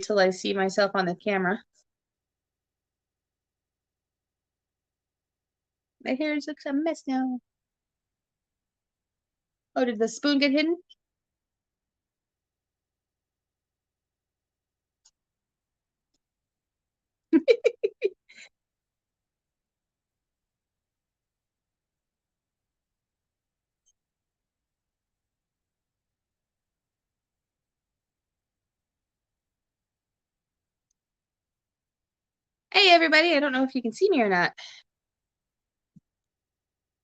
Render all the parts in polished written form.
till I see myself on the camera. My hair looks a mess now. Oh, did the spoon get hidden? Hey, everybody. I don't know if you can see me or not.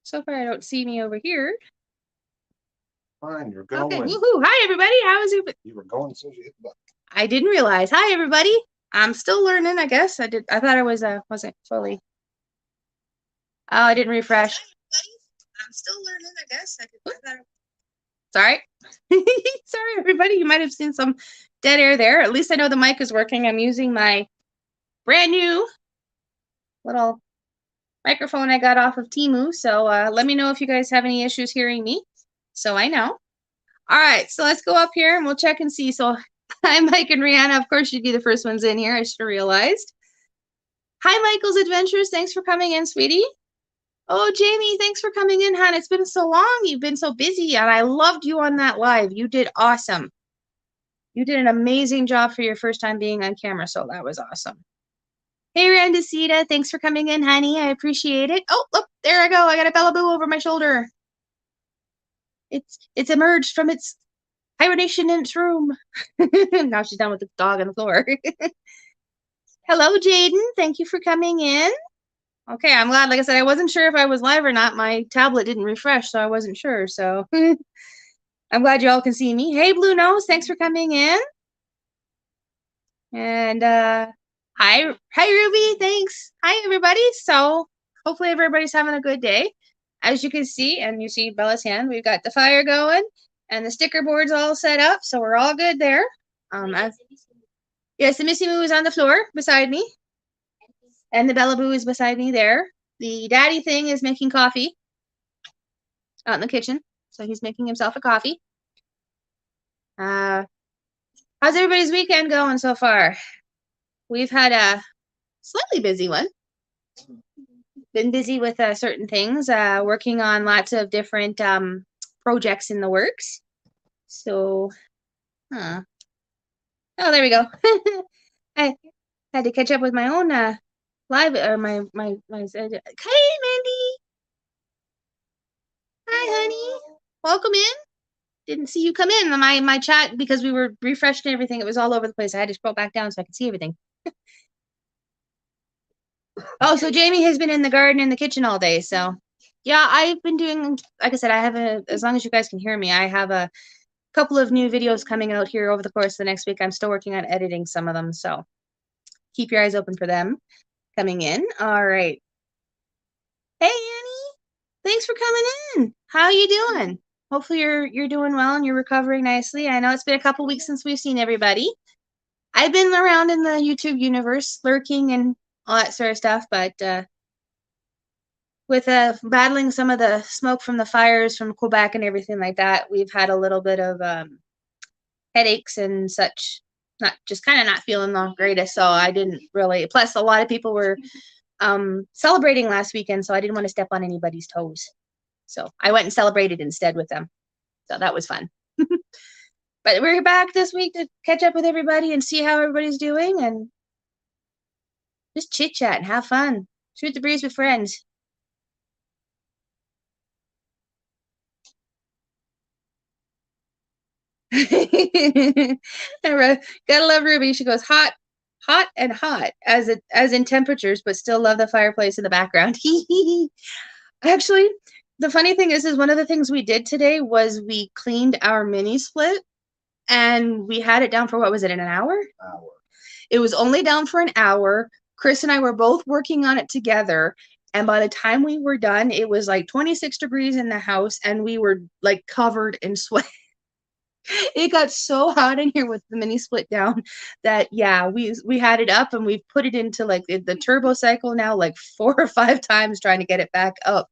So far, I don't see me over here. Fine, you're going. Okay, woohoo. Hi, everybody. How is it? You were going as soon as you hit the button. I didn't realize. Hi, everybody. I'm still learning, I guess. I thought I wasn't fully. Oh, I didn't refresh. Hi, everybody. I'm still learning, I guess. Sorry. Sorry, everybody. You might have seen some dead air there. At least I know the mic is working. I'm using my brand new little microphone I got off of Temu. So let me know if you guys have any issues hearing me, so I know. All right, so let's go up here and we'll check and see. So hi, Mike and Rihanna. Of course, you'd be the first ones in here. I should have realized. Hi, Michael's Adventures. Thanks for coming in, sweetie. Oh, Jamie, thanks for coming in, hon. It's been so long. You've been so busy, and I loved you on that live. You did awesome. You did an amazing job for your first time being on camera, so that was awesome. Hey, Randacita, thanks for coming in, honey. I appreciate it. Oh, look, there I go. I got a Bellaboo over my shoulder. It's emerged from its hibernation in its room. Now she's done with the dog on the floor. Hello, Jaden. Thank you for coming in. Okay, I'm glad. Like I said, I wasn't sure if I was live or not. My tablet didn't refresh, so I wasn't sure. So I'm glad you all can see me. Hey, Blue Nose, thanks for coming in. And hi, Ruby. Thanks. Hi, everybody. So hopefully everybody's having a good day. As you can see, and you see Bella's hand, we've got the fire going and the sticker board's all set up, so we're all good there. Yes, the Missy Moo is on the floor beside me, and the Bellaboo is beside me there. The daddy thing is making coffee out in the kitchen, so he's making himself a coffee. How's everybody's weekend going so far? We've had a slightly busy one. Been busy with certain things, working on lots of different projects in the works. So, oh, there we go. I had to catch up with my own live or my hey, Mandy. Hi, honey. Welcome in. Didn't see you come in. My chat, because we were refreshing everything, it was all over the place. I had to scroll back down so I could see everything. Oh, so Jamie has been in the garden and the kitchen all day. So yeah, I've been doing, like I said, I have as long as you guys can hear me, I have a couple of new videos coming out here over the course of the next week. I'm still working on editing some of them, so keep your eyes open for them coming in. All right. Hey, Annie. Thanks for coming in. How are you doing? Hopefully you're doing well and you're recovering nicely. I know it's been a couple weeks since we've seen everybody. I've been around in the YouTube universe, lurking and all that sort of stuff, but with battling some of the smoke from the fires from Quebec and everything like that, we've had a little bit of headaches and such. Not just kind of not feeling the greatest, so I didn't really. Plus, a lot of people were celebrating last weekend, so I didn't want to step on anybody's toes. So I went and celebrated instead with them. So that was fun. But we're back this week to catch up with everybody and see how everybody's doing and just chit chat and have fun. Shoot the breeze with friends. Gotta love Ruby. She goes hot and hot as in temperatures, but still love the fireplace in the background. Actually, the funny thing is one of the things we did today was we cleaned our mini split, and we had it down for, what was it, an hour? It was only down for an hour. Chris and I were both working on it together, and by the time we were done, it was like 26 degrees in the house, and we were like covered in sweat. It got so hot in here with the mini split down that yeah, we had it up and we've put it into like the turbo cycle now like 4 or 5 times trying to get it back up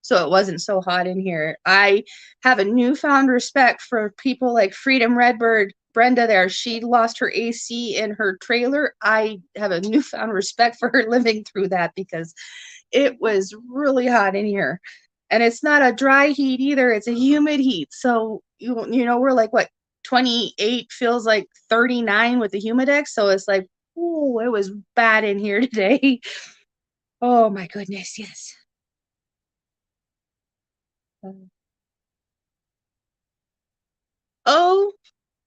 so it wasn't so hot in here. I have a newfound respect for people like Freedom Redbird Brenda there. She lost her AC in her trailer. I have a newfound respect for her living through that because it was really hot in here. And it's not a dry heat either, it's a humid heat. So you know, we're like what, 28 feels like 39 with the humidex. So it's like, oh, it was bad in here today. Oh my goodness, yes. Oh,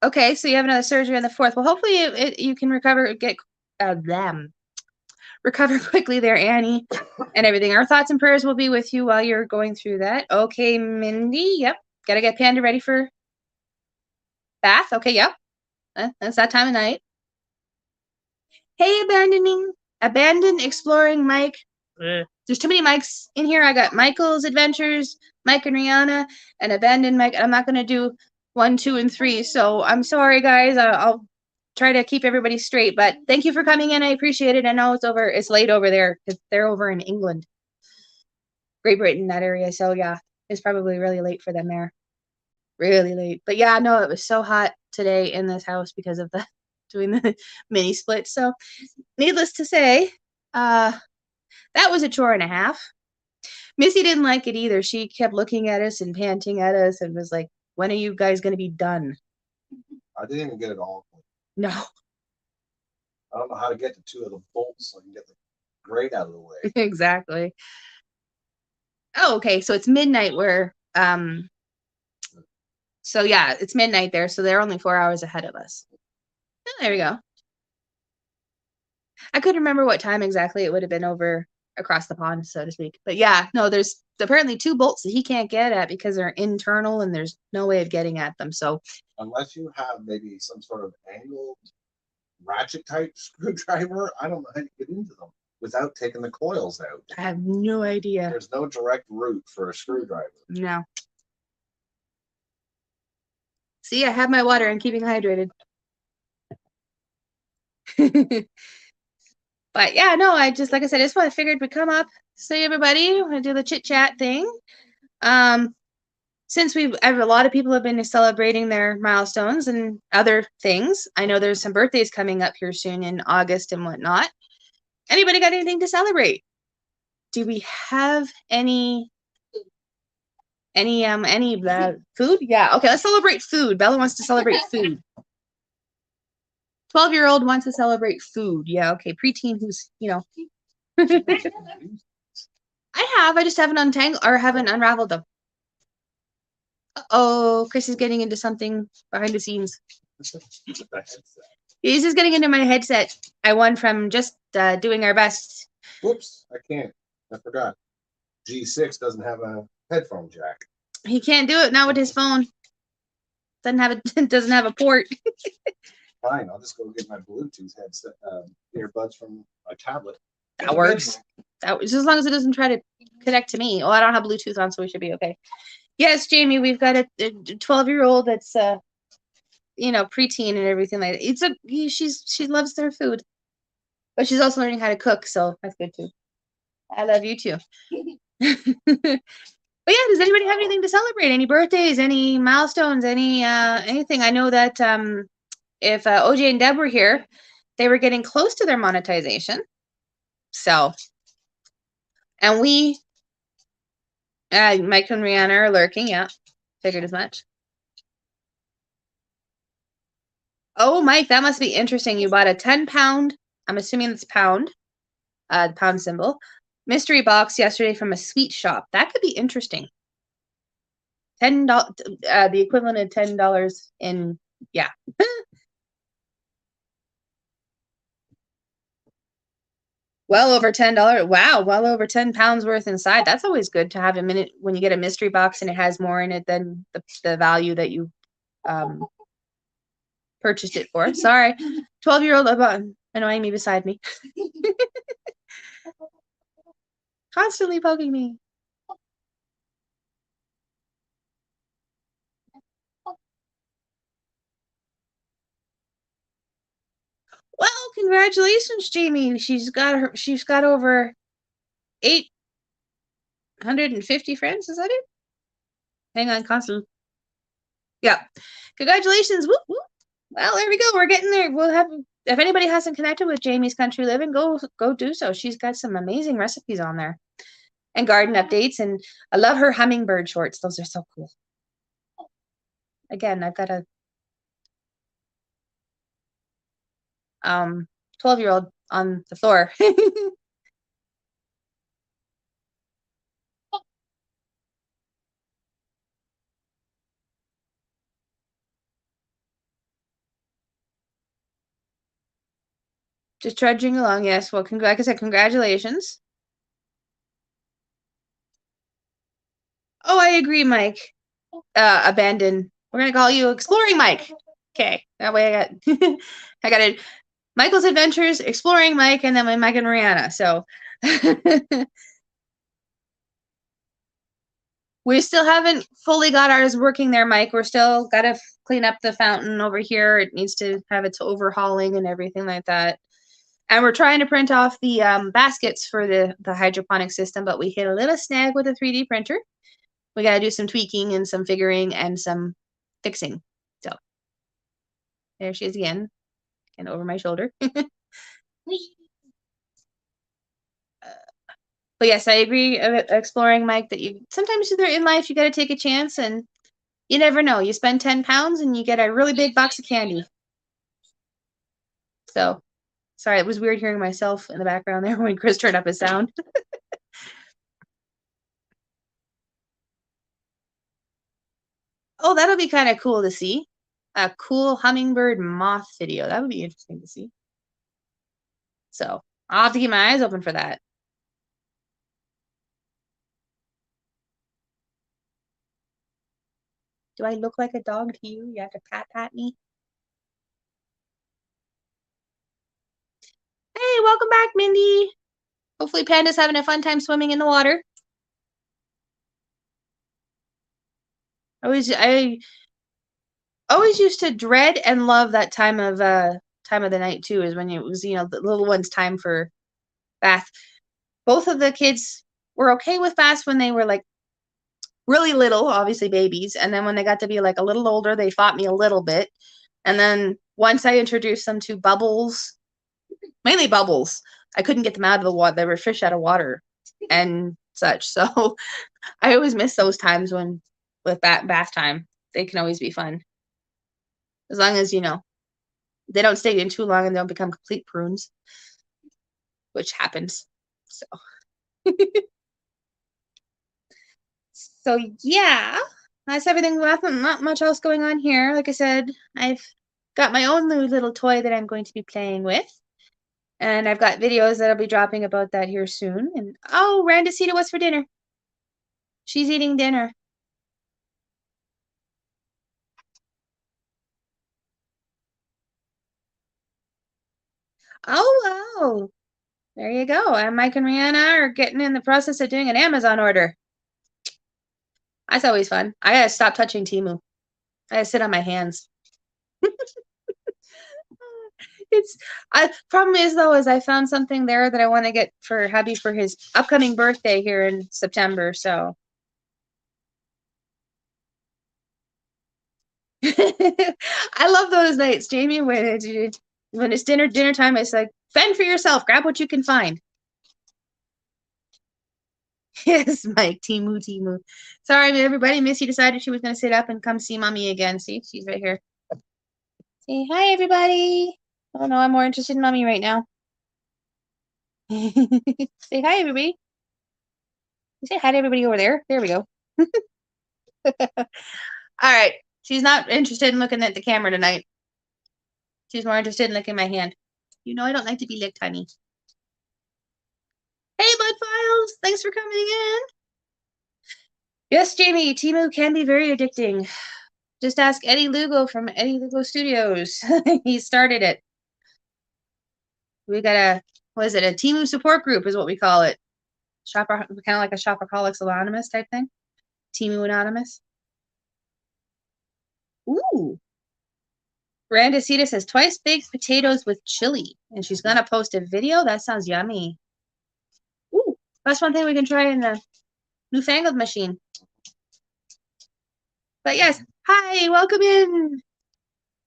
okay. So you have another surgery on the 4th. Well, hopefully you can recover quickly there, Annie, and everything. Our thoughts and prayers will be with you while you're going through that. Okay, Mindy. Yep. Gotta get Panda ready for bath. Okay, yep. That's that time of night. Hey, abandon exploring Mike. There's too many Mikes in here. I got Michael's Adventures, Mike and Rihanna, and abandon Mike. I'm not gonna do 1, 2, and 3. So I'm sorry, guys. I'll try to keep everybody straight. But thank you for coming in. I appreciate it. I know it's late over there because they're over in England, Great Britain, that area. So yeah, it's probably really late for them there. Really late. But yeah, no, it was so hot today in this house because of the doing the mini split. So needless to say, that was a chore and a half. Missy didn't like it either. She kept looking at us and panting at us and was like, when are you guys going to be done? I didn't even get it all. No. I don't know how to get the 2 of the bolts so I can get the grate out of the way. Exactly. Oh, okay. So it's midnight where, so yeah, it's midnight there. So they're only 4 hours ahead of us. Oh, there we go. I couldn't remember what time exactly it would have been over across the pond, so to speak. But yeah, no, there's apparently 2 bolts that he can't get at because they're internal and there's no way of getting at them. So unless you have maybe some sort of angled ratchet type screwdriver, I don't know how to get into them without taking the coils out. I have no idea. There's no direct route for a screwdriver. No. See, I have my water and keeping hydrated. But yeah, no, I just, like I said, I just want to figured we'd come up, see everybody, we do the chit chat thing. Since a lot of people have been celebrating their milestones and other things. I know there's some birthdays coming up here soon in August and whatnot. Anybody got anything to celebrate? Do we have any food? Yeah, okay, let's celebrate food. Bella wants to celebrate food. 12-year-old wants to celebrate food. Yeah, okay. Preteen who's, I just haven't unraveled them. Oh, Chris is getting into something behind the scenes. He's just getting into my headset. I won from just doing our best. Whoops, I can't. I forgot. G6 doesn't have a headphone jack. He can't do it now with his phone. Doesn't have a port. Fine, I'll just go get my Bluetooth headset, earbuds from my tablet. That works. Just as long as it doesn't try to connect to me. Well, I don't have Bluetooth on, so we should be okay. Yes, Jamie, we've got a 12-year-old that's preteen and everything like that. She loves their food, but she's also learning how to cook, so that's good too. I love you too. But yeah, does anybody have anything to celebrate? Any birthdays? Any milestones? Anything? I know that if OJ and Deb were here, they were getting close to their monetization. So, and Mike and Rihanna are lurking. Yeah, figured as much. Oh, Mike, that must be interesting. You bought a 10-pound, I'm assuming it's pound, pound symbol, mystery box yesterday from a sweet shop. That could be interesting. $10, the equivalent of $10 in, yeah. Well over $10. Wow, well over 10 pounds worth inside. That's always good to have a minute when you get a mystery box and it has more in it than the value that you purchased it for. Sorry. 12-year-old annoying me beside me. Constantly poking me. Well, congratulations, Jamie. She's got over 850 friends. Is that it? Hang on, constant. Yeah. Congratulations. Whoop, whoop. Well, there we go. We're getting there. We'll have, if anybody hasn't connected with Jamie's Country Living, go do so. She's got some amazing recipes on there and garden updates. And I love her hummingbird shorts. Those are so cool. Again, I've got a 12-year-old on the floor. Just trudging along. Yes. Well, like I said, congratulations. Oh, I agree, Mike. Abandon. We're gonna call you Exploring Mike. Okay. That way I got I got it. Michael's Adventures, Exploring Mike, and then Mike and Mariana. So we still haven't fully got ours working there, Mike. We're still got to clean up the fountain over here. It needs to have its overhauling and everything like that. And we're trying to print off the baskets for the hydroponic system, but we hit a little snag with a 3D printer. We got to do some tweaking and some figuring and some fixing. So there she is again, and over my shoulder. But yes, I agree. Exploring, Mike, that you sometimes in life you got to take a chance, and you never know. You spend 10 pounds and you get a really big box of candy. So sorry, it was weird hearing myself in the background there when Chris turned up his sound. Oh, that'll be kind of cool to see. A cool hummingbird moth video. That would be interesting to see. So I'll have to keep my eyes open for that. Do I look like a dog to you? You have to pat me. Hey, welcome back, Mindy. Hopefully Panda's having a fun time swimming in the water. I always used to dread and love that time of the night too, is when it was, the little one's time for bath. Both of the kids were okay with baths when they were like really little, obviously babies, and then when they got to be like a little older, they fought me a little bit. And then once I introduced them to bubbles, mainly bubbles, I couldn't get them out of the water. They were fish out of water and such. So I always miss those times when with bath time. They can always be fun. As long as, they don't stay in too long and they'll become complete prunes, which happens. So so yeah, that's everything. Not much else going on here. Like I said, I've got my own new little toy that I'm going to be playing with. And I've got videos that I'll be dropping about that here soon. And oh, Randacita, what's for dinner? She's eating dinner. Oh, wow. There you go. And Mike and Rihanna are getting in the process of doing an Amazon order. That's always fun. I gotta stop touching Temu. I gotta sit on my hands. Problem is though, is I found something there that I want to get for hubby for his upcoming birthday here in September. So I love those nights, Jamie, when it's dinner time. It's like fend for yourself, grab what you can find. Yes, Mike, Timu. Sorry, everybody. Missy decided she was going to sit up and come see mommy again. See, she's right here. Say hi, everybody. Oh no, I'm more interested in mommy right now. Say hi, everybody. Say hi to everybody over there. There we go. All right. She's not interested in looking at the camera tonight. She's more interested in licking my hand. You know I don't like to be licked, honey. Hey, Bud Files. Thanks for coming in. Yes, Jamie, Temu can be very addicting. Just ask Eddie Lugo from Eddie Lugo Studios. He started it. We got what is it? A Temu support group is what we call it. Shopper, kind of like a Shopaholics Anonymous type thing. Temu Anonymous. Ooh. Randacita says twice baked potatoes with chili, and she's gonna post a video. That sounds yummy. Ooh, that's one thing we can try in the newfangled machine. But yes, hi, welcome in.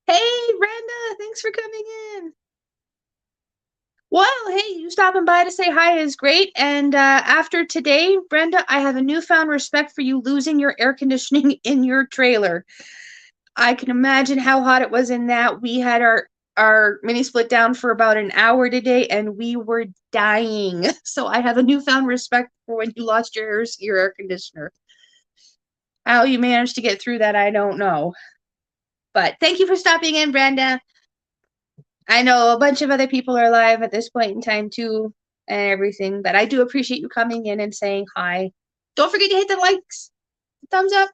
Hey, Brenda, thanks for coming in. Well, hey, you stopping by to say hi is great. And after today, Brenda, I have a newfound respect for you losing your air conditioning in your trailer. I can imagine how hot it was in that. We had our mini split down for about an hour today, and we were dying. So I have a newfound respect for when you lost your air conditioner. How you managed to get through that, I don't know. But thank you for stopping in, Brenda. I know a bunch of other people are live at this point in time too, and everything, but I do appreciate you coming in and saying hi. Don't forget to hit the likes, thumbs up.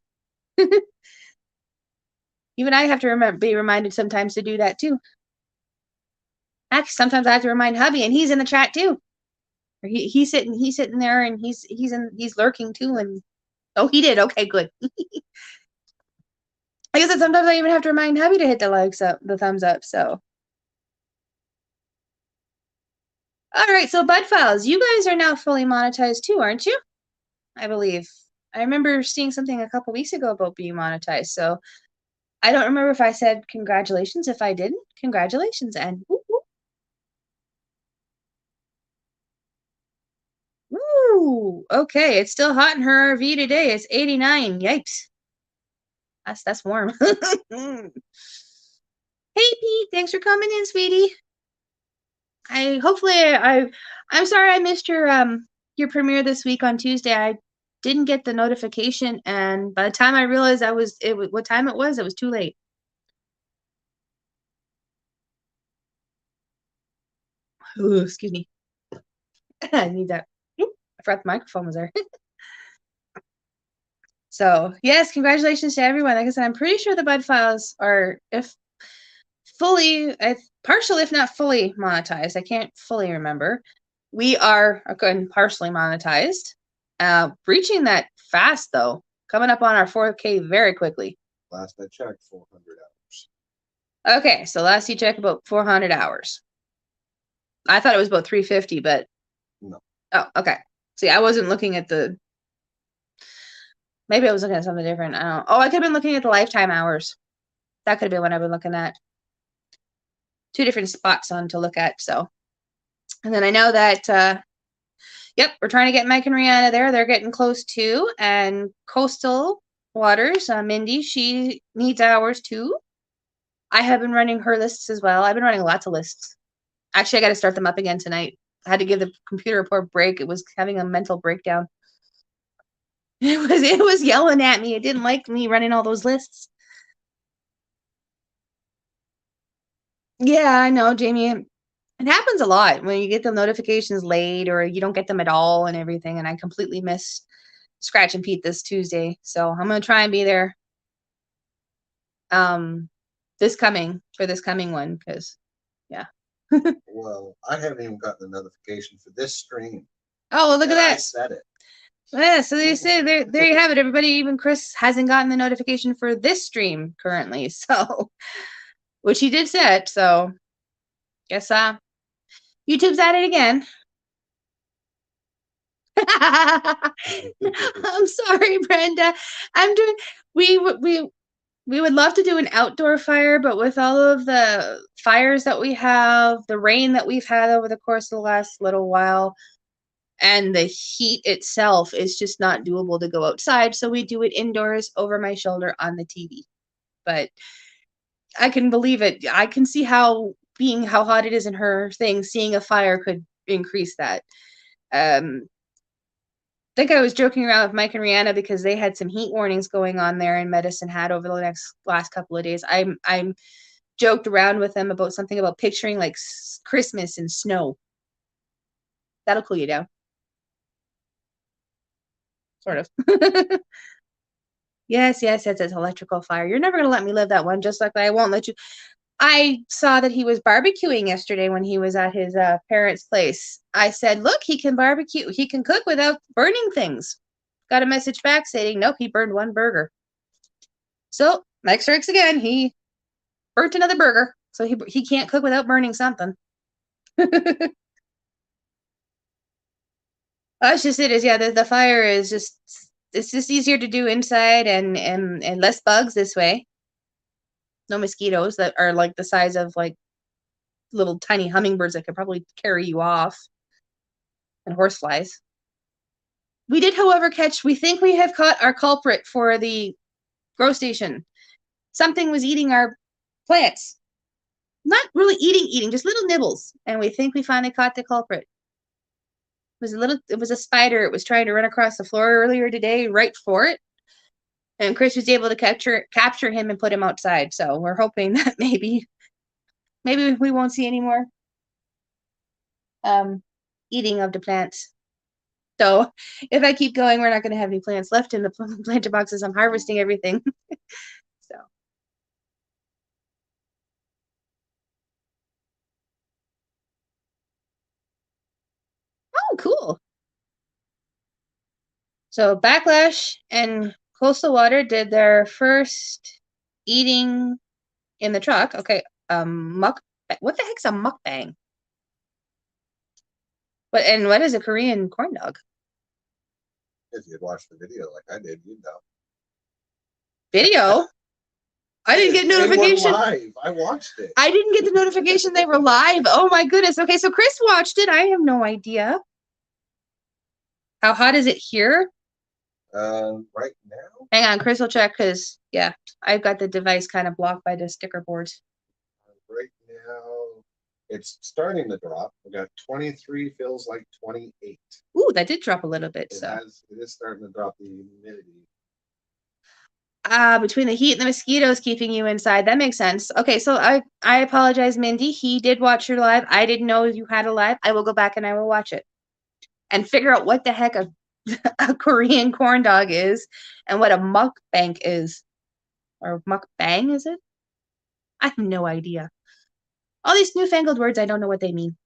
Even I have to be reminded sometimes to do that too. Actually, sometimes I have to remind hubby, and he's in the chat too. He's sitting there, and he's lurking too. And oh, he did. Okay, good. Like I said, sometimes I even have to remind hubby to hit the likes up, the thumbs up. So, all right. So, Bud Files, you guys are now fully monetized too, aren't you? I believe. I remember seeing something a couple weeks ago about being monetized. So, I don't remember if I said congratulations. If I didn't, congratulations and whoop, whoop. Ooh, okay. It's still hot in her RV today. It's 89. Yikes. That's warm. Hey Pete, thanks for coming in, sweetie. I'm sorry I missed your premiere this week on Tuesday. I didn't get the notification, and by the time I realized what time it was too late. Ooh, excuse me. I need that. Oop, I forgot the microphone was there. So yes, congratulations to everyone. Like I said, I'm pretty sure the Bud Files are partial, if not fully monetized. I can't fully remember. We are again partially monetized. Reaching that fast though. Coming up on our 4K very quickly. Last I checked, 400 hours. Okay, so last you checked, about 400 hours. I thought it was about 350, but no. Oh, okay. See, I wasn't looking at maybe I was looking at something different. I don't know. Oh, I could have been looking at the lifetime hours. That could have been what I've been looking at. Two different spots on to look at. So, and then I know that, yep, we're trying to get Mike and Rihanna there. They're getting close too. And Coastal Waters, Mindy, she needs hours too. I have been running her lists as well. I've been running lots of lists. Actually, I got to start them up again tonight. I had to give the computer a poor break. It was having a mental breakdown. It was yelling at me. It didn't like me running all those lists. Yeah, I know, Jamie. It happens a lot when you get the notifications late or you don't get them at all and everything. And I completely missed Scratch and Pete this Tuesday. So I'm gonna try and be there this coming one, because yeah. Well, I haven't even gotten the notification for this stream. Oh, well, look at that. I said it. Yeah, so they say there you have it, everybody. Even Chris hasn't gotten the notification for this stream currently. So which he did set, so guess YouTube's at it again. I'm sorry, Brenda. We would love to do an outdoor fire, but with all of the fires that we have, the rain that we've had over the course of the last little while, and the heat itself, is just not doable to go outside. So we do it indoors over my shoulder on the TV. But I can believe it. I can see how hot it is in her thing, seeing a fire could increase that. I think I was joking around with Mike and Rihanna because they had some heat warnings going on there in Medicine Hat over the last couple of days. I'm joked around with them about something about picturing like Christmas and snow. That'll cool you down. Sort of. Yes, it's electrical fire. You're never gonna let me live that one, just like I won't let you. I saw that he was barbecuing yesterday when he was at his parents' place. I said, look, he can barbecue. He can cook without burning things. Got a message back saying, nope, he burned one burger. So Mike strikes again. He burnt another burger. So he can't cook without burning something. That's just it. Is yeah, the fire is it's just easier to do inside and less bugs this way. no mosquitoes that are like the size of like little tiny hummingbirds that could probably carry you off, and horseflies. We did, however, we think we have caught our culprit for the grow station. Something was eating our plants. Not really eating, just little nibbles. And we think we finally caught the culprit. It was a spider. It was trying to run across the floor earlier today, right for it. And Chris was able to capture him and put him outside. So we're hoping that maybe we won't see any more eating of the plants. So if I keep going, we're not going to have any plants left in the planter boxes. I'm harvesting everything. So. Oh, cool. So Backlash and Coastal Water did their first eating in the truck. Okay. What the heck's a mukbang? What is a Korean corn dog? If you'd watched the video like I did, you'd know. Video? I didn't get notification. They were live. I watched it. I didn't get the notification they were live. Oh my goodness. Okay, so Chris watched it. I have no idea. How hot is it here? Right now. Hang on, Chris will check because yeah, I've got the device kind of blocked by the sticker boards. Right now, it's starting to drop. We got 23, feels like 28. Ooh, that did drop a little bit. It is starting to drop the humidity. Between the heat and the mosquitoes keeping you inside. That makes sense. Okay, so I apologize, Mindy. He did watch your live. I didn't know you had a live. I will go back and I will watch it and figure out what the heck a Korean corn dog is and what a mukbang is. Or mukbang, is it? I have no idea. All these newfangled words, I don't know what they mean.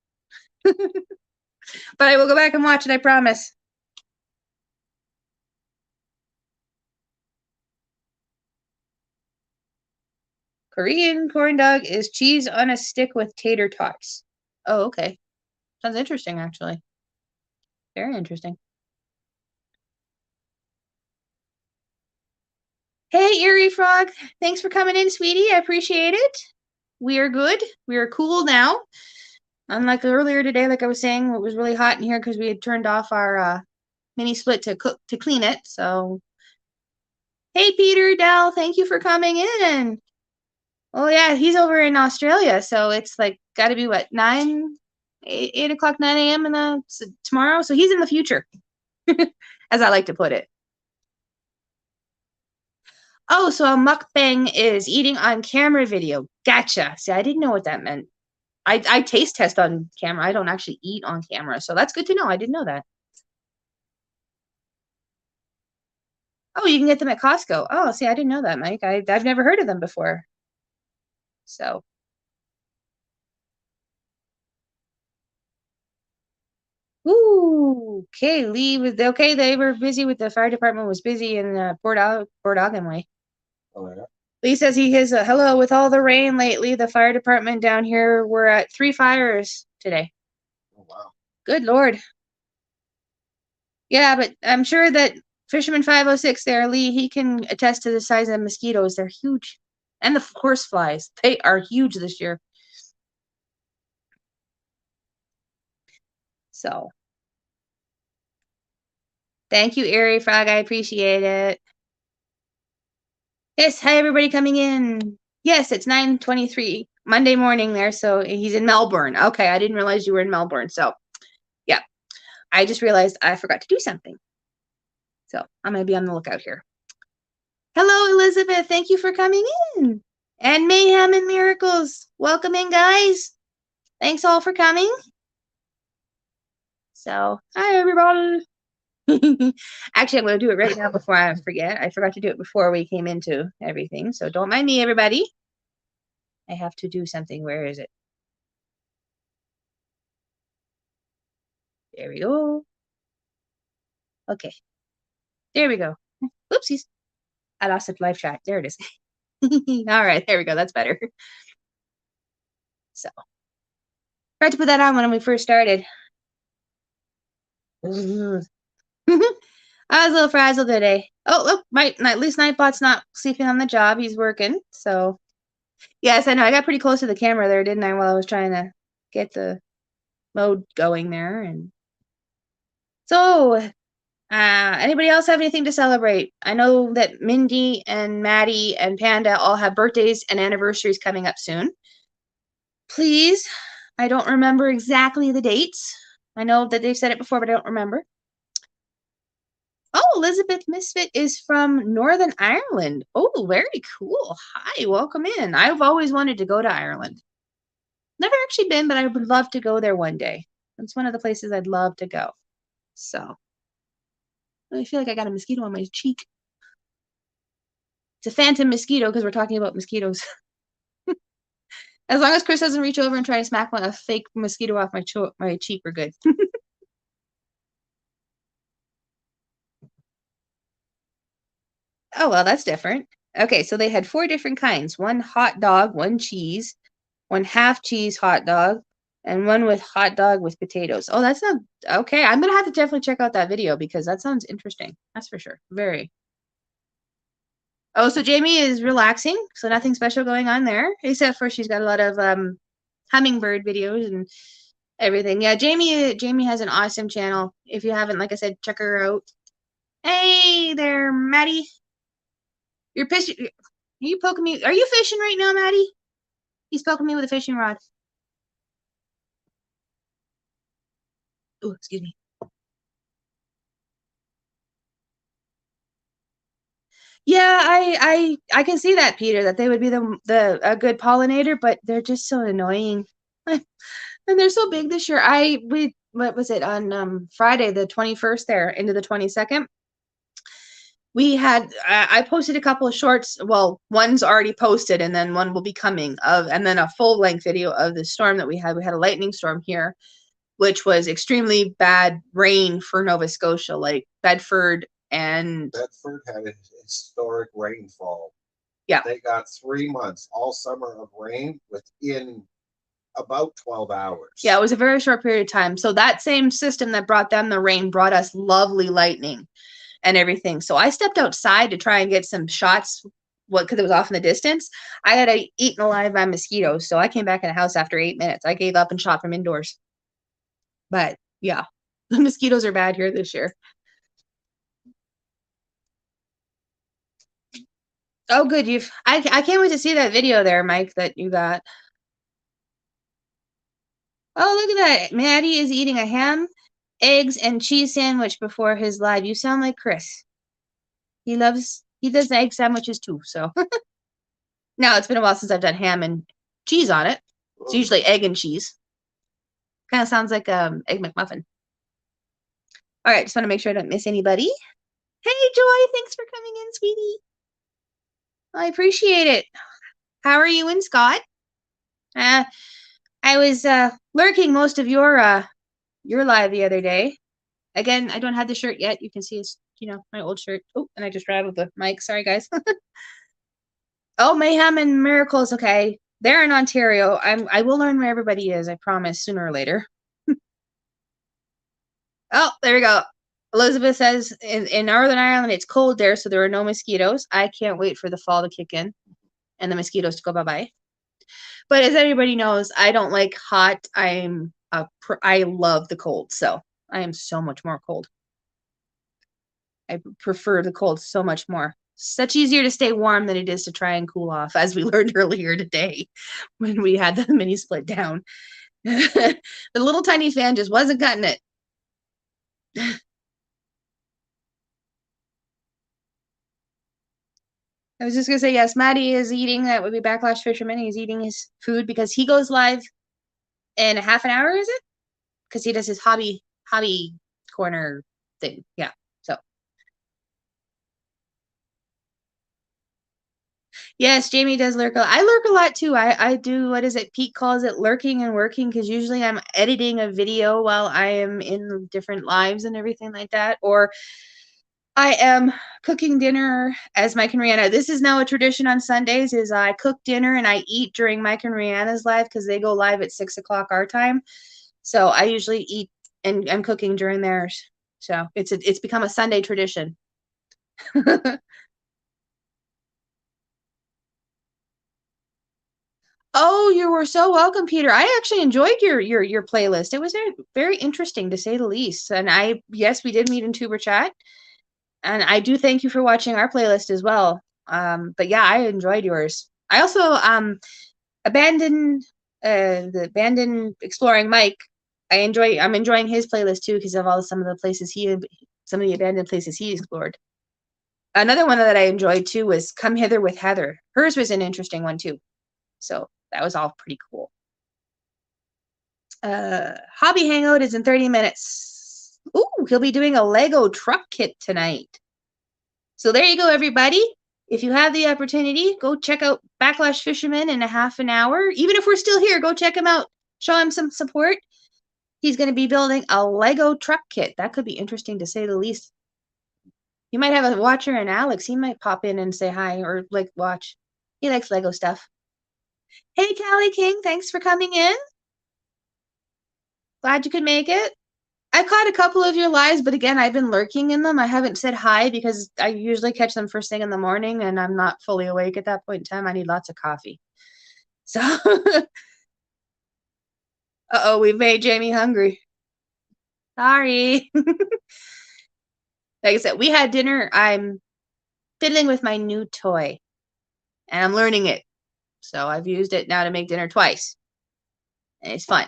But I will go back and watch it, I promise. Korean corn dog is cheese on a stick with tater tots. Oh, okay. Sounds interesting, actually. Very interesting. Hey, Eerie Frog. Thanks for coming in, sweetie. I appreciate it. We are good. We are cool now. Unlike earlier today, like I was saying, it was really hot in here because we had turned off our mini split to clean it. So, hey, Peter, Dal, thank you for coming in. Oh yeah, he's over in Australia, so it's like got to be what 8 o'clock, 9 a.m. tomorrow. So he's in the future, as I like to put it. Oh, so a mukbang is eating on camera video. Gotcha. See, I didn't know what that meant. I taste test on camera. I don't actually eat on camera, so that's good to know. I didn't know that. Oh, you can get them at Costco. Oh, see, I didn't know that, Mike. I've never heard of them before. So. Ooh, okay. Lee was okay. They were busy with the fire department. Was busy in Port Ogden way. Oh yeah. Lee says he has a hello with all the rain lately. The fire department down here we're at 3 fires today. Oh wow. Good Lord. Yeah, but I'm sure that Fisherman 506 there, Lee, he can attest to the size of mosquitoes. They're huge. And the horse flies. They are huge this year. So. Thank you, Airy Frog. I appreciate it. Yes, hi everybody coming in. Yes, it's 9:23 Monday morning there, so he's in Melbourne. Okay, I didn't realize you were in Melbourne. So, yeah. I just realized I forgot to do something. So, I'm going to be on the lookout here. Hello, Elizabeth. Thank you for coming in. And Mayhem and Miracles. Welcome in, guys. Thanks all for coming. So, hi everybody. Actually, I'm going to do it right now before I forget. I forgot to do it before we came into everything. So don't mind me, everybody. I have to do something. Where is it? There we go. Okay. There we go. Oopsies. I lost it live chat. There it is. All right. There we go. That's better. So. Tried to put that on when we first started. I was a little frazzled today. Oh, look, at least Nightbot's not sleeping on the job. He's working. So Yes, I know. I got pretty close to the camera there, didn't I, while I was trying to get the mode going there. And so, anybody else have anything to celebrate? I know that Mindy and Maddie and Panda all have birthdays and anniversaries coming up soon. Please, I don't remember exactly the dates. I know that they've said it before, but I don't remember. Oh, Elizabeth Misfit is from Northern Ireland. Oh, very cool. Hi, welcome in. I've always wanted to go to Ireland. Never actually been, but I would love to go there one day. It's one of the places I'd love to go. So, I feel like I got a mosquito on my cheek. It's a phantom mosquito because we're talking about mosquitoes. As long as Chris doesn't reach over and try to smack a fake mosquito off my cheek, we're good. Oh, well, that's different. Okay, so they had 4 different kinds. 1 hot dog, 1 cheese, 1 half cheese hot dog, and 1 with hot dog with potatoes. Oh, that's not okay. I'm gonna have to definitely check out that video because that sounds interesting. That's for sure. Very. Oh, so Jamie is relaxing, so nothing special going on there, except for she's got a lot of hummingbird videos and everything. Yeah, Jamie has an awesome channel. If you haven't, like I said, check her out. Hey there, Maddie. You're fishing. Are you poking me? Are you fishing right now, Maddie? He's poking me with a fishing rod. Oh, excuse me. Yeah, I can see that, Peter, that they would be a good pollinator, but they're just so annoying. And they're so big this year. What was it on Friday the 21st there into the 22nd? We had I posted a couple of shorts. Well, one's already posted, and then one will be coming and then a full length video of the storm that we had. We had a lightning storm here, which was extremely bad rain for Nova Scotia, like Bedford had a historic rainfall. Yeah. They got 3 months, all summer of rain within about 12 hours. Yeah, it was a very short period of time. So that same system that brought them the rain brought us lovely lightning and everything. So I stepped outside to try and get some shots, because it was off in the distance. I got eaten alive by mosquitoes. So I came back in the house after 8 minutes. I gave up and shot from indoors. But yeah, the mosquitoes are bad here this year. Oh, good. I can't wait to see that video there, Mike, that you got. Oh, look at that. Maddie is eating a ham, eggs, and cheese sandwich before his live. You sound like Chris. He does egg sandwiches too, so. Now, it's been a while since I've done ham and cheese on it. It's usually egg and cheese. Kind of sounds like egg McMuffin. All right, just want to make sure I don't miss anybody. Hey, Joy, thanks for coming in, sweetie. I appreciate it. How are you and Scott? I was lurking most of your live the other day. Again, I don't have the shirt yet. You can see it's, my old shirt. Oh, and I just rattled the mic. Sorry, guys. Oh, Mayhem and Miracles. Okay. They're in Ontario. I will learn where everybody is, I promise, sooner or later. Oh, there we go. Elizabeth says in Northern Ireland it's cold there, so there are no mosquitoes. I can't wait for the fall to kick in and the mosquitoes to go bye-bye. But as everybody knows, I don't like hot. I love the cold, so I am so much more cold. I prefer the cold so much more. Such easier to stay warm than it is to try and cool off, as we learned earlier today when we had the mini split down. The little tiny fan just wasn't cutting it. I was just gonna say, yes, Maddie is eating. That would be Backlash Fisherman. He's eating his food because he goes live in a half an hour, is it? Because he does his hobby corner thing. Yeah. So yes, Jamie does lurk. I lurk a lot too. I do, what is it? Pete calls it lurking and working, because usually I'm editing a video while I am in different lives and everything like that. Or I am cooking dinner as Mike and Rihanna. This is now a tradition on Sundays, is I cook dinner and I eat during Mike and Rihanna's live, because they go live at 6:00 our time. So I usually eat and I'm cooking during theirs. So it's become a Sunday tradition. Oh, you were so welcome, Peter. I actually enjoyed your playlist. It was very, very interesting to say the least. And yes, we did meet in Tuber chat, and I do thank you for watching our playlist as well. But yeah, I enjoyed yours. I also abandoned the abandoned exploring Mike. I'm enjoying his playlist too because of some of the places some of the abandoned places he explored. Another one that I enjoyed too was Come Hither with Heather. Hers was an interesting one too. So that was all pretty cool. Hobby Hangout is in 30 minutes. Ooh, he'll be doing a Lego truck kit tonight. So there you go, everybody. If you have the opportunity, go check out Backlash Fisherman in a half an hour. Even if we're still here, go check him out. Show him some support. He's going to be building a Lego truck kit. That could be interesting to say the least. You might have a watcher and Alex. He might pop in and say hi or like watch. He likes Lego stuff. Hey, Callie King, thanks for coming in. Glad you could make it. I caught a couple of your lives, but again, I've been lurking in them. I haven't said hi because I usually catch them first thing in the morning and I'm not fully awake at that point in time. I need lots of coffee. So, uh-oh, we've made Jamie hungry. Sorry. Like I said, we had dinner. I'm fiddling with my new toy and I'm learning it. So I've used it now to make dinner twice. And it's fun.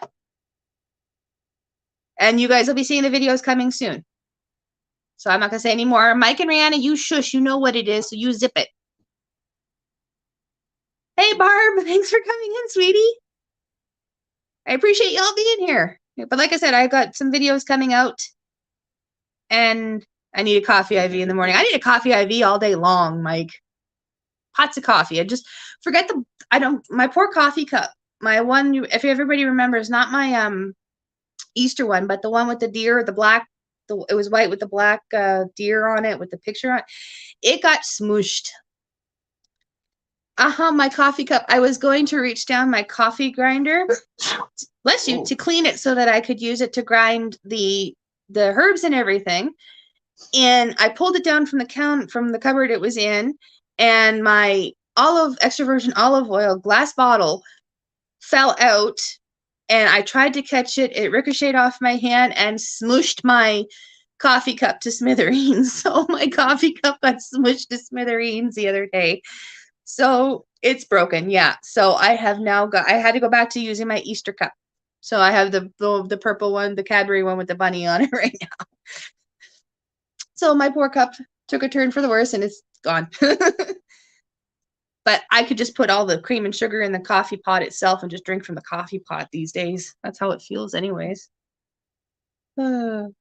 And you guys will be seeing the videos coming soon. So I'm not going to say any more. Mike and Rihanna, you shush. You know what it is, so you zip it. Hey, Barb, thanks for coming in, sweetie. I appreciate y'all being here. But like I said, I've got some videos coming out, and I need a coffee IV in the morning. I need a coffee IV all day long, Mike. Pots of coffee. I just forget my poor coffee cup. My one, if everybody remembers, not my Easter one, but the one with the deer, the black, it was white with the black deer on it with the picture on it. It got smooshed. My coffee cup. I was going to reach down my coffee grinder, bless you, to clean it so that I could use it to grind the herbs and everything. And I pulled it down from the cupboard it was in, and my extra virgin olive oil glass bottle fell out, and I tried to catch it. It ricocheted off my hand and smooshed my coffee cup to smithereens. So my coffee cup got smushed to smithereens the other day. So it's broken, yeah. So I had to go back to using my Easter cup. So I have the purple one, the Cadbury one with the bunny on it right now. So my poor cup took a turn for the worse and it's gone. But I could just put all the cream and sugar in the coffee pot itself and just drink from the coffee pot these days. That's how it feels anyways. Oh,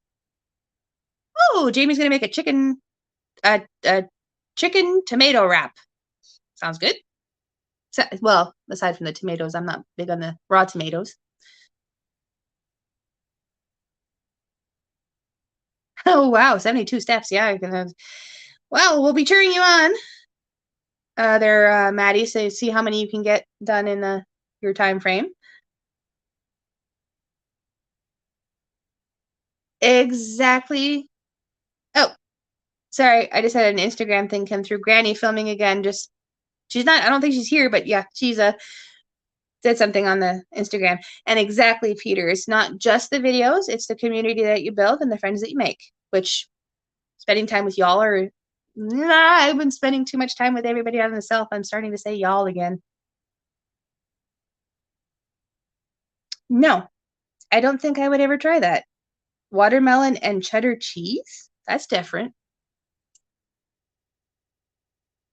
Jamie's going to make a chicken tomato wrap. Sounds good. Well, aside from the tomatoes, I'm not big on the raw tomatoes. Oh, wow, 72 steps. Yeah. Well, we'll be cheering you on. Maddie, so see how many you can get done in your time frame. Exactly. Oh, sorry. I just had an Instagram thing come through. Granny filming again. She's not, I don't think she's here, but yeah, she's said something on the Instagram. And exactly, Peter, it's not just the videos, it's the community that you build and the friends that you make, which spending time with y'all I've been spending too much time with everybody on the self. I'm starting to say y'all again. No, I don't think I would ever try that. Watermelon and cheddar cheese? That's different.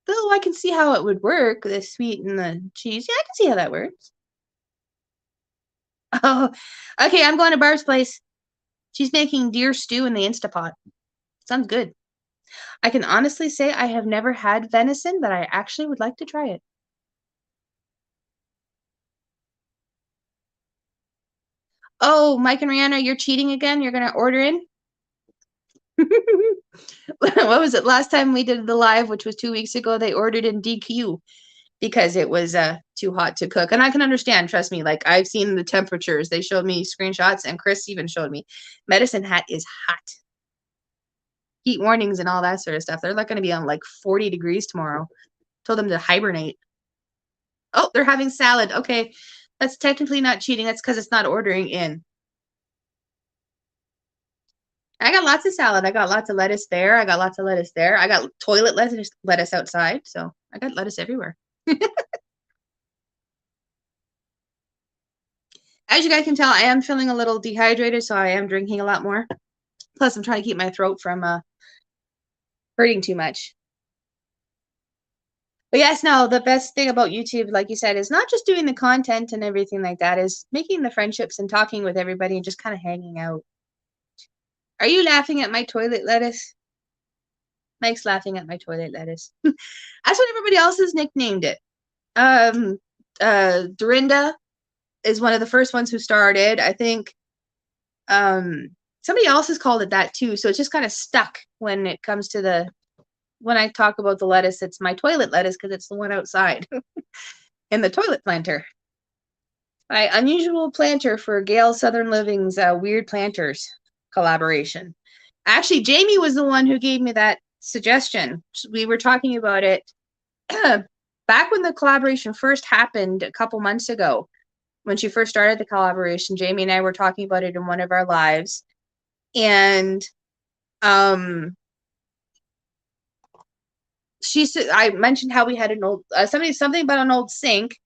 Though I can see how it would work, the sweet and the cheese. Yeah, I can see how that works. Oh, okay, I'm going to Barb's place. She's making deer stew in the Instapot. Sounds good. I can honestly say I have never had venison, but I actually would like to try it. Oh, Mike and Rihanna, you're cheating again? You're going to order in? What was it? Last time we did the live, which was 2 weeks ago, they ordered in DQ because it was too hot to cook. And I can understand, trust me, like I've seen the temperatures. They showed me screenshots and Chris even showed me. Medicine Hat is hot. Heat warnings and all that sort of stuff. They're like going to be on like 40 degrees tomorrow. Told them to hibernate. Oh, they're having salad. Okay. That's technically not cheating. That's because it's not ordering in. I got lots of salad. I got lots of lettuce there. I got lots of lettuce there. I got toilet lettuce outside. So I got lettuce everywhere. As you guys can tell, I am feeling a little dehydrated, so I am drinking a lot more. Plus, I'm trying to keep my throat from hurting too much. But yes, no, the best thing about YouTube, like you said, is not just doing the content and everything like that, is making the friendships and talking with everybody and just kind of hanging out. Are you laughing at my toilet lettuce? Mike's laughing at my toilet lettuce. That's what everybody else has nicknamed it. Dorinda is one of the first ones who started. I think somebody else has called it that too. So it's just kind of stuck when it comes to when I talk about the lettuce, it's my toilet lettuce because it's the one outside in the toilet planter. My unusual planter for Gail Southern Living's Weird Planters collaboration. Actually, Jamie was the one who gave me that suggestion. We were talking about it back when the collaboration first happened a couple months ago. When she first started the collaboration, Jamie and I were talking about it in one of our lives. And she said, I mentioned how we had an old something about an old sink,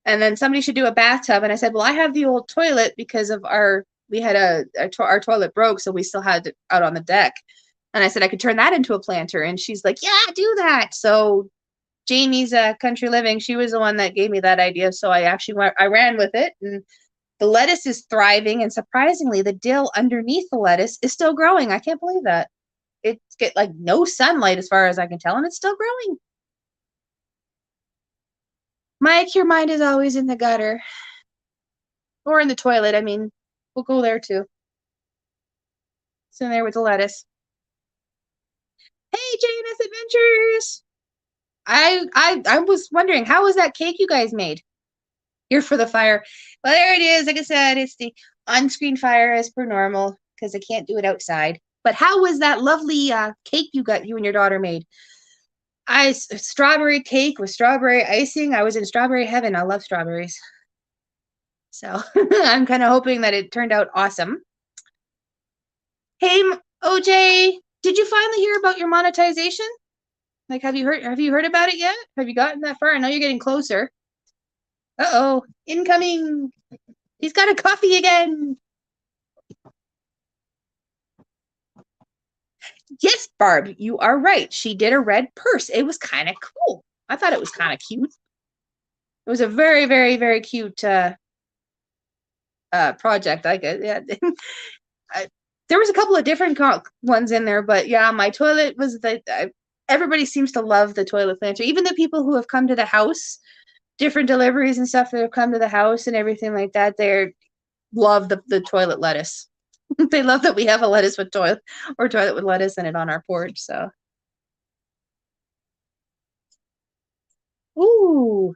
and then somebody should do a bathtub. And I said, well, I have the old toilet because of our toilet broke, so we still had it out on the deck. And I said I could turn that into a planter, and she's like, yeah, do that. So Jamie's Country Living, she was the one that gave me that idea. So I ran with it, and the lettuce is thriving, and surprisingly, the dill underneath the lettuce is still growing. I can't believe that. It's get like no sunlight as far as I can tell, and it's still growing. Mike, your mind is always in the gutter. Or in the toilet. I mean, we'll go there too. It's in there with the lettuce. Hey, JNS Adventures! I was wondering, how was that cake you guys made? Here for the fire. Well, there it is. Like I said, it's the on-screen fire as per normal because I can't do it outside. But how was that lovely cake you and your daughter made? Strawberry cake with strawberry icing. I was in strawberry heaven. I love strawberries. So I'm kind of hoping that it turned out awesome. Hey, OJ, did you finally hear about your monetization? Like, have you heard about it yet? Have you gotten that far? I know you're getting closer. Uh-oh, incoming. He's got a coffee again. Yes, Barb, you are right. She did a red purse. It was kind of cool. I thought it was kind of cute. It was a very, very, very cute project. I guess. Yeah. There was a couple of different ones in there, but yeah, my toilet was everybody seems to love the toilet planter. Even the people who have come to the house, different deliveries and stuff that have come to the house and everything like that, they love the toilet lettuce. They love that we have a lettuce with toilet with lettuce in it on our porch. So, ooh,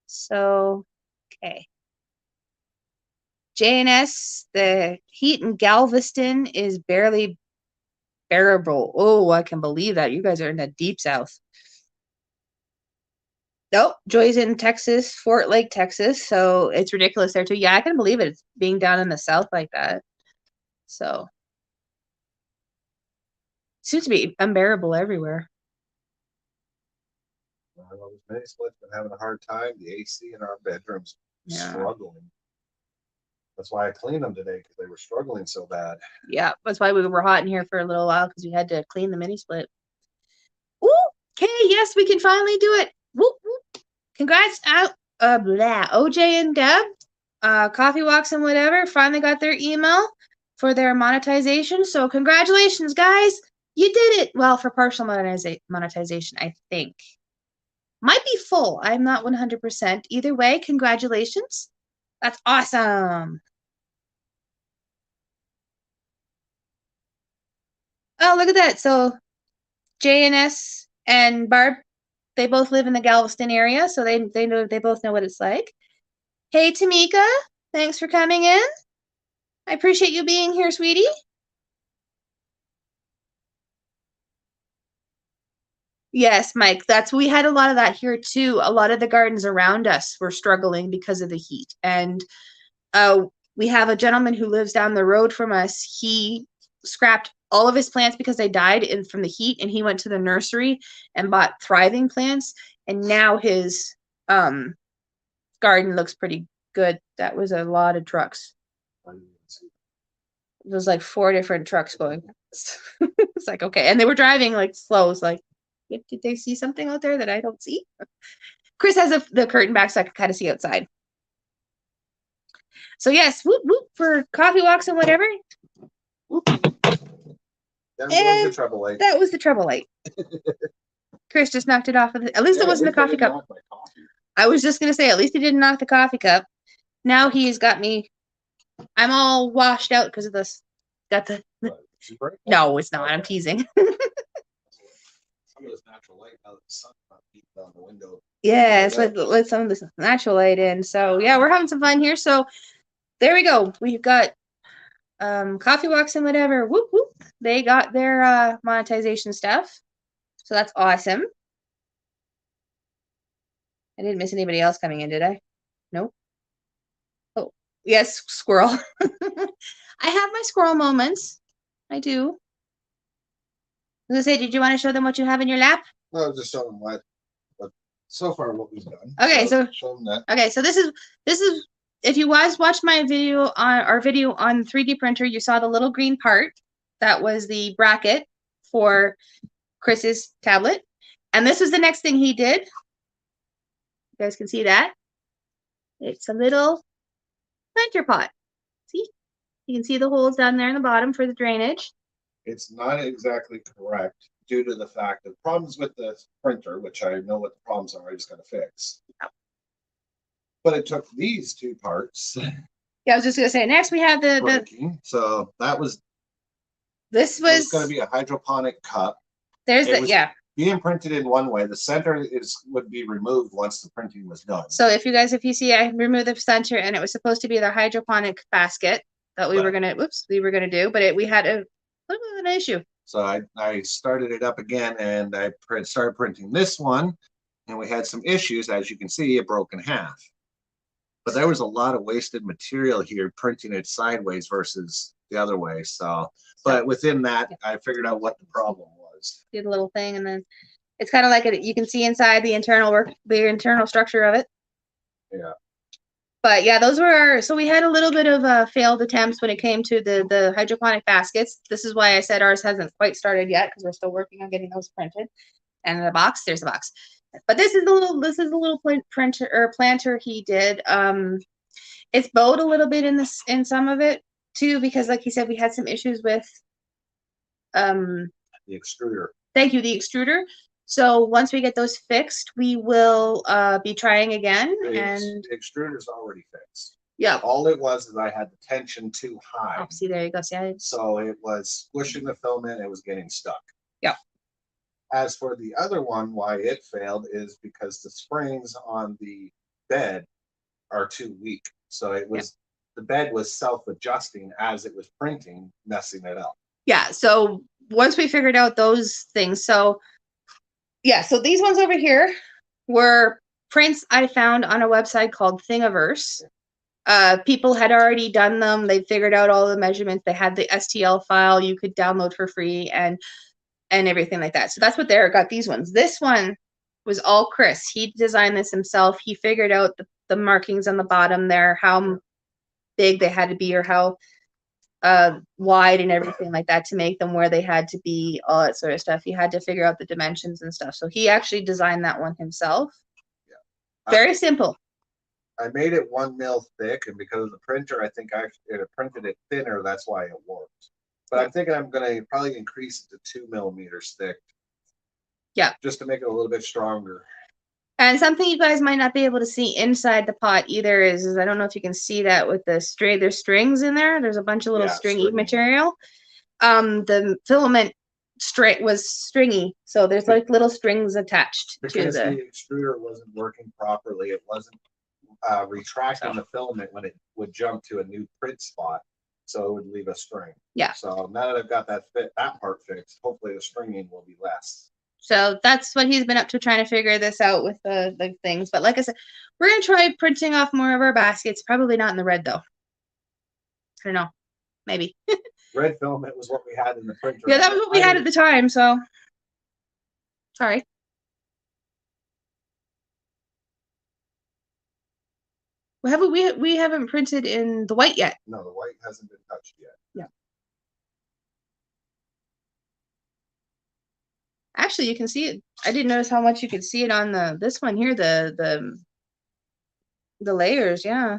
so okay. JNS, the heat in Galveston is barely bearable. Oh, I can believe that. You guys are in the deep south. Nope, Joy's in Texas, Fort Lake, Texas. So it's ridiculous there too. Yeah, I can believe it. It's being down in the south like that. So seems to be unbearable everywhere. Well, many splits been having a hard time. The AC in our bedrooms struggling. That's why I cleaned them today because they were struggling so bad. Yeah, that's why we were hot in here for a little while because we had to clean the mini split. Ooh, okay, yes, we can finally do it. Whoop, whoop. Congrats out, OJ and Deb, Coffee Walks and whatever, finally got their email for their monetization. So congratulations, guys. You did it. Well, for partial monetization, I think. Might be full. I'm not 100%. Either way, congratulations. That's awesome. Oh, look at that. So JNS and Barb, they both live in the Galveston area, so they both know what it's like. Hey, Tamika, thanks for coming in. I appreciate you being here, sweetie. Yes, Mike. We had a lot of that here too. A lot of the gardens around us were struggling because of the heat. And uh, we have a gentleman who lives down the road from us. He scrapped all of his plants because they died from the heat, and he went to the nursery and bought thriving plants. And now his garden looks pretty good. That was a lot of trucks. It was like 4 different trucks going. It's like, okay. And they were driving like slow. It's like, did they see something out there that I don't see? Chris has the curtain back so I can kind of see outside. So yes, whoop whoop for coffee walks and whatever. Whoop. That was the trouble light. That was the trouble light. Chris just knocked it off. At least it wasn't a coffee cup. I was just gonna say, at least he didn't knock the coffee cup. Now he's got me. I'm all washed out because of this. Got the. No, it's not. I'm teasing. Some of this natural light out of the sun on the window. Yes, let some of this natural light in. So yeah, we're having some fun here. So there we go. We've got coffee walks and whatever. Whoop whoop. They got their monetization stuff. So that's awesome. I didn't miss anybody else coming in, did I? Nope. Oh, yes, squirrel. I have my squirrel moments. I do. I was gonna say, did you want to show them what you have in your lap? No, I'll just show them what so far what we've done. Okay, so show them that. Okay, so this is if you guys watched my video on our video on 3D printer, you saw the little green part. That was the bracket for Chris's tablet. And this is the next thing he did. You guys can see that. It's a little planter pot. See? You can see the holes down there in the bottom for the drainage. It's not exactly correct due to the fact of problems with the printer, which I know what the problems are. I just got to fix. But it took these two parts. Yeah, I was just gonna say. Next, we have the. So that was. This was going to be a hydroponic cup. There's yeah. Being printed in one way. The center would be removed once the printing was done. So if you see, I removed the center, and it was supposed to be the hydroponic basket that we were gonna. We were gonna do, but we had a little bit of an issue. So I started it up again, and I started printing this one, and we had some issues. As you can see, it broke in half. But there was a lot of wasted material here printing it sideways versus the other way. So, but within that, I figured out what the problem was. Did a little thing, and then it's kind of like you can see inside the internal structure of it. Yeah. But yeah, those were so we had a little bit of failed attempts when it came to the hydroponic baskets. This is why I said ours hasn't quite started yet because we're still working on getting those printed. And the box, there's the box. But this is a little printer or planter he did. It's bowed a little bit in some of it too because, like he said, we had some issues with the extruder. Thank you, the extruder. So once we get those fixed, we will be trying again. And the extruder's already fixed. Yeah. All it was is I had the tension too high. Oh, see, there you go. See, so it was squishing the filament. It was getting stuck. Yeah. As for the other one, why it failed is because the springs on the bed are too weak. So it was the bed was self-adjusting as it was printing, messing it up. Yeah. So once we figured out those things, so these ones over here were prints I found on a website called Thingiverse. People had already done them. They figured out all the measurements. They had the STL file you could download for free and everything like that. So that's what they got these ones. This one was all Chris. He designed this himself. He figured out the markings on the bottom there, how big they had to be or how wide and everything like that to make them where they had to be, all that sort of stuff. He had to figure out the dimensions and stuff. So he actually designed that one himself. Yeah. Very simple. I made it 1 mil thick, and because of the printer, I think I printed it thinner. That's why it worked. But I'm thinking I'm going to probably increase it to 2 millimeters thick. Yeah. Just to make it a little bit stronger. And something you guys might not be able to see inside the pot either is I don't know if you can see that with the there's strings in there. There's a bunch of little stringy material. The filament was stringy, so there's like little strings attached because to the extruder wasn't working properly. It wasn't retracting the filament when it would jump to a new print spot. So it would leave a string. Yeah. So now that I've got that part fixed, hopefully the stringing will be less. So that's what he's been up to, trying to figure this out with the things. But like I said, we're going to try printing off more of our baskets. Probably not in the red, though. I don't know. Maybe. Red filament was what we had in the printer. Yeah, that was what we had at the time, so sorry. We haven't printed in the white yet. No, the white hasn't been touched yet. Yeah. Actually, you can see it. I didn't notice how much you could see it on this one here, the layers, yeah.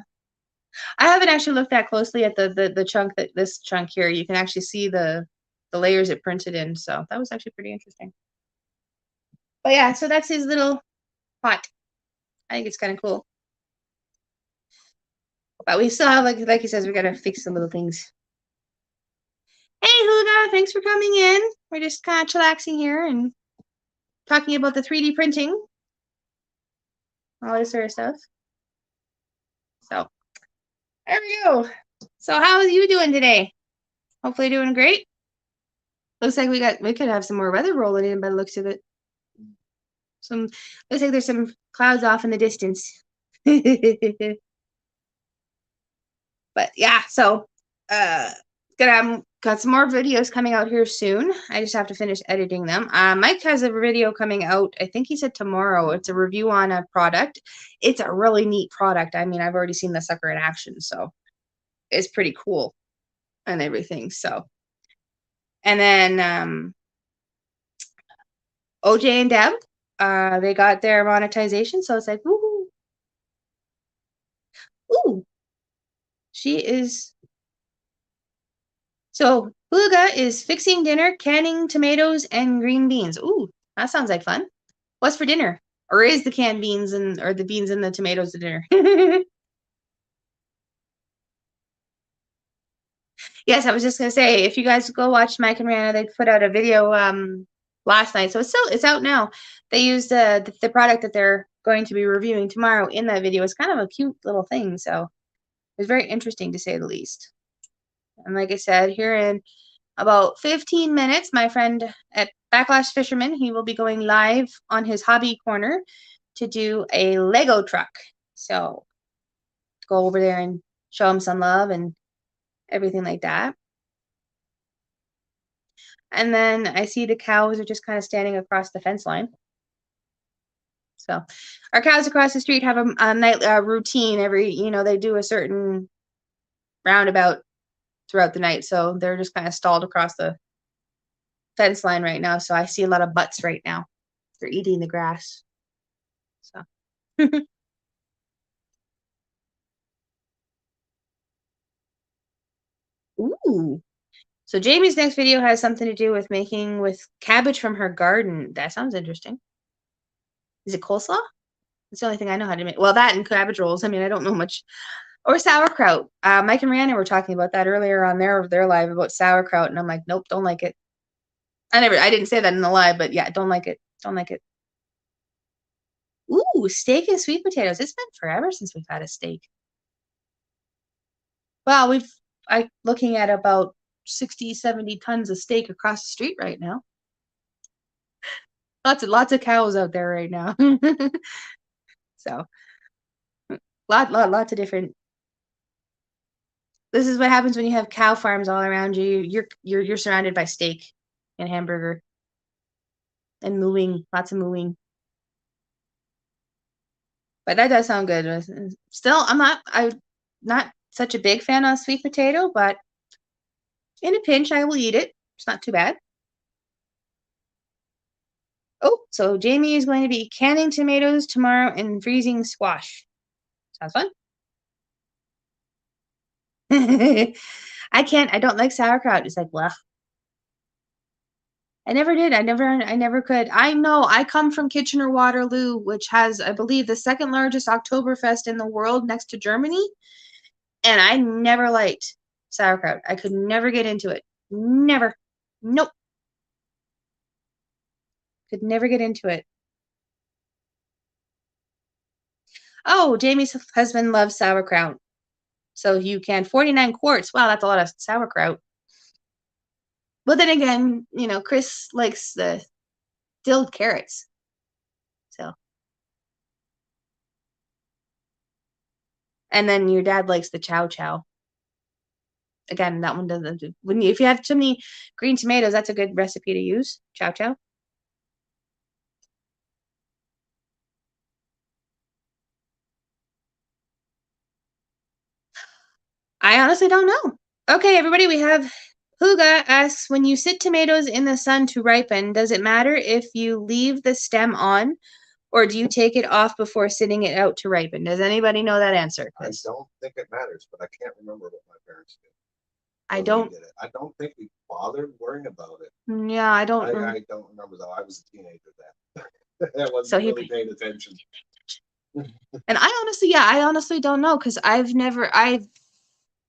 I haven't actually looked that closely at the chunk, this chunk here. You can actually see the layers it printed in, so that was actually pretty interesting. But yeah, so that's his little pot. I think it's kind of cool. But we still have, like he says, we gotta fix the little things. Hey, Huga, thanks for coming in. We're just kind of chillaxing here and talking about the 3D printing, all this sort of stuff. So there we go. So how are you doing today? Hopefully doing great. Looks like we could have some more weather rolling in by the looks of it. Looks like there's some clouds off in the distance. But yeah, so got some more videos coming out here soon. I just have to finish editing them. Mike has a video coming out, I think he said tomorrow. It's a review on a product. It's a really neat product. I mean, I've already seen the sucker in action, so it's pretty cool and everything. So, and then OJ and Deb, they got their monetization, so it's like, woohoo. Ooh. She is. So Huluga is fixing dinner, canning tomatoes and green beans. Ooh, that sounds like fun. What's for dinner? Or is the canned beans or the beans and the tomatoes to dinner? Yes, I was just gonna say, if you guys go watch Mike and Rihanna, they put out a video last night, so it's out now. They used the product that they're going to be reviewing tomorrow in that video. It's kind of a cute little thing, so it's very interesting to say the least. And like I said, here in about 15 minutes, my friend at Backlash Fisherman, he will be going live on his hobby corner to do a Lego truck. So go over there and show him some love and everything like that. And then I see the cows are just kind of standing across the fence line. So our cows across the street have a night routine every, they do a certain roundabout throughout the night. So they're just kind of stalled across the fence line right now. So I see a lot of butts right now. They're eating the grass. So. Ooh. So Jamie's next video has something to do with making with cabbage from her garden. That sounds interesting. Is it coleslaw? That's the only thing I know how to make. Well, that and cabbage rolls. I mean, I don't know much. Or sauerkraut. Mike and Rihanna were talking about that earlier on their live about sauerkraut, and I'm like, nope, don't like it. I didn't say that in the live, but yeah, don't like it. Don't like it. Ooh, steak and sweet potatoes. It's been forever since we've had a steak. Well, I'm looking at about 60, 70 tons of steak across the street right now. Lots of cows out there right now. So lots of different. This is what happens when you have cow farms all around you. You're surrounded by steak and hamburger and mooing, lots of mooing. But that does sound good. Still, I'm not such a big fan of sweet potato, but in a pinch, I will eat it. It's not too bad. Oh, so Jamie is going to be canning tomatoes tomorrow and freezing squash. Sounds fun. I don't like sauerkraut. It's like, well, I never did. I never could. I know I come from Kitchener-Waterloo, which has, I believe, the second largest Oktoberfest in the world next to Germany. And I never liked sauerkraut. I could never get into it. Never. Nope. Could never get into it. Oh, Jamie's husband loves sauerkraut. So you can 49 quarts. Wow, that's a lot of sauerkraut. But then again, Chris likes the dilled carrots. So. And then your dad likes the chow chow. Again, that one doesn't. If you have too many green tomatoes, that's a good recipe to use. Chow chow. I honestly don't know. Okay, everybody, we have Huga asks, when you sit tomatoes in the sun to ripen, does it matter if you leave the stem on, or do you take it off before sitting it out to ripen? Does anybody know that answer? I don't think it matters, but I can't remember what my parents did. I don't. I don't think we bothered worrying about it. Yeah, I don't. I don't remember though. I was a teenager then. I wasn't really paying attention. And I honestly don't know, because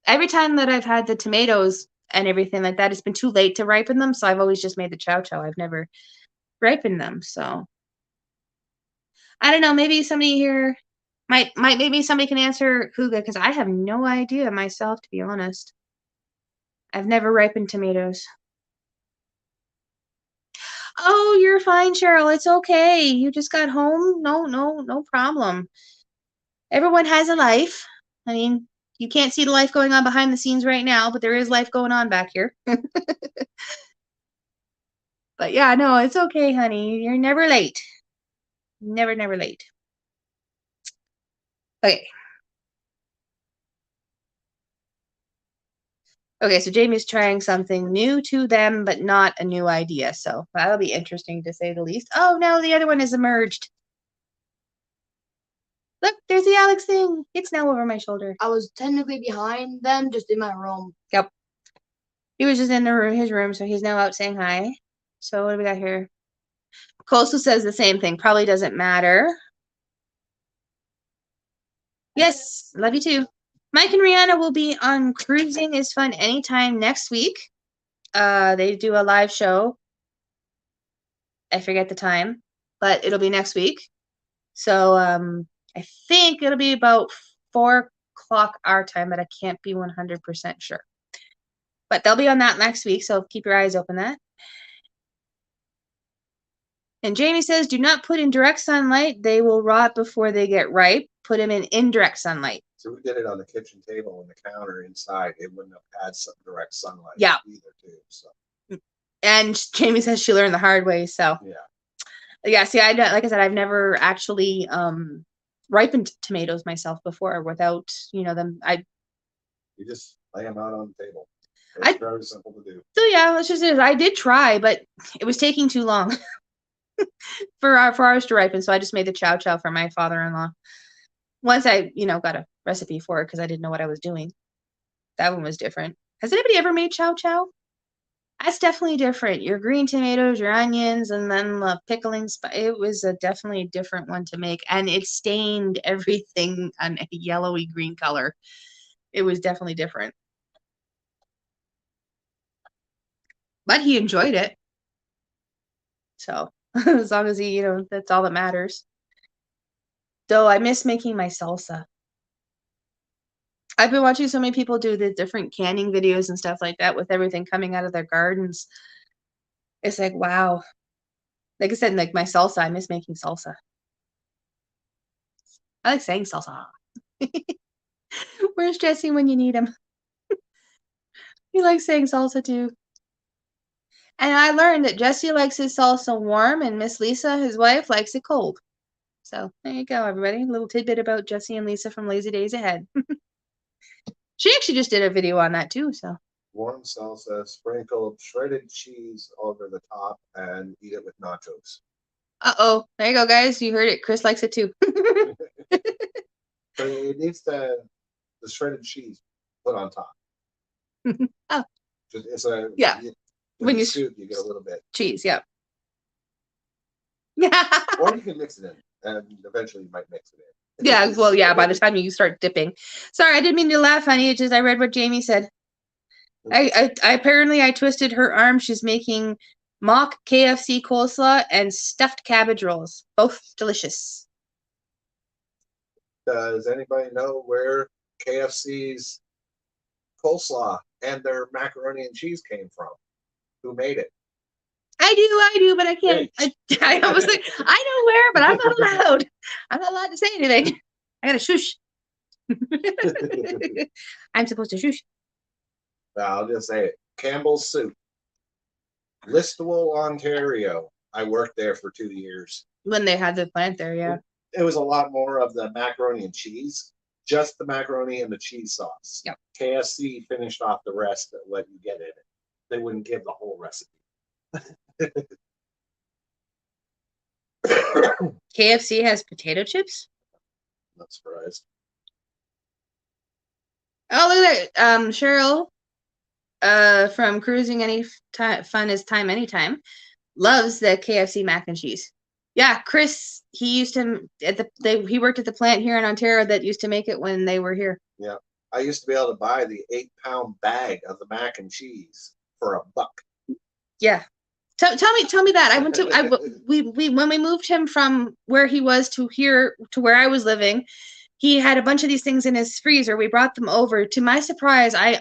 every time that I've had the tomatoes and everything like that, it's been too late to ripen them, so I've always just made the chow chow. I've never ripened them, so I don't know. Maybe somebody here maybe somebody can answer Huga, because I have no idea myself, to be honest. I've never ripened tomatoes. Oh, you're fine, Cheryl. It's okay. You just got home. No problem. Everyone has a life. I mean, you can't see the life going on behind the scenes right now, but there is life going on back here. But yeah, no, it's okay, honey. You're never late. Never late. Okay. Okay, so Jamie's trying something new to them, but not a new idea. So that'll be interesting, to say the least. Oh, no, the other one has emerged. Look, there's the Alex thing. It's now over my shoulder. I was technically behind them, just in my room. Yep. He was just in his room, so he's now out saying hi. So what do we got here? Coastal says the same thing. Probably doesn't matter. Yes, love you too. Mike and Rihanna will be on Cruising is Fun anytime next week. They do a live show. I forget the time, but it'll be next week. So I think it'll be about 4 o'clock our time, but I can't be 100% sure. But they'll be on that next week, so keep your eyes open that. And Jamie says, do not put in direct sunlight. They will rot before they get ripe. Put them in indirect sunlight. So we did it on the kitchen table and the counter inside. It wouldn't have had some direct sunlight either, too. So. And Jamie says she learned the hard way. So yeah. See, like I said, I've never actually ripened tomatoes myself before without them. You just lay them out on the table. It's very simple to do. So yeah, let's just say I did try, but it was taking too long for ours to ripen. So I just made the chow chow for my father-in-law. Once I, got a recipe for it, because I didn't know what I was doing. That one was different. Has anybody ever made chow chow? That's definitely different. Your green tomatoes, your onions, and then the pickling. It was a definitely different one to make, and it stained everything an a yellowy green color. It was definitely different. But he enjoyed it. So as long as he, that's all that matters. Though I miss making my salsa. I've been watching so many people do the different canning videos and stuff like that with everything coming out of their gardens. It's like, wow. Like I said, like my salsa, I miss making salsa. I like saying salsa. Where's Jesse when you need him? He likes saying salsa too. And I learned that Jesse likes his salsa warm and Miss Lisa, his wife, likes it cold. So there you go, everybody. A little tidbit about Jesse and Lisa from Lazy Days Ahead. She actually just did a video on that too. So warm salsa, sprinkle shredded cheese over the top, and eat it with nachos. Uh-oh. There you go, guys. You heard it. Chris likes it too. But it needs the shredded cheese put on top. Oh. It's when you soup, you get a little bit. Cheese, yeah. Or you can mix it in, and eventually you might mix it in. Yeah, well, yeah, by the time you start dipping. Sorry, I didn't mean to laugh, honey. It's just I read what Jamie said. I apparently I twisted her arm. She's making mock KFC coleslaw and stuffed cabbage rolls. Both delicious. Does anybody know where KFC's coleslaw and their macaroni and cheese came from? Who made it? I do, but I can't. I was like, I know where, but I'm not allowed. I'm not allowed to say anything. I gotta shush. I'm supposed to shush. I'll just say it. Campbell's Soup, Listowel, Ontario. I worked there for 2 years. When they had the plant there, yeah. It was a lot more of the macaroni and cheese, just the macaroni and the cheese sauce. Yep. KFC finished off the rest of what you get in it. They wouldn't give the whole recipe. KFC has potato chips. Not surprised. Oh, look at that. Cheryl, from Cruising Any Fun is Time Anytime, loves the KFC mac and cheese. Yeah, Chris, he used to he worked at the plant here in Ontario that used to make it when they were here. Yeah, I used to be able to buy the 8-pound bag of the mac and cheese for $1. Yeah, tell me that. I went to we when we moved him from where he was to here to where I was living, he had a bunch of these things in his freezer. We brought them over. To my surprise, I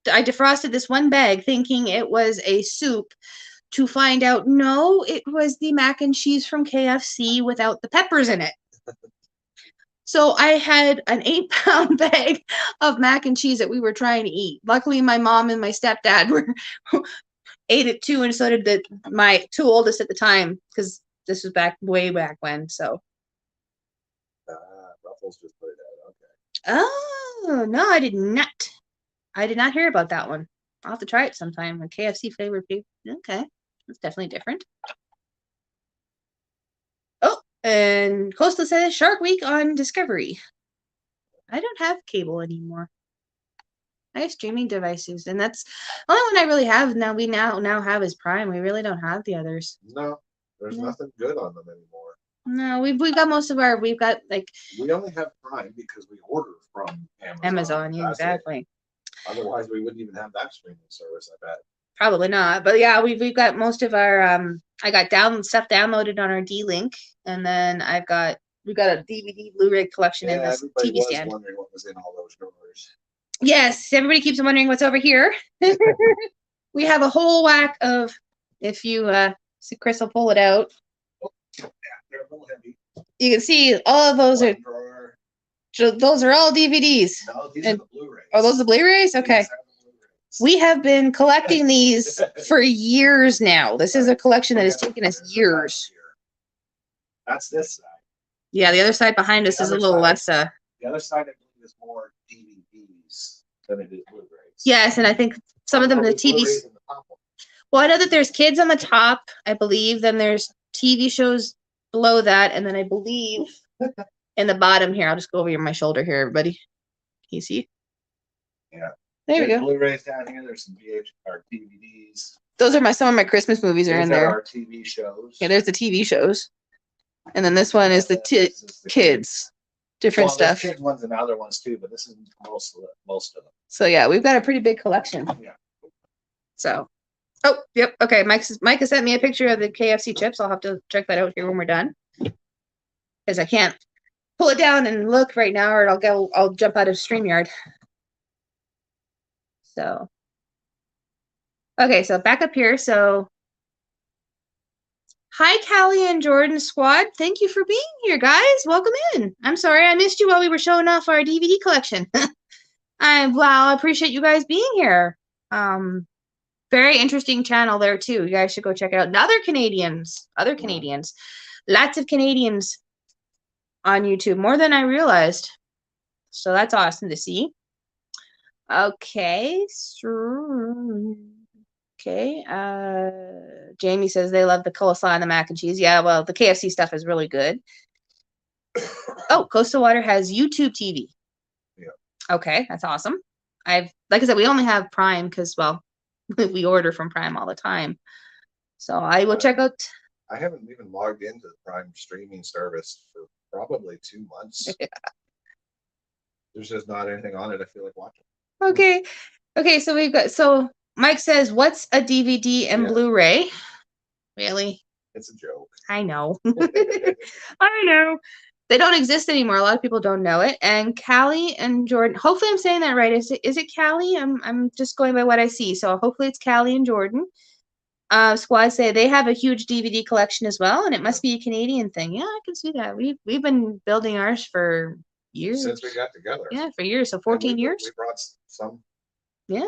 defrosted this one bag thinking it was a soup. To find out, no, it was the mac and cheese from KFC without the peppers in it. So I had an 8-pound bag of mac and cheese that we were trying to eat. Luckily, my mom and my stepdad ate it too, and so did my 2 oldest at the time, because this was way back when. So. Ruffles just put it out. Okay. Oh no, I did not. I did not hear about that one. I'll have to try it sometime. A KFC flavored pizza. Okay. It's definitely different. Oh, and Coastal says Shark Week on Discovery. I don't have cable anymore. I have streaming devices, and that's the only one I really have now. We now have is Prime. We really don't have the others. No, there's nothing good on them anymore. No, we've got most of our. We've got like. We only have Prime because we order from Amazon. Amazon, yeah, exactly. Otherwise, we wouldn't even have that streaming service. I bet. Probably not, but yeah, we've got most of our. I got stuff downloaded on our D-Link, and then we've got a DVD Blu-ray collection in this TV stand. I was wondering what was in all those drawers. Yes, everybody keeps wondering what's over here. We have a whole whack of. If you see, Chris will pull it out. Oh, yeah, they're a little heavy. You can see all of those those are all DVDs. No, these are the Blu-rays. Are those the Blu-rays? Okay. We have been collecting these for years now. This is a collection that has taken us years. That's this side. Yeah, the other side behind us is a little less. The other side, I believe, is more DVDs than it is Blu-rays. Yes, and I think some of them, the TVs. Well, I know that there's kids on the top, I believe. Then there's TV shows below that, and then I believe in the bottom here. I'll just go over my shoulder here, everybody. Can you see? Yeah. There we go. Blu-rays down here. There's some DVDs. Those are some of my Christmas movies are in there. Our TV shows. Yeah, there's the TV shows, and then this one is the kids, different stuff. There's kids ones and other ones too, but this is most of them. So yeah, we've got a pretty big collection. Yeah. So, oh yep, okay. Mike has sent me a picture of the KFC chips. I'll have to check that out here when we're done, because I can't pull it down and look right now, or I'll jump out of StreamYard. So, okay, so back up here. So, hi, Callie and Jordan squad. Thank you for being here, guys. Welcome in. I'm sorry I missed you while we were showing off our DVD collection. I appreciate you guys being here. Very interesting channel there too. You guys should go check it out. And other Canadians, lots of Canadians on YouTube, more than I realized. So that's awesome to see. Okay. Okay. Jamie says they love the coleslaw and the mac and cheese. Yeah, well, the KFC stuff is really good. Oh, Coastal Water has YouTube TV. Yeah. Okay, that's awesome. Like I said, we only have Prime because, well, we order from Prime all the time. So I will check out. I haven't even logged into the Prime streaming service for probably 2 months. Yeah. There's just not anything on it I feel like watching. Okay. Okay, so Mike says, what's a DVD and Blu-ray? Really? It's a joke. I know. I know. They don't exist anymore. A lot of people don't know it. And Callie and Jordan, hopefully I'm saying that right. Is it Callie? I'm just going by what I see. So hopefully it's Callie and Jordan. Squad say they have a huge DVD collection as well, and it must be a Canadian thing. Yeah, I can see that. We've been building ours for years. Since we got together. Yeah, for years. So And 14 we years. brought some, Yeah.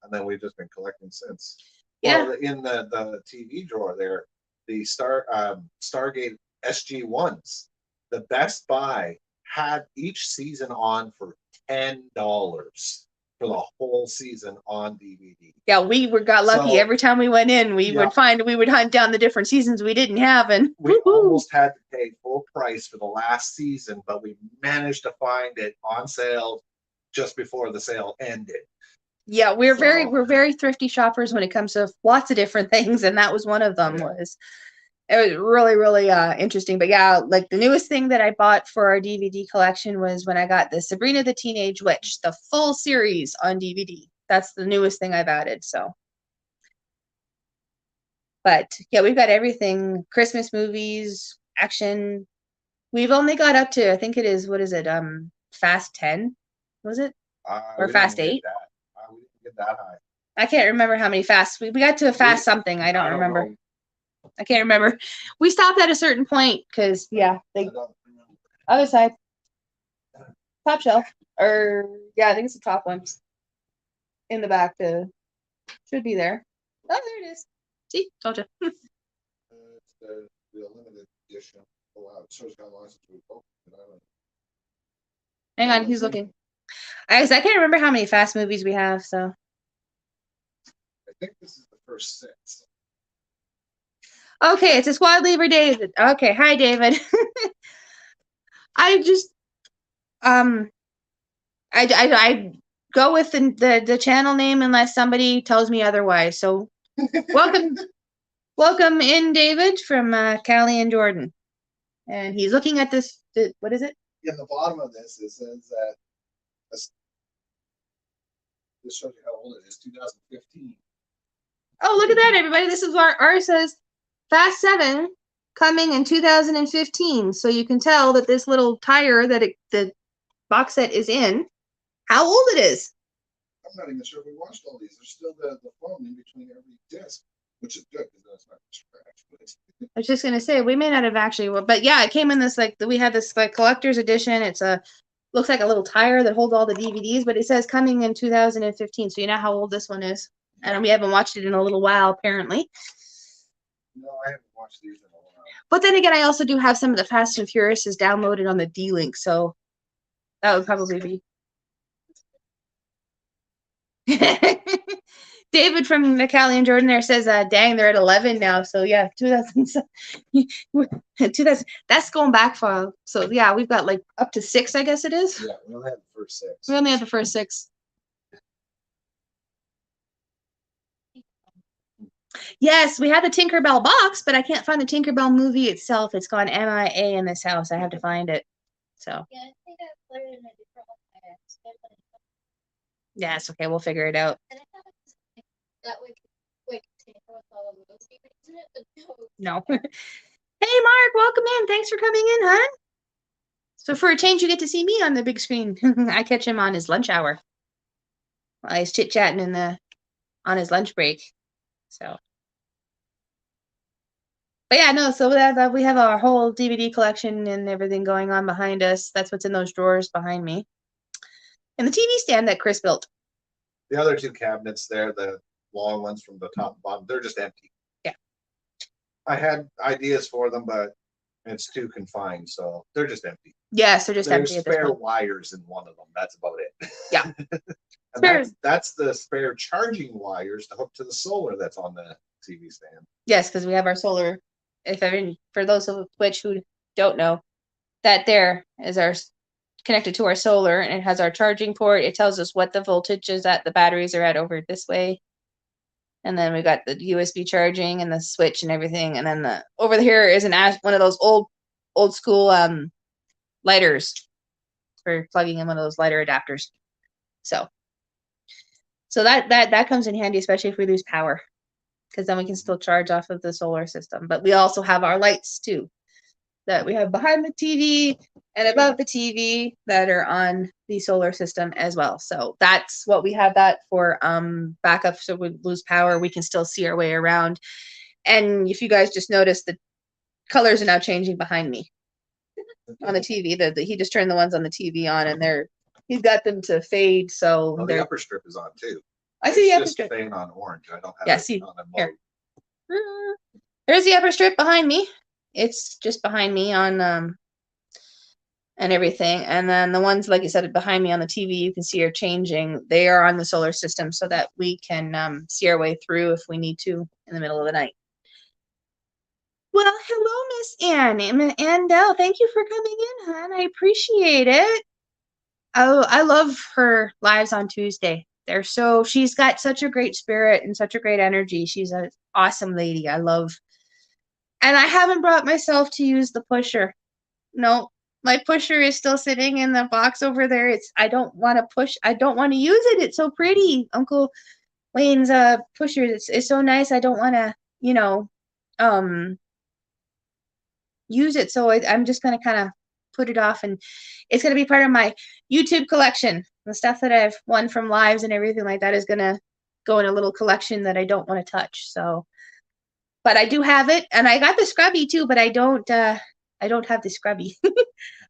and then we've just been collecting since. Yeah. Well, in the TV drawer there, the Stargate SG-1s, the Best Buy had each season on for $10 for the whole season on DVD. Yeah, we got lucky. So- Every time we went in, we Yeah. would hunt down the different seasons we didn't have, and We woohoo! almost had to pay full price for the last season, but we managed to find it on sale just before the sale ended. Yeah, we're So- very thrifty shoppers when it comes to lots of different things, and that was one of them. Yeah. It was really interesting. But yeah, like the newest thing that I bought for our DVD collection was when I got the Sabrina the Teenage Witch, the full series on DVD. That's the newest thing I've added. So, but yeah, we've got everything: Christmas movies, action. We've only got up to, I think it is, what is it? Fast 10, was it? Or We Fast didn't 8? get that. We didn't get that high. I can't remember how many fast we got to a fast something. I don't remember. know. I can't remember. We stopped at a certain point because yeah, I the don't remember. other side, top shelf, or yeah, I think it's the top one in the back. Should be there. Oh, there it is. See, told you. It's the limited edition. Oh wow, it shows how long since we opened it. I don't know. Hang on, he's looking. I can't remember how many fast movies we have. So I think this is the first 6. okay, it's a squad leader, David. Okay, hi, David. I just I go with the channel name unless somebody tells me otherwise. So welcome in, David, from Callie and Jordan, and he's looking at this. What is it? In the bottom of this, it says that this shows you how old it is. 2015. Oh, look at that, everybody! This is where ours says Fast 7 coming in 2015. So you can tell that this little tire that the box set is in, how old it is. I'm not even sure if we watched all these. There's still the foam in between every disc, which is good because that's not scratch. But I was just gonna say we may not have actually, but yeah, it came in this we had this like collector's edition. It's looks like a little tire that holds all the DVDs, but it says coming in 2015. So you know how old this one is, and we haven't watched it in a little while apparently. no, I haven't watched these in a while. But then again, I also do have some of the Fast and Furious is downloaded on the D-Link, so that would probably be. David from McCallie and Jordan there says, dang, they're at 11 now. So yeah, 2000, 2000, that's going back far. So yeah, we've got like up to 6, I guess it is. Yeah, we only had the first 6. We only have the first 6. Yes, we have the Tinkerbell box, but I can't find the Tinkerbell movie itself. It's gone MIA in this house. I have to find it. So Yeah, I think I put it in a different one. yeah, it's okay. We'll figure it out. And I thought it was like, that would like take with all of those secrets in it, but no. No. Hey, Mark, welcome in. Thanks for coming in, hon. So for a change, you get to see me on the big screen. I catch him on his lunch hour while he's chit-chatting on his lunch break. So, but yeah, no, so that we have our whole DVD collection and everything going on behind us. That's what's in those drawers behind me. And the TV stand that Chris built. The other 2 cabinets there, the long ones from the top and bottom, they're just empty. Yeah. I had ideas for them, but it's too confined, so they're just empty. Yes, they're just There's empty at this spare point. wires in one of them. That's about it. Yeah. And that's the spare charging wires to hook to the solar that's on the TV stand. Yes, because we have our solar. For those of which who don't know, that there is our connected to our solar, and it has our charging port. It tells us what the voltage is at the batteries are at over this way. And then we got the USB charging and the switch and everything. And then over here is one of those old school lighters for plugging in one of those lighter adapters. So that comes in handy, especially if we lose power, because then we can still charge off of the solar system. But we also have our lights too. that we have behind the TV and above the TV that are on the solar system as well. So that's what we have that for backup. So we lose power, we can still see our way around. And if you guys just notice, the colors are now changing behind me on the TV. He just turned the ones on the TV on, and he's got them to fade. So Well, the upper strip is on too. I see the upper just strip. staying on orange. I don't have Yeah, it see on the here. mode. There's the upper strip behind me. It's just behind me on and everything. And then the ones, like you said, behind me on the TV, you can see are changing. They are on the solar system so that we can see our way through if we need to in the middle of the night. Well, hello, Miss Ann. Andell, thank you for coming in, hon. I appreciate it. Oh, I love her lives on Tuesday. She's got such a great spirit and such a great energy. She's an awesome lady. I love, and I haven't brought myself to use the pusher. No, my pusher is still sitting in the box over there. I don't want to push. I don't want to use it. It's so pretty. Uncle Wayne's pusher. It's so nice. I don't want to, use it. So I'm just going to kind of put it off, and it's going to be part of my YouTube collection. The stuff that I've won from lives and everything like that is going to go in a little collection that I don't want to touch. So, but I do have it, and I got the scrubby too, but I don't have the scrubby.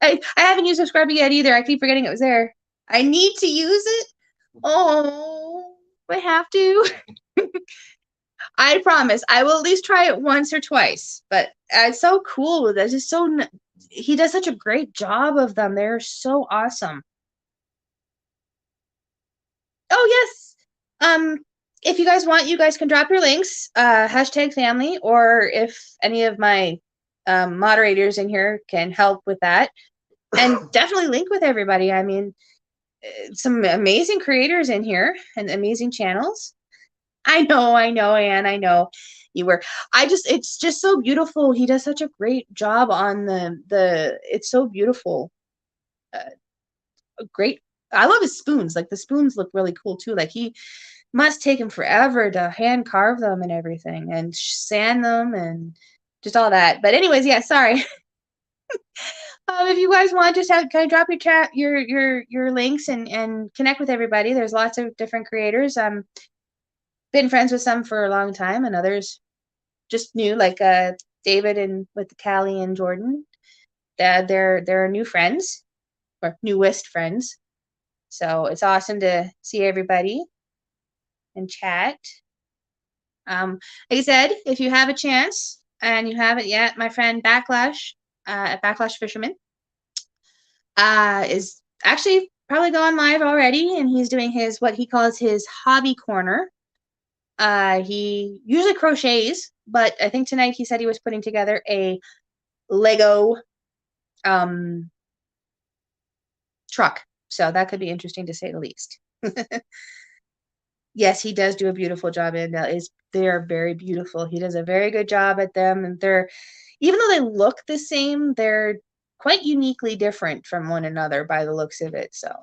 I haven't used the scrubby yet either. I keep forgetting it was there. I need to use it. Oh, I have to. I promise I will at least try it once or twice, but it's so cool. That's just he does such a great job of them. They're so awesome. Oh, yes. If you guys want, you guys can drop your links, hashtag family, or if any of my moderators in here can help with that, and definitely link with everybody. I mean, some amazing creators in here and amazing channels. I know, Anne, I know you were. It's just so beautiful. He does such a great job on it's so beautiful. Great. I love his spoons. Like the spoons look really cool too. Like he must take him forever to hand carve them and everything and sand them and just all that. But anyways, yeah, sorry. If you guys want, just kind of drop your links and connect with everybody. There's lots of different creators. Been friends with some for a long time, and others just new, like David and with Callie and Jordan. They're new friends or newest friends. So it's awesome to see everybody and chat. Like I said, if you have a chance and you haven't yet, my friend Backlash at Backlash Fisherman is actually probably going live already, and he's doing what he calls his hobby corner. He usually crochets, but I think tonight he said he was putting together a Lego truck. So that could be interesting to say the least. Yes, he does do a beautiful job, and they are very beautiful. He does a very good job at them, and even though they look the same, they're quite uniquely different from one another by the looks of it. So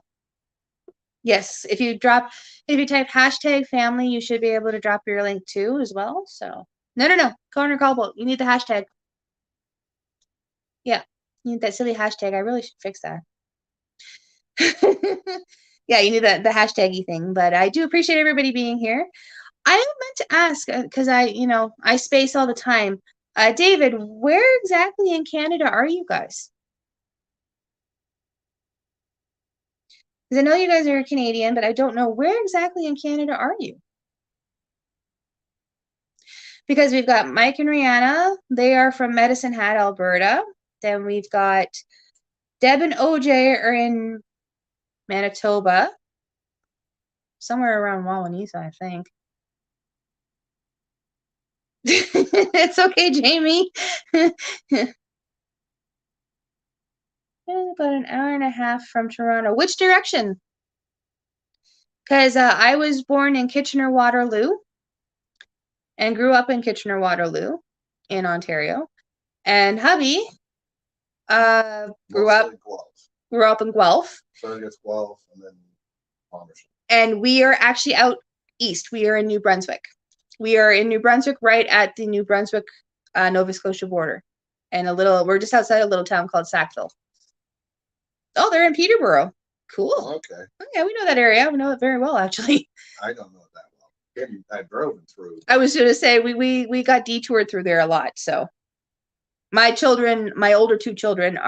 yes, if you type hashtag family, you should be able to drop your link too as well. So no, Corner Cobalt, you need the hashtag. Yeah, you need that silly hashtag. I really should fix that. Yeah, you need the hashtaggy thing. But I do appreciate everybody being here. I meant to ask because I space all the time. David, where exactly in Canada are you guys? Because I know you guys are Canadian, but I don't know where exactly in Canada are you? Because we've got Mike and Rihanna. They are from Medicine Hat, Alberta. Then we've got Deb and OJ are in Manitoba. Somewhere around Wawaniisa, I think. It's okay, Jamie. About an hour and a half from Toronto. Which direction? Because I was born in Kitchener-Waterloo and grew up in Kitchener-Waterloo in Ontario. And hubby grew up in Guelph. Started at Guelph and then Palmerston. And we are actually out east. We are in New Brunswick. We are in New Brunswick, right at the New Brunswick, Nova Scotia border. and we're just outside a little town called Sackville. Oh, they're in Peterborough. Cool. Okay. Yeah, we know that area. We know it very well, actually. I don't know it that well. I've driven through. I was going to say we got detoured through there a lot. So my children, my older two children,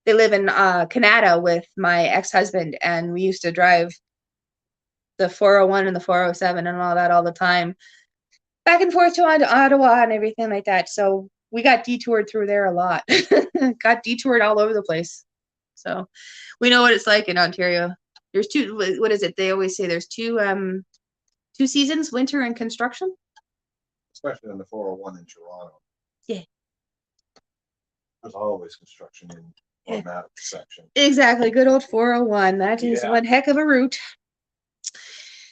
they live in Canada with my ex-husband, and we used to drive the 401 and the 407 and all that all the time, back and forth to Ottawa and everything like that. So we got detoured through there a lot. Got detoured all over the place. So we know what it's like in Ontario. There's what is it? They always say there's two seasons, winter and construction. Especially on the 401 in Toronto. Yeah. There's always construction on that section. Exactly. Good old 401. That is one heck of a route.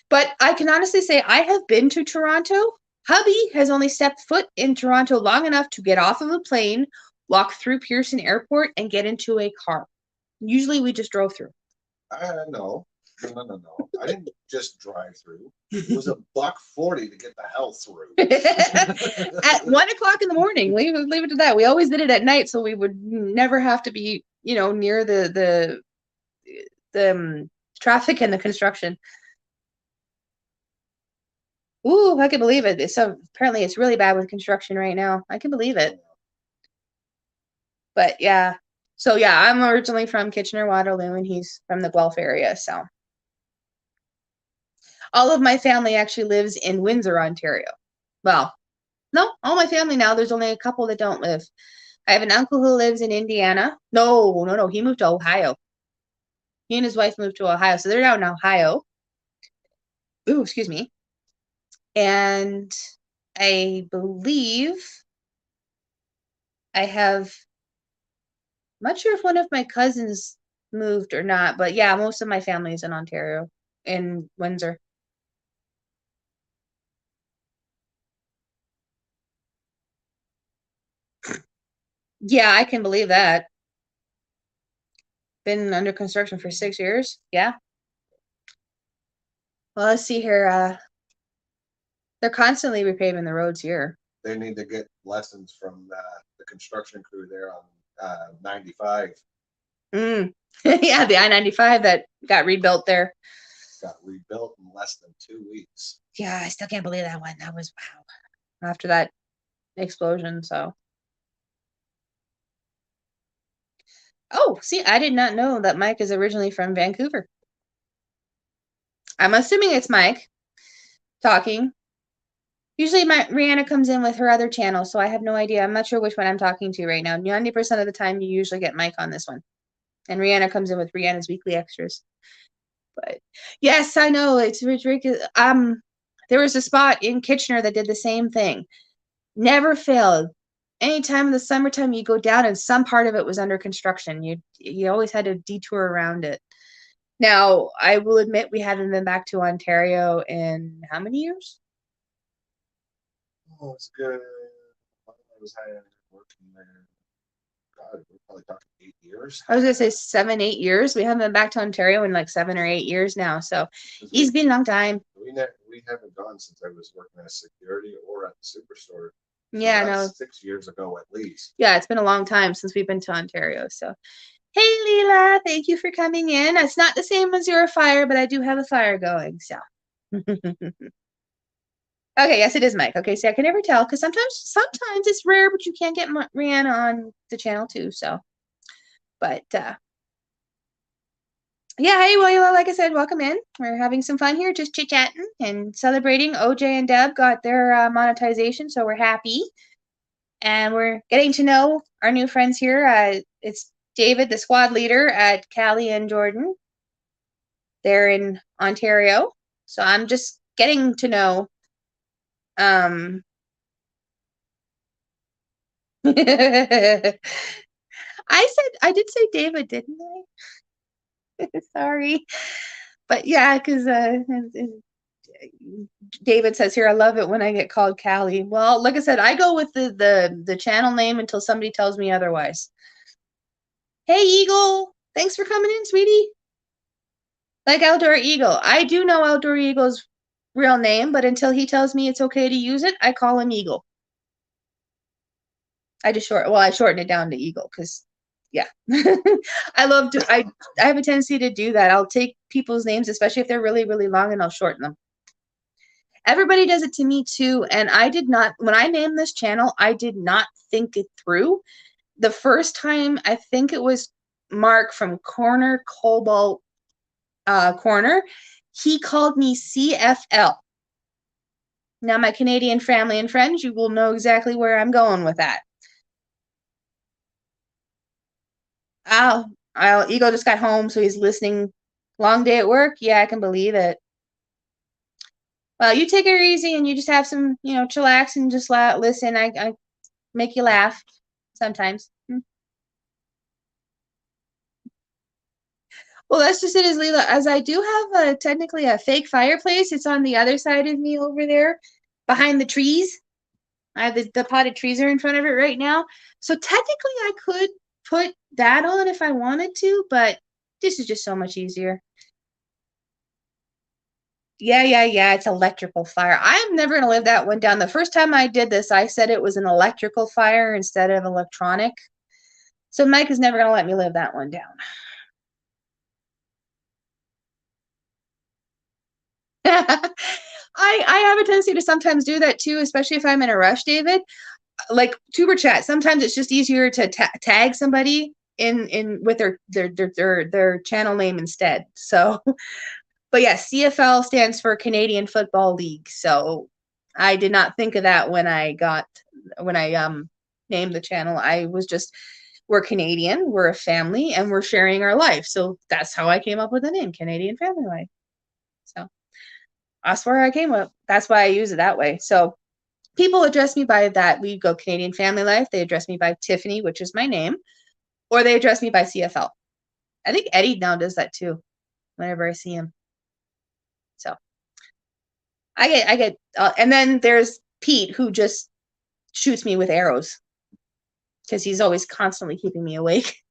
But I can honestly say I have been to Toronto. Hubby has only stepped foot in Toronto long enough to get off of a plane, walk through Pearson Airport, and get into a car. Usually we just drove through. No. I didn't just drive through. It was $1.40 to get the hell through. At 1 o'clock in the morning. Leave it to that. We always did it at night, so we would never have to be, near the traffic and the construction. Ooh, I can believe it. So apparently it's really bad with construction right now. I can believe it. But yeah. So yeah, I'm originally from Kitchener-Waterloo, and he's from the Guelph area. So all of my family actually lives in Windsor, Ontario. Well, no, all my family now. There's only a couple that don't live. I have an uncle who lives in Indiana. No. He moved to Ohio. He and his wife moved to Ohio. So they're now in Ohio. Ooh, excuse me. And I believe I'm not sure if one of my cousins moved or not, but yeah, most of my family is in Ontario, in Windsor. Yeah, I can believe that. Been under construction for 6 years. Yeah. Well, let's see here. They're constantly repaving the roads here. They need to get lessons from the construction crew there on 95. Yeah, the I-95 that got rebuilt there. Got rebuilt in less than 2 weeks. Yeah, I still can't believe that one. That was wow. After that explosion, so. Oh, see, I did not know that Mike is originally from Vancouver. I'm assuming it's Mike talking. Usually Rihanna comes in with her other channel, so I have no idea. I'm not sure which one I'm talking to right now. 90% of the time, you usually get Mike on this one. And Rihanna comes in with Rihanna's weekly extras. But yes, I know, it's ridiculous. There was a spot in Kitchener that did the same thing. Never failed. Anytime in the summertime, you go down and some part of it was under construction. You always had to detour around it. Now, I will admit we haven't been back to Ontario in how many years? Oh, it's good. I was working there. God, we're probably talking 8 years. I was gonna say 7, 8 years. We haven't been back to Ontario in like 7 or 8 years now. So it's been a long time. We haven't gone since I was working as security or at the superstore. Yeah, no. 6 years ago at least. Yeah, it's been a long time since we've been to Ontario. So, hey, Leela, thank you for coming in. It's not the same as your fire, but I do have a fire going. So, okay, yes, it is Mike. Okay, see, I can never tell because sometimes it's rare, but you can't get Rihanna on the channel too. So, but yeah, hey, well, like I said, welcome in. We're having some fun here, just chit-chatting and celebrating. OJ and Deb got their monetization, so we're happy. And we're getting to know our new friends here. It's David, the squad leader at Callie and Jordan. They're in Ontario. So I'm just getting to know. I did say David, didn't I? Sorry. But yeah, because David says here, I love it when I get called Callie. Well, like I said, I go with the channel name until somebody tells me otherwise. Hey, Eagle. Thanks for coming in, sweetie. Like Outdoor Eagle. I do know Outdoor Eagle's real name, but until he tells me it's okay to use it, I call him Eagle. I shortened it down to Eagle because, yeah. I have a tendency to do that. I'll take people's names, especially if they're really, really long, and I'll shorten them. Everybody does it to me too. And I did not, when I named this channel, I did not think it through. The first time, I think it was Mark from Corner Cobalt Corner, he called me CFL. Now, my Canadian family and friends, you will know exactly where I'm going with that. Ego just got home, so he's listening. Long day at work? Yeah, I can believe it. Well, you take it easy and you just have some, chillax and just listen. I make you laugh sometimes. Well, that's just it, as Leela. As I do have technically a fake fireplace. It's on the other side of me over there, behind the trees. I have the potted trees are in front of it right now. So technically, I could put that on if I wanted to, but this is just so much easier. Yeah. It's electrical fire. I'm never gonna live that one down. The first time I did this, I said it was an electrical fire instead of electronic. So Mike is never gonna let me live that one down. I have a tendency to sometimes do that too, especially if I'm in a rush, David. Like tuber chat, sometimes it's just easier to tag somebody in with their channel name instead. So, but yeah, CFL stands for Canadian Football League. So I did not think of that when I named the channel. I was just, we're Canadian, we're a family, and we're sharing our life. So that's how I came up with the name, Canadian Family Life. So that's where I came up. That's why I use it that way. So people address me by that. We go Canadian Family Life. They address me by Tiffany, which is my name, or they address me by CFL. I think Eddie now does that too, whenever I see him. So I get, and then there's Pete, who just shoots me with arrows because he's always constantly keeping me awake.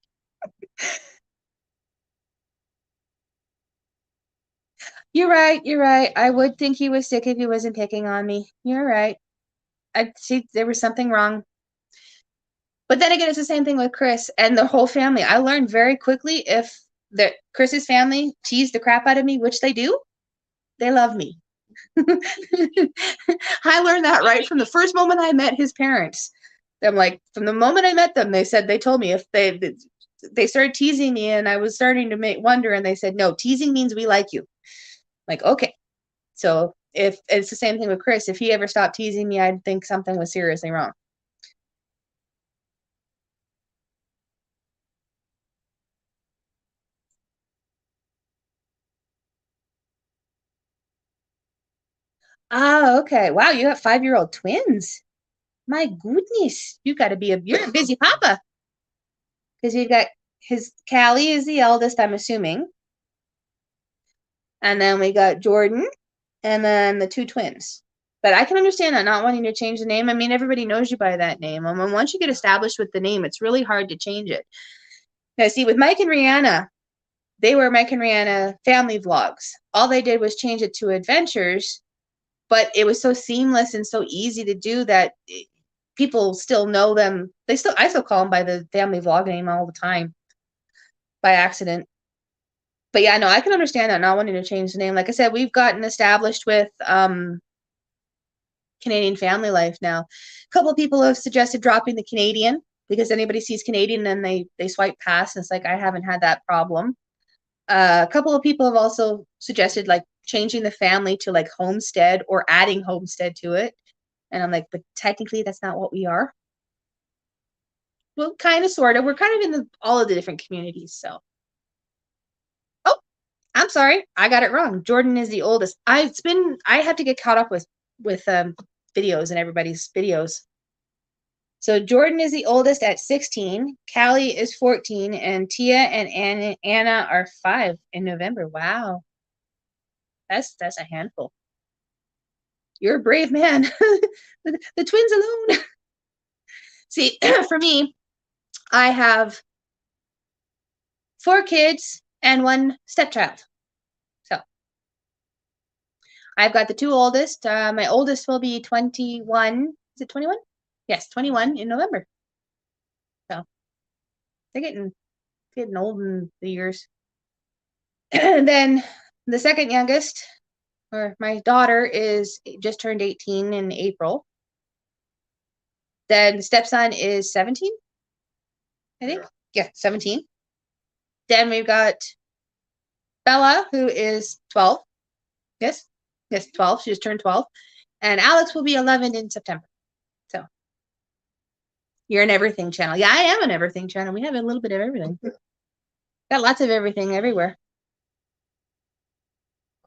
You're right. I would think he was sick if he wasn't picking on me. You're right. I see there was something wrong. But then again, it's the same thing with Chris and the whole family. I learned very quickly if Chris's family teased the crap out of me, which they do, they love me. I learned that right from the first moment I met his parents. I'm like, from the moment I met them, they told me if they started teasing me and I was starting to wonder, and they said, no, teasing means we like you. I'm like, okay. So if it's the same thing with Chris, if he ever stopped teasing me, I'd think something was seriously wrong. Oh, okay. Wow, you have 5-year-old twins. My goodness, you're a busy papa. Because you've got Callie is the eldest, I'm assuming. And then we got Jordan, and then the 2 twins. But I can understand that, not wanting to change the name. I mean, everybody knows you by that name. And once you get established with the name, it's really hard to change it. Now, see, with Mike and Rihanna, they were Mike and Rihanna family vlogs. All they did was change it to adventures, but it was so seamless and so easy to do that people still know them. I still call them by the family vlog name all the time by accident. But yeah, no, I can understand that, not wanting to change the name. Like I said, we've gotten established with Canadian Family Life now. A couple of people have suggested dropping the Canadian because anybody sees Canadian and they swipe past. And it's like, I haven't had that problem. A couple of people have also suggested like changing the family to like Homestead or adding Homestead to it. And I'm like, but technically that's not what we are. Well, kind of, sort of. We're kind of in all of the different communities. So, oh, I'm sorry, I got it wrong. Jordan is the oldest. I have to get caught up with videos and everybody's videos. So Jordan is the oldest at 16. Callie is 14, and Tia and Anna are 5 in November. Wow, that's a handful. You're a brave man. The twins alone. See, for me, I have 4 kids and 1 stepchild. So I've got the 2 oldest. My oldest will be 21. Is it 21? Yes, 21 in November. They're getting old in the years. And then the second youngest, or my daughter, is just turned 18 in April. Then stepson is 17, I think. Yeah, 17. Then we've got Bella, who is 12. Yes, 12. She just turned 12. And Alex will be 11 in September. So you're an everything channel. Yeah, I am an everything channel. We have a little bit of everything. Got lots of everything everywhere.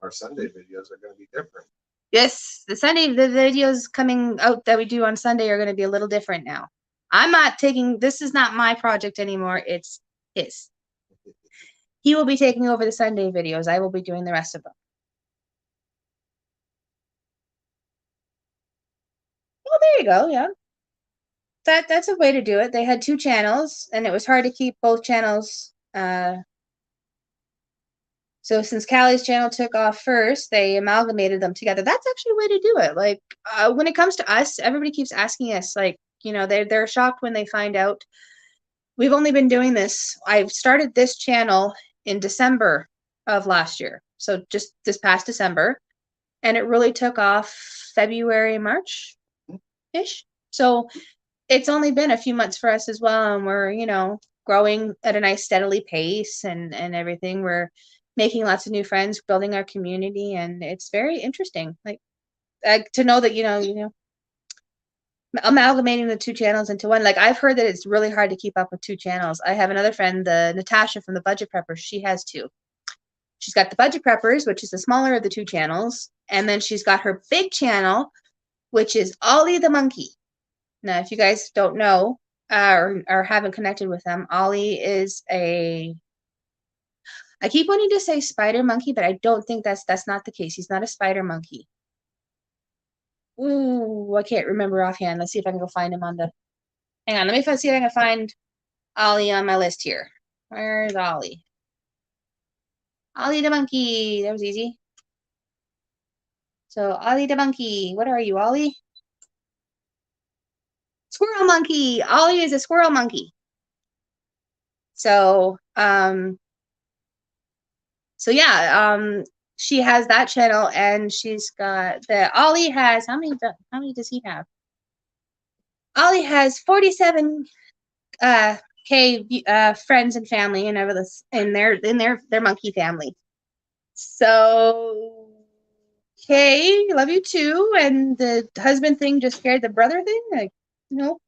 Our Sunday videos are going to be different. Yes, the videos coming out that we do on Sunday are going to be a little different now. I'm not taking, this is not my project anymore. It's his. He will be taking over the Sunday videos. I will be doing the rest of them. Well, there you go. Yeah. That's a way to do it. They had 2 channels, and it was hard to keep both channels. So since Callie's channel took off first, they amalgamated them together. That's actually a way to do it. Like when it comes to us, everybody keeps asking us, like, you know, they're shocked when they find out. We've only been doing this. I've started this channel in December of last year. So just this past December. And it really took off February, March-ish. So it's only been a few months for us as well. And we're, you know, growing at a nice steadily pace and everything. We're making lots of new friends, building our community. And it's very interesting. Like to know that, you know, amalgamating the 2 channels into one. Like I've heard that it's really hard to keep up with 2 channels. I have another friend, Natasha from the Budget Preppers. She has 2. She's got the Budget Preppers, which is the smaller of the 2 channels, and then she's got her big channel, which is Ollie the Monkey. Now, if you guys don't know or haven't connected with them, Ollie is I keep wanting to say spider monkey, but I don't think that's not the case. He's not a spider monkey. Ooh, I can't remember offhand. Let's see if I can go find him on the. Hang on, let me see if I can find Ollie on my list here. Where's Ollie? Ollie the monkey. That was easy. So Ollie the monkey. What are you, Ollie? Squirrel monkey. Ollie is a squirrel monkey. So yeah, she has that channel, and she's got Ollie has how many does he have? Ollie has 47 K friends and family and in their monkey family. So Kay, love you too. And the husband thing just scared the brother thing, like, you know,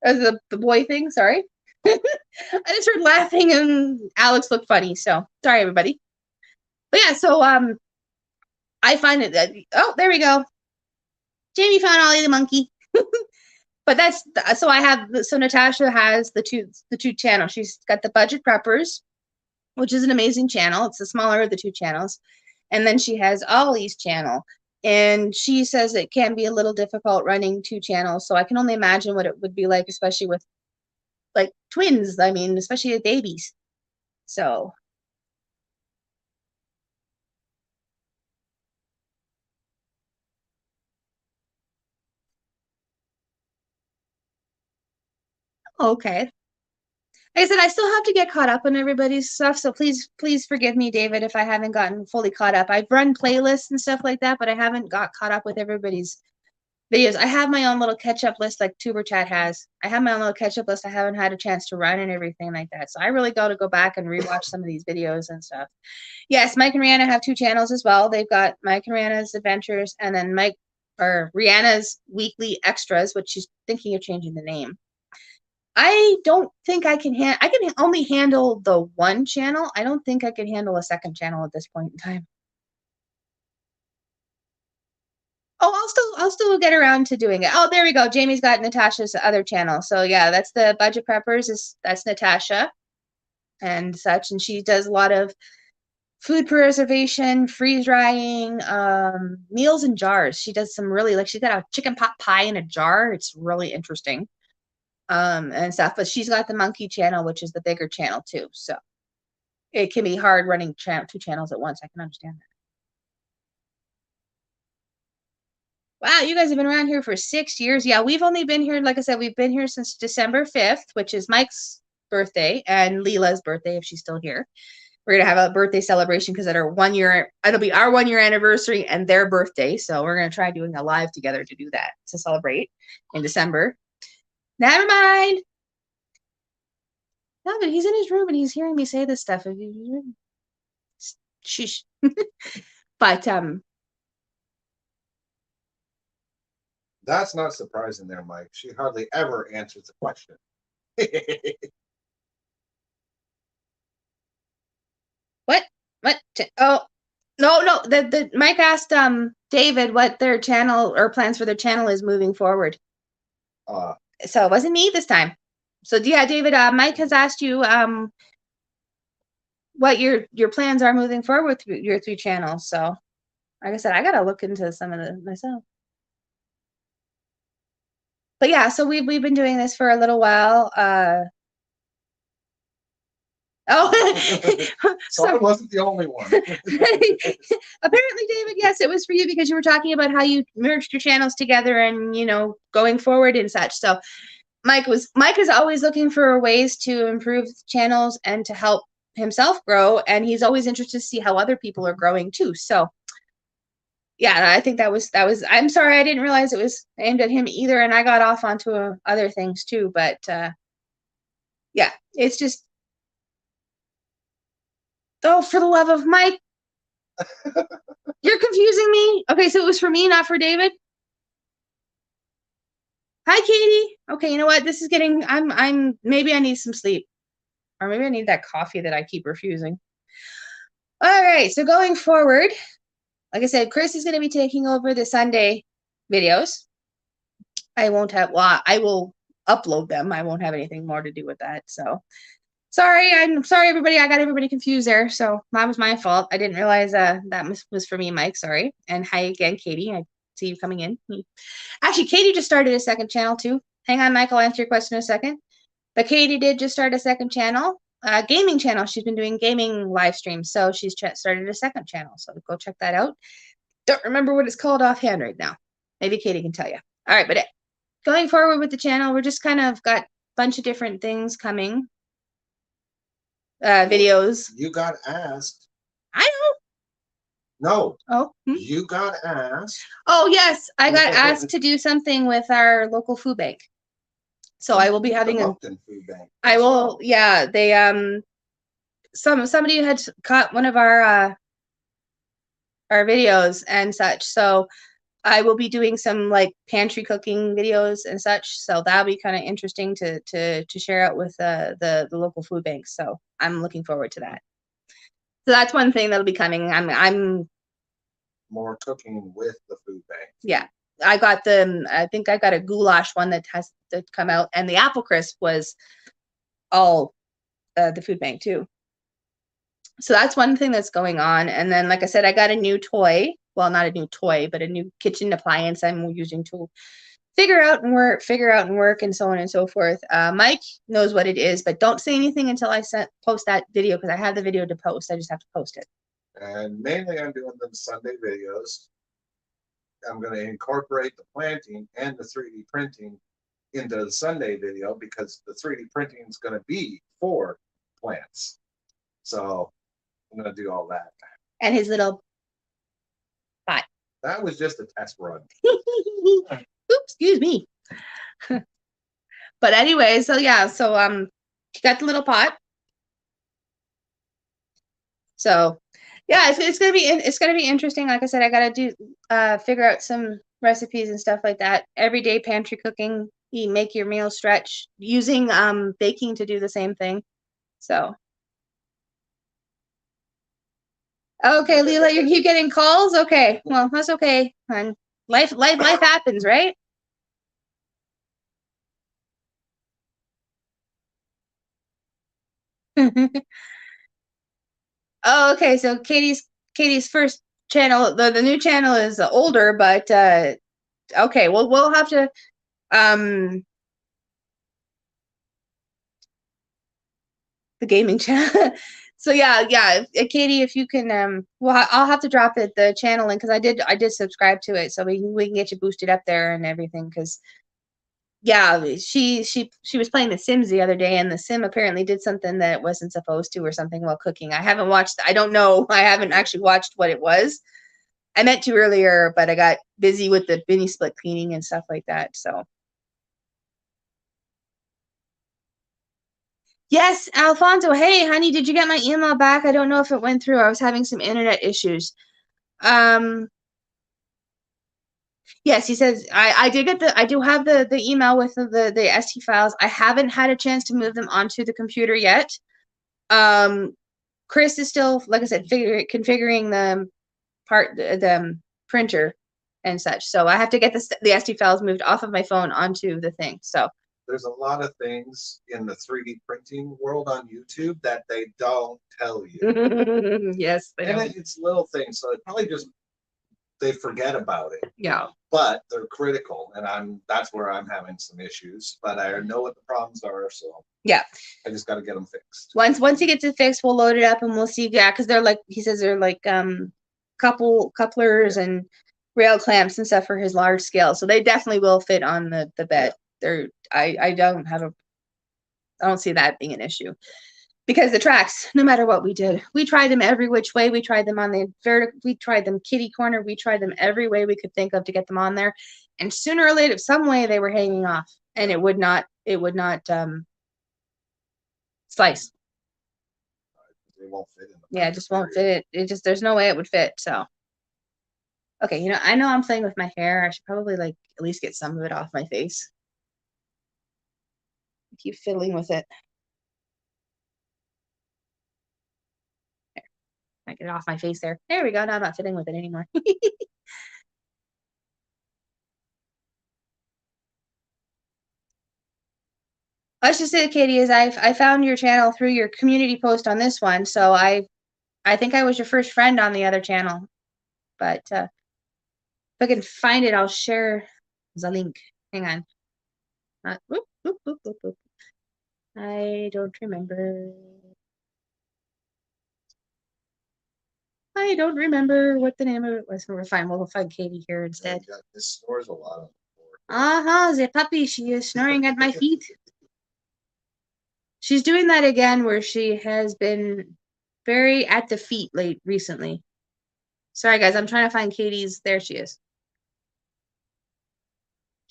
the boy thing. Sorry, I just heard laughing and Alex looked funny. So sorry, everybody. But yeah, so I find it that there we go. Jamie found Ollie the monkey. But that's so I have so Natasha has the two channels. She's got the Budget Preppers, which is an amazing channel. It's the smaller of the 2 channels. And then she has Ollie's channel. And she says it can be a little difficult running 2 channels. So I can only imagine what it would be like, especially with like twins. I mean, especially with babies. So okay. Like I said, I still have to get caught up on everybody's stuff. So please forgive me, David, if I haven't gotten fully caught up. I've run playlists and stuff like that, but I haven't got caught up with everybody's videos. I have my own little catch-up list like Tuber Chat has. I have my own little catch-up list I haven't had a chance to run and everything like that. So I really got to go back and rewatch some of these videos and stuff. Yes, Mike and Rihanna have 2 channels as well. They've got Mike and Rihanna's Adventures and then Rihanna's Weekly Extras, which she's thinking of changing the name. I don't think I can I can only handle the 1 channel. I don't think I can handle a 2nd channel at this point in time. Oh, I'll still get around to doing it. Oh, there we go. Jamie's got Natasha's other channel. So yeah, that's the Budget Preppers. That's Natasha and such. And she does a lot of food preservation, freeze drying, meals in jars. She does some really, like, she's got a chicken pot pie in a jar. It's really interesting. And stuff. But she's got the monkey channel, which is the bigger channel too. So it can be hard running 2 channels at once. I can understand that. Wow, you guys have been around here for 6 years. Yeah, we've only been here, like I said, we've been here since December 5th, which is Mike's birthday and Leela's birthday if she's still here. We're gonna have a birthday celebration because it'll be our 1 year anniversary and their birthday. So we're gonna try doing a live together to do that to celebrate in December. Never mind. No, but he's in his room and he's hearing me say this stuff. Sheesh. But That's not surprising there, Mike. She hardly ever answers the question. what? Oh, no. The Mike asked David what their channel or plans for their channel is moving forward. So it wasn't me this time. So yeah, David, Mike has asked you what your plans are moving forward with your 3 channels. So like I said, I gotta look into some of them myself. But yeah, so we've been doing this for a little while. So I wasn't the only one. Apparently, David, yes, it was for you because you were talking about how you merged your channels together and going forward and such. So Mike is always looking for ways to improve channels and to help himself grow, and he's always interested to see how other people are growing too. So yeah, I think that was I'm sorry, I didn't realize it was aimed at him either, and I got off onto other things too, but yeah, it's just, oh, for the love of Mike, you're confusing me. Okay, so it was for me, not for David. Hi, Katie. Okay, you know what? This is getting, I'm maybe I need some sleep, or maybe I need that coffee that I keep refusing. All right, so going forward, like I said, Chris is going to be taking over the Sunday videos. I won't have, well, I will upload them. I won't have anything more to do with that. So I'm sorry, everybody. I got everybody confused there. So that was my fault. I didn't realize that was for me, Mike. Sorry. And hi again, Katie. I see you coming in. Actually, Katie just started a second channel too. Hang on, Mike. I'll answer your question in a second. But Katie did just start a second channel, gaming channel. She's been doing gaming live streams. So she's started a second channel. So go check that out. Don't remember what it's called offhand right now. Maybe Katie can tell you. All right, but going forward with the channel, we're just kind of got a bunch of different things coming. Videos. You got asked. I know. No. Oh. You got asked. Oh yes, I got asked to do something with our local food bank. So I will be having a food bank. I will. Yeah, they somebody had caught one of our videos and such. So I will be doing some like pantry cooking videos and such. So that'll be kind of interesting to share out with the local food banks. So I'm looking forward to that. So that's one thing that'll be coming. I'm more cooking with the food bank. Yeah, I think I got a goulash one that has to come out, and the apple crisp was all the food bank too. So that's one thing that's going on. And then, like I said, I got a new toy. Well, not a new toy, but a new kitchen appliance I'm using to figure out and work and so on and so forth. Mike knows what it is, but don't say anything until I post that video because I have the video to post. I just have to post it. And mainly I'm doing the Sunday videos. I'm going to incorporate the planting and the 3D printing into the Sunday video because the 3D printing is going to be for plants. So I'm going to do all that. And his little pot. That was just a test run. Oops, excuse me. But anyway, so yeah, so he got the little pot. So yeah, it's gonna be interesting. Like I said, I gotta do figure out some recipes and stuff like that. Everyday pantry cooking. You make your meal stretch using baking to do the same thing. So okay, Leela, you getting calls? Okay, well that's okay. And life happens, right? Oh, okay. So Katie's first channel, the new channel is older, but okay. Well, we'll have to the gaming channel. So yeah, Katie, if you can, well, I'll have to drop the channel link because I did subscribe to it, so we can get you boosted up there and everything. Because yeah, she was playing The Sims the other day, and the Sim apparently did something that it wasn't supposed to, or something while cooking. I haven't watched. I don't know. I haven't actually watched what it was. I meant to earlier, but I got busy with the mini split cleaning and stuff like that. So. Yes, Alfonso. Hey, honey, did you get my email back? I don't know if it went through. I was having some internet issues. Yes, he says I did get I do have the email with the ST files. I haven't had a chance to move them onto the computer yet. Chris is still, like I said, configuring the printer and such. So I have to get the SD files moved off of my phone onto the thing. So there's a lot of things in the 3D printing world on YouTube that they don't tell you. Yes, they and don't. It's little things, so it probably just they forget about it. Yeah. But they're critical, and that's where I'm having some issues. But I know what the problems are, so yeah, I just got to get them fixed. Once he gets it fixed, we'll load it up and we'll see. Yeah, because they're like, he says they're like couplers and rail clamps and stuff for his large scale, so they definitely will fit on the bed. Yeah. I don't see that being an issue. Because the tracks, no matter what we did, we tried them every which way. We tried them on the vertical, we tried them kitty corner, we tried them every way we could think of to get them on there. And sooner or later, some way they were hanging off, and it would not slice. It won't fit in yeah, it just won't fit. It just, there's no way it would fit. So, okay, I know I'm playing with my hair. I should probably like at least get some of it off my face. Keep fiddling with it. I get it off my face there. There we go. Now I'm not fiddling with it anymore. Let's just say, Katie, is I found your channel through your community post on this one, so I think I was your first friend on the other channel. But if I can find it, I'll share the link. Hang on. Whoop, whoop, whoop, whoop, whoop. I don't remember. I don't remember what the name of it was. We're fine. We'll find Katie here instead. This snores a lot. The puppy. She is snoring at my feet. She's doing that again, where she has been very at the feet recently. Sorry, guys. I'm trying to find Katie's. There she is.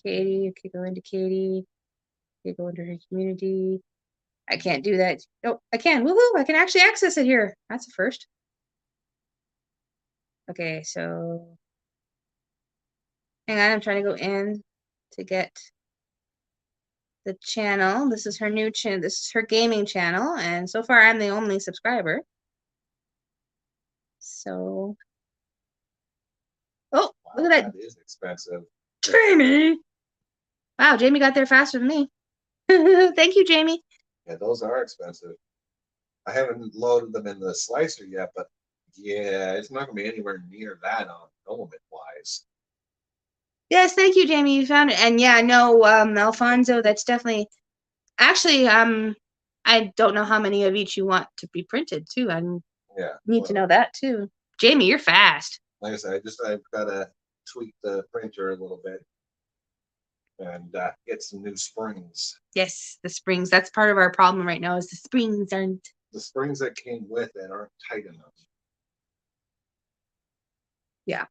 Katie. Okay, go into Katie. Okay, go into her community. I can't do that. Oh, I can. Woohoo! I can actually access it here. That's a first. Okay, so hang on. I'm trying to go in to get the channel. This is her new channel. This is her gaming channel, and so far I'm the only subscriber. So, oh, look at that. That is expensive. Jamie. Wow, Jamie got there faster than me. Thank you, Jamie. Yeah, those are expensive. I haven't loaded them in the slicer yet, but yeah, it's not going to be anywhere near that on filament wise. Yes, thank you, Jamie. You found it. And yeah, no, Alfonso, that's definitely actually I don't know how many of each you want to be printed too. I need to know that too. Jamie, you're fast. Like I said, I've got to tweak the printer a little bit and get some new springs. Yes, the springs. That's part of our problem right now, is the springs aren't. The springs that came with it aren't tight enough. Yeah.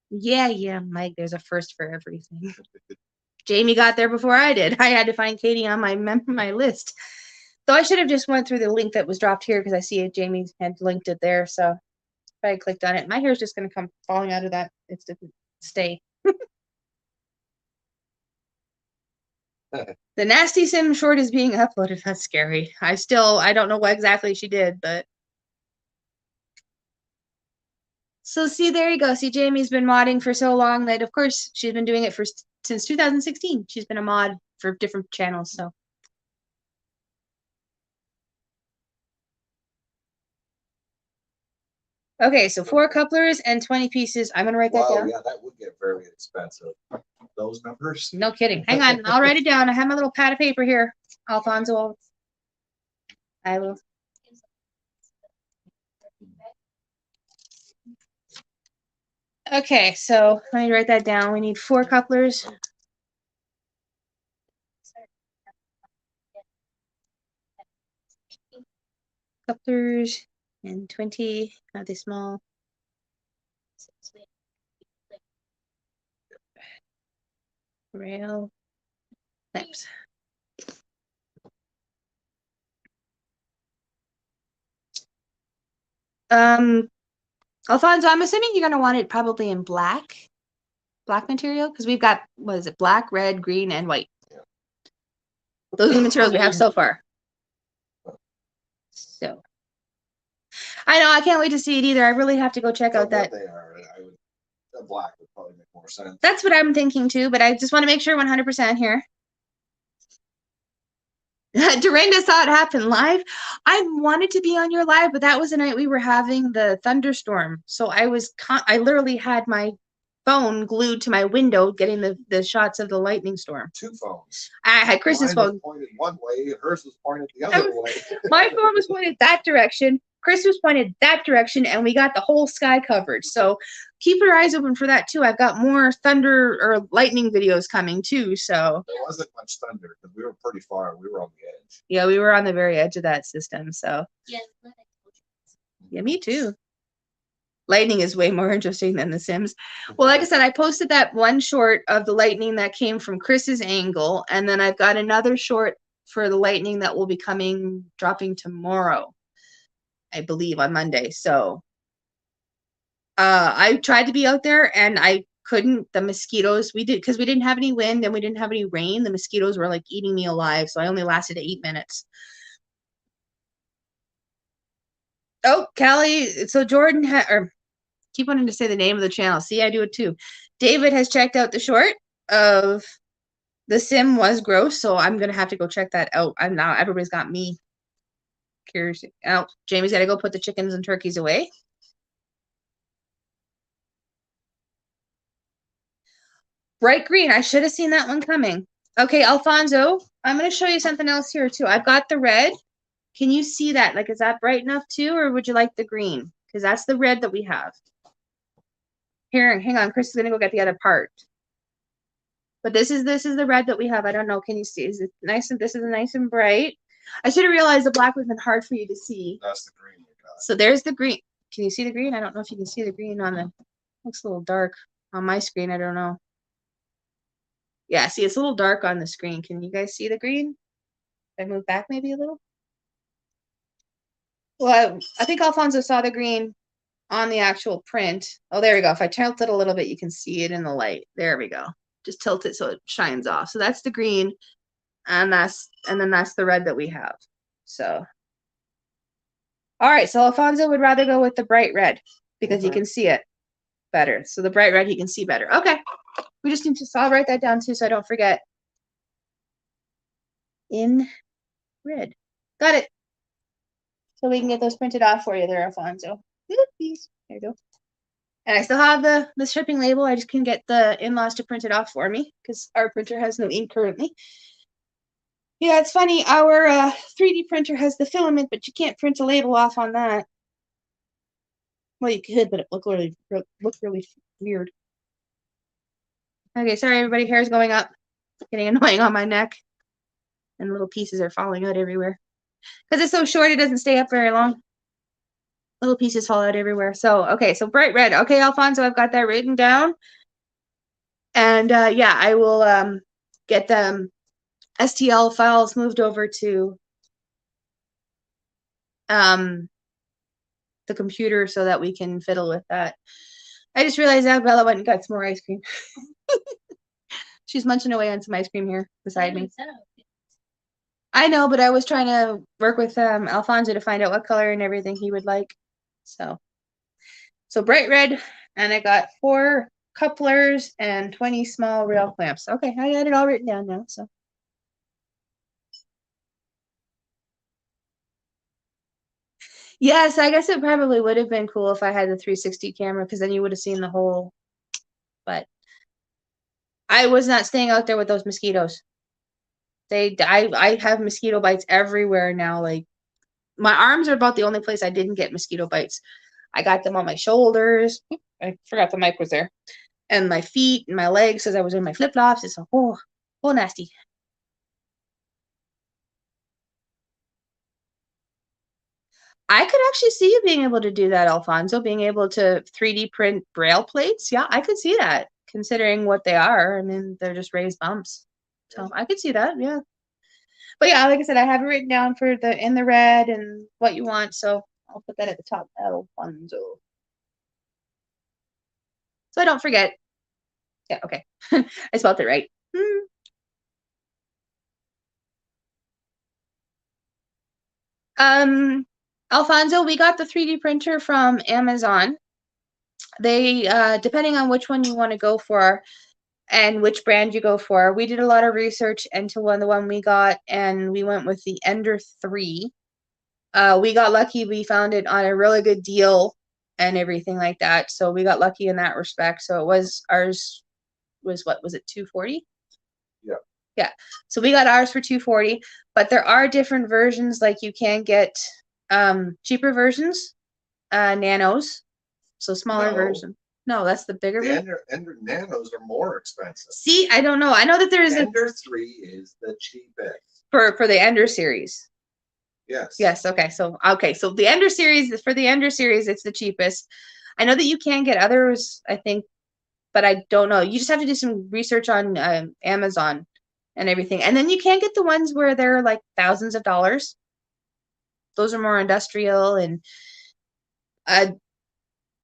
Yeah, Mike, there's a first for everything. Jamie got there before I did. I had to find Katie on my list. So I should have just went through the link that was dropped here, because I see Jamie had linked it there. So if I clicked on it, my hair is just going to come falling out of that. It's to stay. The nasty sim short is being uploaded. That's scary. I don't know what exactly she did, but. So see, there you go. See, Jamie's been modding for so long that, of course, she's been doing it since 2016. She's been a mod for different channels. So. Okay, so 4 couplers and 20 pieces. I'm gonna write that down. Yeah, that would get very expensive. Those numbers. No kidding. Hang on, I'll write it down. I have my little pad of paper here, Alfonso. I will. Okay, so let me write that down. We need 4 couplers. Couplers and 20. Are they small? Rail clamps. Alfonso, I'm assuming you're gonna want it probably in black material, because we've got, what is it, black, red, green, and white. Those are the materials we have so far. So I know I can't wait to see it either. I really have to go check out that. They are. A black would probably make more sense. That's what I'm thinking too, but I just want to make sure 100% here. Dorinda saw it happen live. I wanted to be on your live, but that was the night we were having the thunderstorm. So I literally had my phone glued to my window getting the shots of the lightning storm. 2 phones. I had Chris's phone. Was pointed one way, and hers was pointed the other way. My phone was pointed that direction. Chris was pointed that direction, and we got the whole sky covered. So keep your eyes open for that too. I've got more thunder or lightning videos coming too. So there wasn't much thunder because we were pretty far. We were on the edge. Yeah, we were on the very edge of that system. So Yeah, me too. Lightning is way more interesting than The Sims. Well, like I said, I posted that one short of the lightning that came from Chris's angle, and then I've got another short for the lightning that will be dropping tomorrow, I believe, on Monday. So I tried to be out there and I couldn't. The mosquitoes, because we didn't have any wind and we didn't have any rain. The mosquitoes were like eating me alive. So I only lasted 8 minutes. Oh, Callie. So Jordan keep wanting to say the name of the channel. See, I do it too. David has checked out the short of The Sim Was Gross, so I'm gonna have to go check that out. I'm now, everybody's got me curious. Oh, Jamie's gotta go put the chickens and turkeys away. Bright green. I should have seen that one coming. Okay, Alfonso, I'm gonna show you something else here too. I've got the red. Can you see that? Like, is that bright enough too, or would you like the green? Because that's the red that we have. Here, hang on. Chris is gonna go get the other part. But this is the red that we have. I don't know. Can you see? Is it nice? And this is nice and bright. I should have realized the black would have been hard for you to see. That's the green we got. So there's the green. Can you see the green? I don't know if you can see the green on the. Looks a little dark on my screen. I don't know. Yeah, see, it's a little dark on the screen. Can you guys see the green? Did I move back maybe a little? Well, I think Alfonso saw the green on the actual print. Oh, there we go. If I tilt it a little bit, you can see it in the light. There we go. Just tilt it so it shines off. So that's the green, and then that's the red that we have. So, all right. So Alfonso would rather go with the bright red because he can see it better. So the bright red he can see better. Okay. We just need to. So I'll write that down too, so I don't forget. In red. Got it. So we can get those printed off for you there, Alfonso. Please. There you go. And I still have the shipping label. I just can get the in-laws to print it off for me because our printer has no ink currently. Yeah, it's funny. Our 3D printer has the filament, but you can't print a label off on that. Well, you could, but it looked really weird. Okay, sorry, everybody. Hair's going up. It's getting annoying on my neck. And little pieces are falling out everywhere. Because it's so short, it doesn't stay up very long. Little pieces fall out everywhere. So, okay, so bright red. Okay, Alfonso, I've got that written down. And yeah, I will get the STL files moved over to the computer so that we can fiddle with that. I just realized that Bella went and got some more ice cream. She's munching away on some ice cream here beside me. I know, but I was trying to work with Alfonso to find out what color and everything he would like. So bright red, and I got 4 couplers and 20 small rail clamps. Okay, I got it all written down now. So yes, I guess it probably would have been cool if I had the 360 camera because then you would have seen the whole. But I was not staying out there with those mosquitoes. I have mosquito bites everywhere now. Like my arms are about the only place I didn't get mosquito bites. I got them on my shoulders. I forgot the mic was there. And my feet and my legs as I was in my flip-flops. It's oh nasty. I could actually see you being able to do that, Alfonso, being able to 3D print braille plates. Yeah, I could see that, considering what they are. I mean, they're just raised bumps. So I could see that, yeah. But yeah, like I said, I have it written down for the in the red and what you want, so I'll put that at the top, Alfonso. So I don't forget. Yeah, okay. I spelled it right. Alfonso, we got the 3D printer from Amazon. They, depending on which one you want to go for and which brand you go for, we did a lot of research into the one we got, and we went with the Ender 3. We got lucky. We found it on a really good deal and everything like that. So we got lucky in that respect. So it was ours was what was it, 240? Yeah. Yeah. So we got ours for 240, but there are different versions. Like you can get cheaper versions, nanos, so smaller version. No, that's the bigger The one. Ender Nanos are more expensive. See, I don't know. I know that there is Ender 3 is the cheapest. for the Ender series. Yes. Yes. Okay. So the Ender series, for the Ender series, it's the cheapest. I know that you can get others, I think, but I don't know. You just have to do some research on Amazon and everything, and then you can get the ones where they're like thousands of dollars. Those are more industrial, and a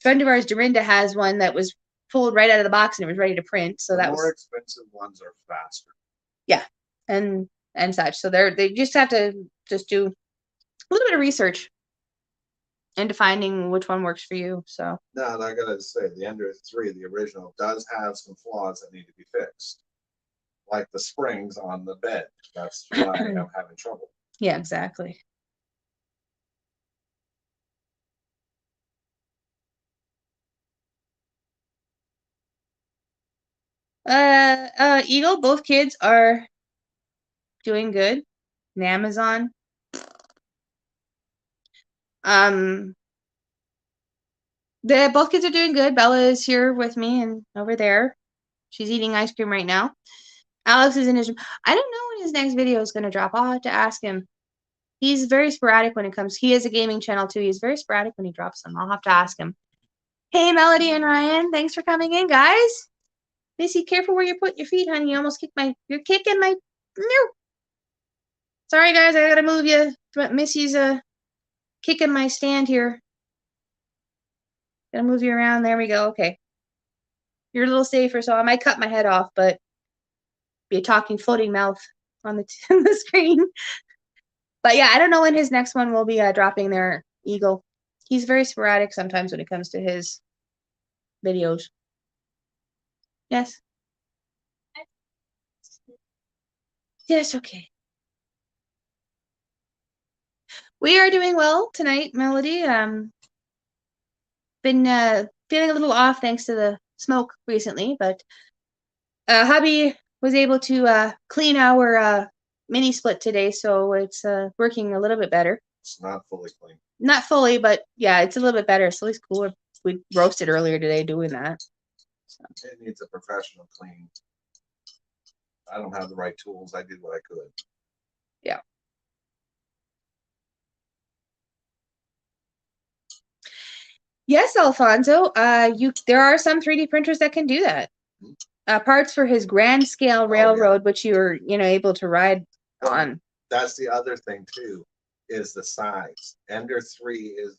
friend of ours, Dorinda, has one that was pulled right out of the box and it was ready to print. So the that more was expensive ones are faster. Yeah, and such. So they just have to just do a little bit of research into finding which one works for you. So now I gotta say, the Ender 3, the original, does have some flaws that need to be fixed, like the springs on the bed. That's why I'm having trouble. Yeah, exactly. Eagle, both kids are doing good in Amazon. Both kids are doing good. Bella is here with me and over there. She's eating ice cream right now. Alex is in his room. I don't know when his next video is going to drop. I'll have to ask him. He's very sporadic when it comes. He has a gaming channel too. He's very sporadic when he drops them. I'll have to ask him. Hey, Melody and Ryan, thanks for coming in, guys. Missy, careful where you're putting your feet, honey. You almost kicked my. You're kicking my. No. Sorry, guys. I gotta move you. Missy's kicking my stand here. Gotta move you around. There we go. Okay. You're a little safer, so I might cut my head off, but be a talking floating mouth on the on the screen. But yeah, I don't know when his next one will be dropping there, Eagle. He's very sporadic sometimes when it comes to his videos. Yes. Yes, okay. We are doing well tonight, Melody. Been feeling a little off thanks to the smoke recently, but hubby was able to clean our mini split today, so it's working a little bit better. It's not fully clean. Not fully, but yeah, it's a little bit better. So it's cool. We roasted earlier today doing that. So. It needs a professional clean. I don't have the right tools. I did what I could. Yeah. Yes, Alfonso. There are some 3D printers that can do that. Parts for his grand scale railroad, which you're able to ride on. That's the other thing too, is the size. Ender 3 is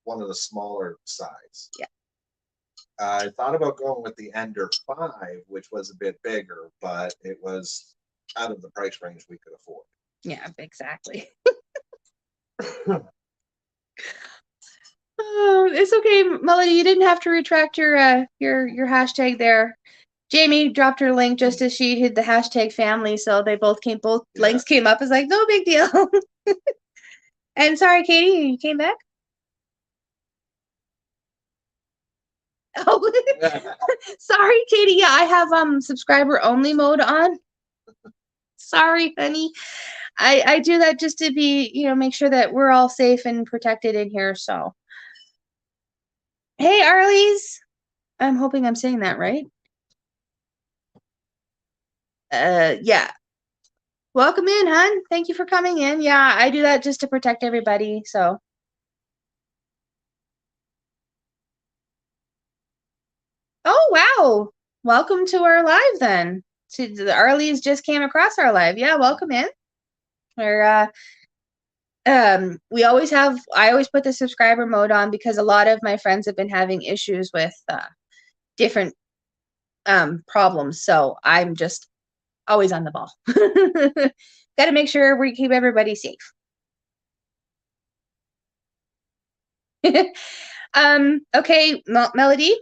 one of the smaller size. Yeah. I thought about going with the Ender 5, which was a bit bigger, but it was out of the price range we could afford. Yeah, exactly. Oh, it's okay, Melody. You didn't have to retract your hashtag there. Jamie dropped her link just as she hit the hashtag family, so they both links came up. It's like no big deal. And sorry, Katie, you came back. Oh, sorry, Katie. Yeah, I have subscriber only mode on. Sorry, honey. I do that just to be make sure that we're all safe and protected in here. So, hey, Arlies. I'm hoping I'm saying that right. Yeah. Welcome in, hon. Thank you for coming in. Yeah, I do that just to protect everybody, so. Oh, wow. Welcome to our live then. The Arlie's just came across our live. Yeah, welcome in. We're I always put the subscriber mode on because a lot of my friends have been having issues with different problems. So I'm just always on the ball. Got to make sure we keep everybody safe. Okay, Melody,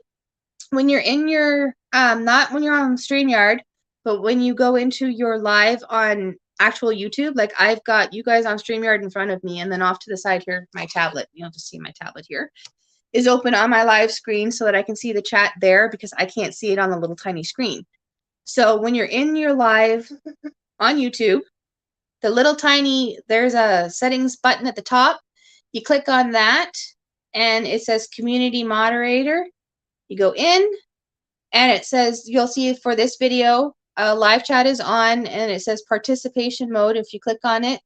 when you're in your not when you're on StreamYard, but when you go into your live on actual YouTube, like I've got you guys on StreamYard in front of me, and then off to the side here, my tablet, you'll just see my tablet here, is open on my live screen so that I can see the chat there because I can't see it on the little tiny screen. So when you're in your live on YouTube, the little tiny, there's a settings button at the top. You click on that and it says community moderator. You go in and it says, you'll see for this video, live chat is on and it says participation mode. If you click on it,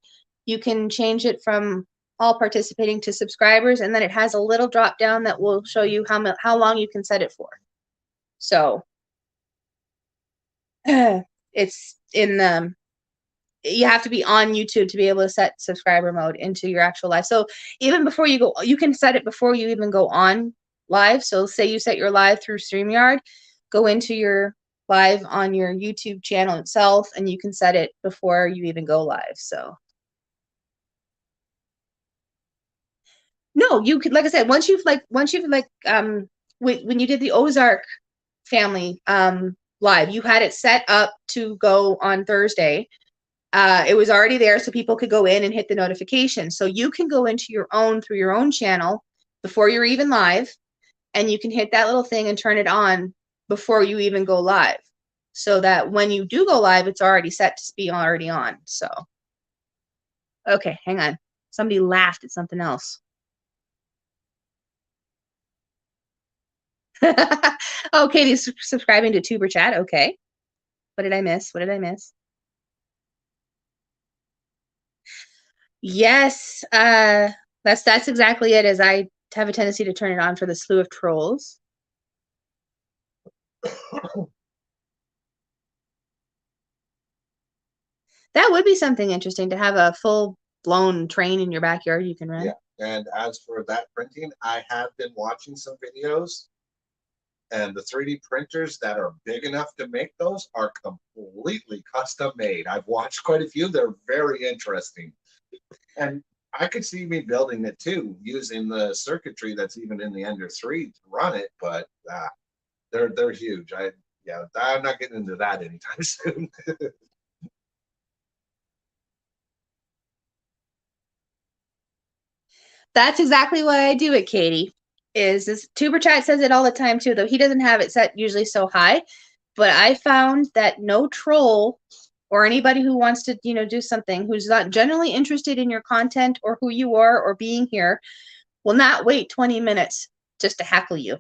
you can change it from all participating to subscribers. And then it has a little drop down that will show you how long you can set it for. So it's in the, you have to be on YouTube to be able to set subscriber mode into your actual live. So even before you go, you can set it before you even go on live. So say you set your live through StreamYard, go into your live on your YouTube channel itself, and you can set it before you even go live. So no, you could, like I said, once you've when you did the Ozark family live, you had it set up to go on Thursday. It was already there so people could go in and hit the notification. So you can go into your own through your own channel before you're even live, and you can hit that little thing and turn it on before you even go live, so that when you do go live, it's already set to be already on. So, okay, hang on. Somebody laughed at something else. Oh, Katie's subscribing to Tuber Chat. Okay. What did I miss? What did I miss? Yes, that's exactly it. As I have a tendency to turn it on for the slew of trolls. That would be something interesting to have a full blown train in your backyard you can run. Yeah, and as for that printing, I have been watching some videos, and the 3D printers that are big enough to make those are completely custom made. I've watched quite a few. They're very interesting. And I could see me building it too, using the circuitry that's even in the Ender 3 to run it, but they're huge. I'm not getting into that anytime soon. That's exactly why I do it, Katie. Is this Tuber Chat says it all the time too, though he doesn't have it set usually so high. But I found that no troll or anybody who wants to, do something, who's not generally interested in your content or who you are or being here, will not wait 20 minutes just to heckle you.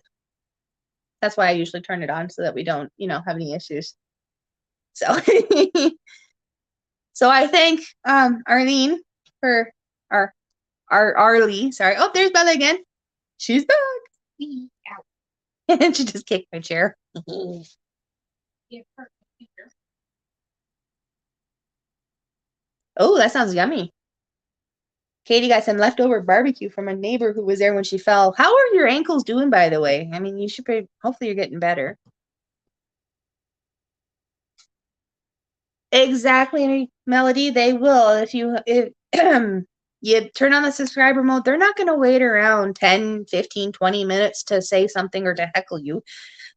That's why I usually turn it on so that we don't, have any issues. So, so I thank Arlene for our Arlie. Sorry. Oh, there's Bella again. She's back. And she just kicked my chair. Oh, that sounds yummy. Katie got some leftover barbecue from a neighbor who was there when she fell. How are your ankles doing, by the way? I mean, you should hopefully you're getting better. Exactly, Melody. They will. If you you turn on the subscriber mode, they're not going to wait around 10, 15, 20 minutes to say something or to heckle you.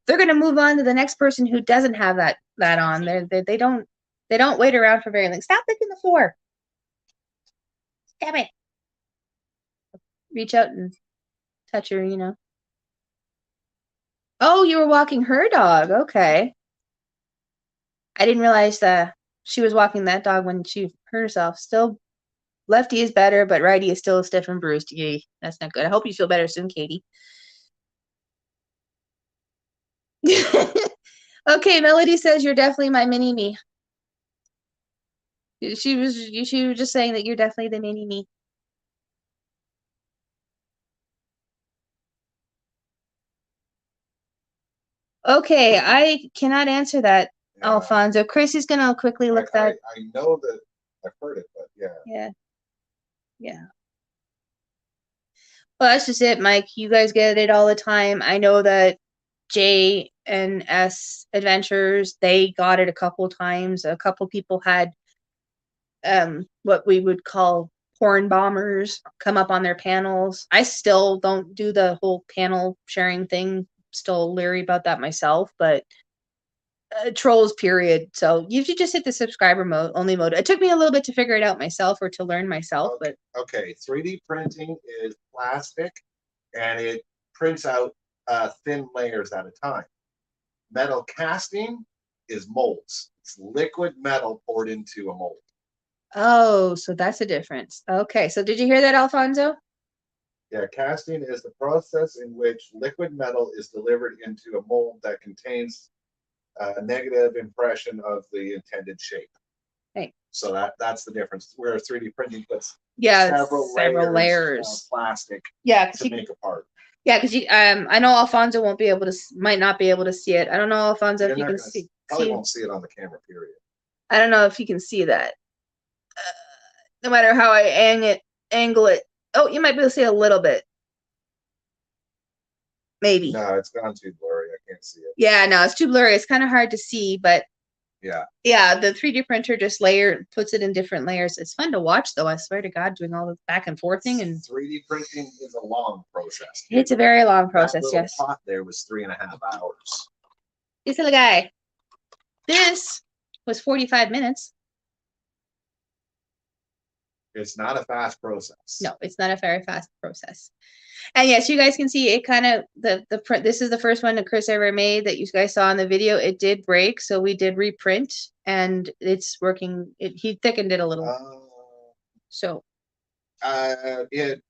They're going to move on to the next person who doesn't have that on. They don't wait around for very long. Stop licking the floor. Damn it. Reach out and touch her, Oh, you were walking her dog. Okay. I didn't realize that she was walking that dog when she hurt herself. Still, lefty is better, but righty is still stiff and bruised. Yay, that's not good. I hope you feel better soon, Katie. Okay, Melody says you're definitely my mini me. She was just saying that you're definitely the mini me. Okay, I cannot answer that, Yeah. Alfonso. Chris is gonna quickly look that. I know that I've heard it, but yeah. Yeah. Yeah. Well, that's just it, Mike. You guys get it all the time. I know that J and S Adventures, they got it a couple times. A couple people had what we would call porn bombers come up on their panels. I still don't do the whole panel sharing thing. Still leery about that myself, but trolls period. So you should just hit the subscriber mode only mode. It took me a little bit to figure it out myself or to learn myself, but okay, 3D printing is plastic and it prints out thin layers at a time. Metal casting is molds. It's liquid metal poured into a mold. Oh, so that's a difference. Okay, so did you hear that, Alfonso? Yeah, casting is the process in which liquid metal is delivered into a mold that contains a negative impression of the intended shape. Hey. So that's the difference. Where 3D printing puts several layers of plastic to make a part. Yeah, because you I know Alfonso won't be able to might not be able to see it. I don't know, Alfonso, if you can see. Probably won't see it on the camera, period. I don't know if you can see that. No matter how I angle it. Oh, you might be able to see a little bit. Maybe. No, it's gone too blurry. I can't see it. Yeah, no, it's too blurry. It's kind of hard to see, but yeah. Yeah, the 3D printer just puts it in different layers. It's fun to watch, though. I swear to God, doing all the back and forthing and 3D printing is a long process. It's a very long process. That yes. Pot there was 3.5 hours. This little guy. This was 45 minutes. It's not a fast process. No, it's not a very fast process. And yes, you guys can see it kind of the print. This is the first one that Chris ever made that you guys saw in the video. It did break, so we did reprint, and it's working. He thickened it a little. So. It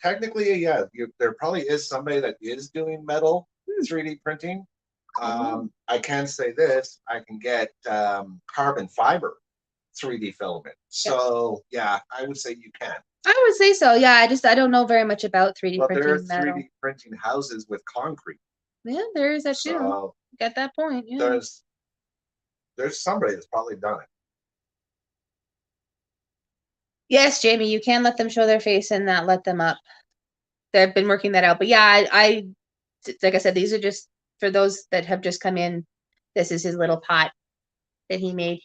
technically, yeah, there probably is somebody that is doing metal 3D printing. I can say this: I can get carbon fiber 3D filament. So yeah, I would say you can. I would say so. Yeah, I don't know very much about 3D but printing. There are 3D printing houses with concrete. Yeah, there is that too. Get that point. Yeah. There's somebody that's probably done it. Yes, Jamie, you can let them show their face and not let them up. They've been working that out. But yeah, I like I said, these are just for those that have just come in. This is his little pot that he made.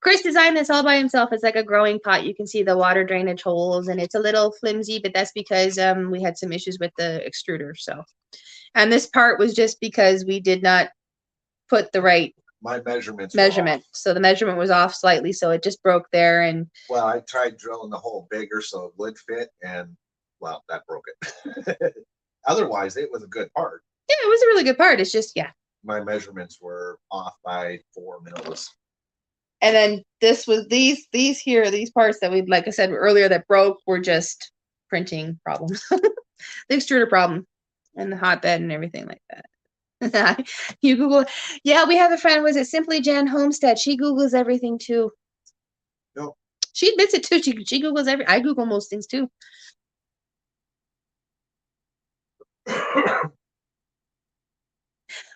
Chris designed this all by himself. It's like a growing pot. You can see the water drainage holes, and it's a little flimsy, but that's because we had some issues with the extruder. So, and this part was just because we did not put the right measurement. So the measurement was off slightly, so it just broke there. And well, I tried drilling the hole bigger so it would fit, and well, that broke it. Otherwise, it was a good part. Yeah, it was a really good part. It's just my measurements were off by 4 mils. And then this was these parts that we, like I said earlier, that broke were just printing problems. The extruder problem and the hotbed and everything like that. You Google. Yeah, we have a friend, was it Simply Jen Homestead? She Googles everything too. No. She admits it too. She Googles I Google most things too.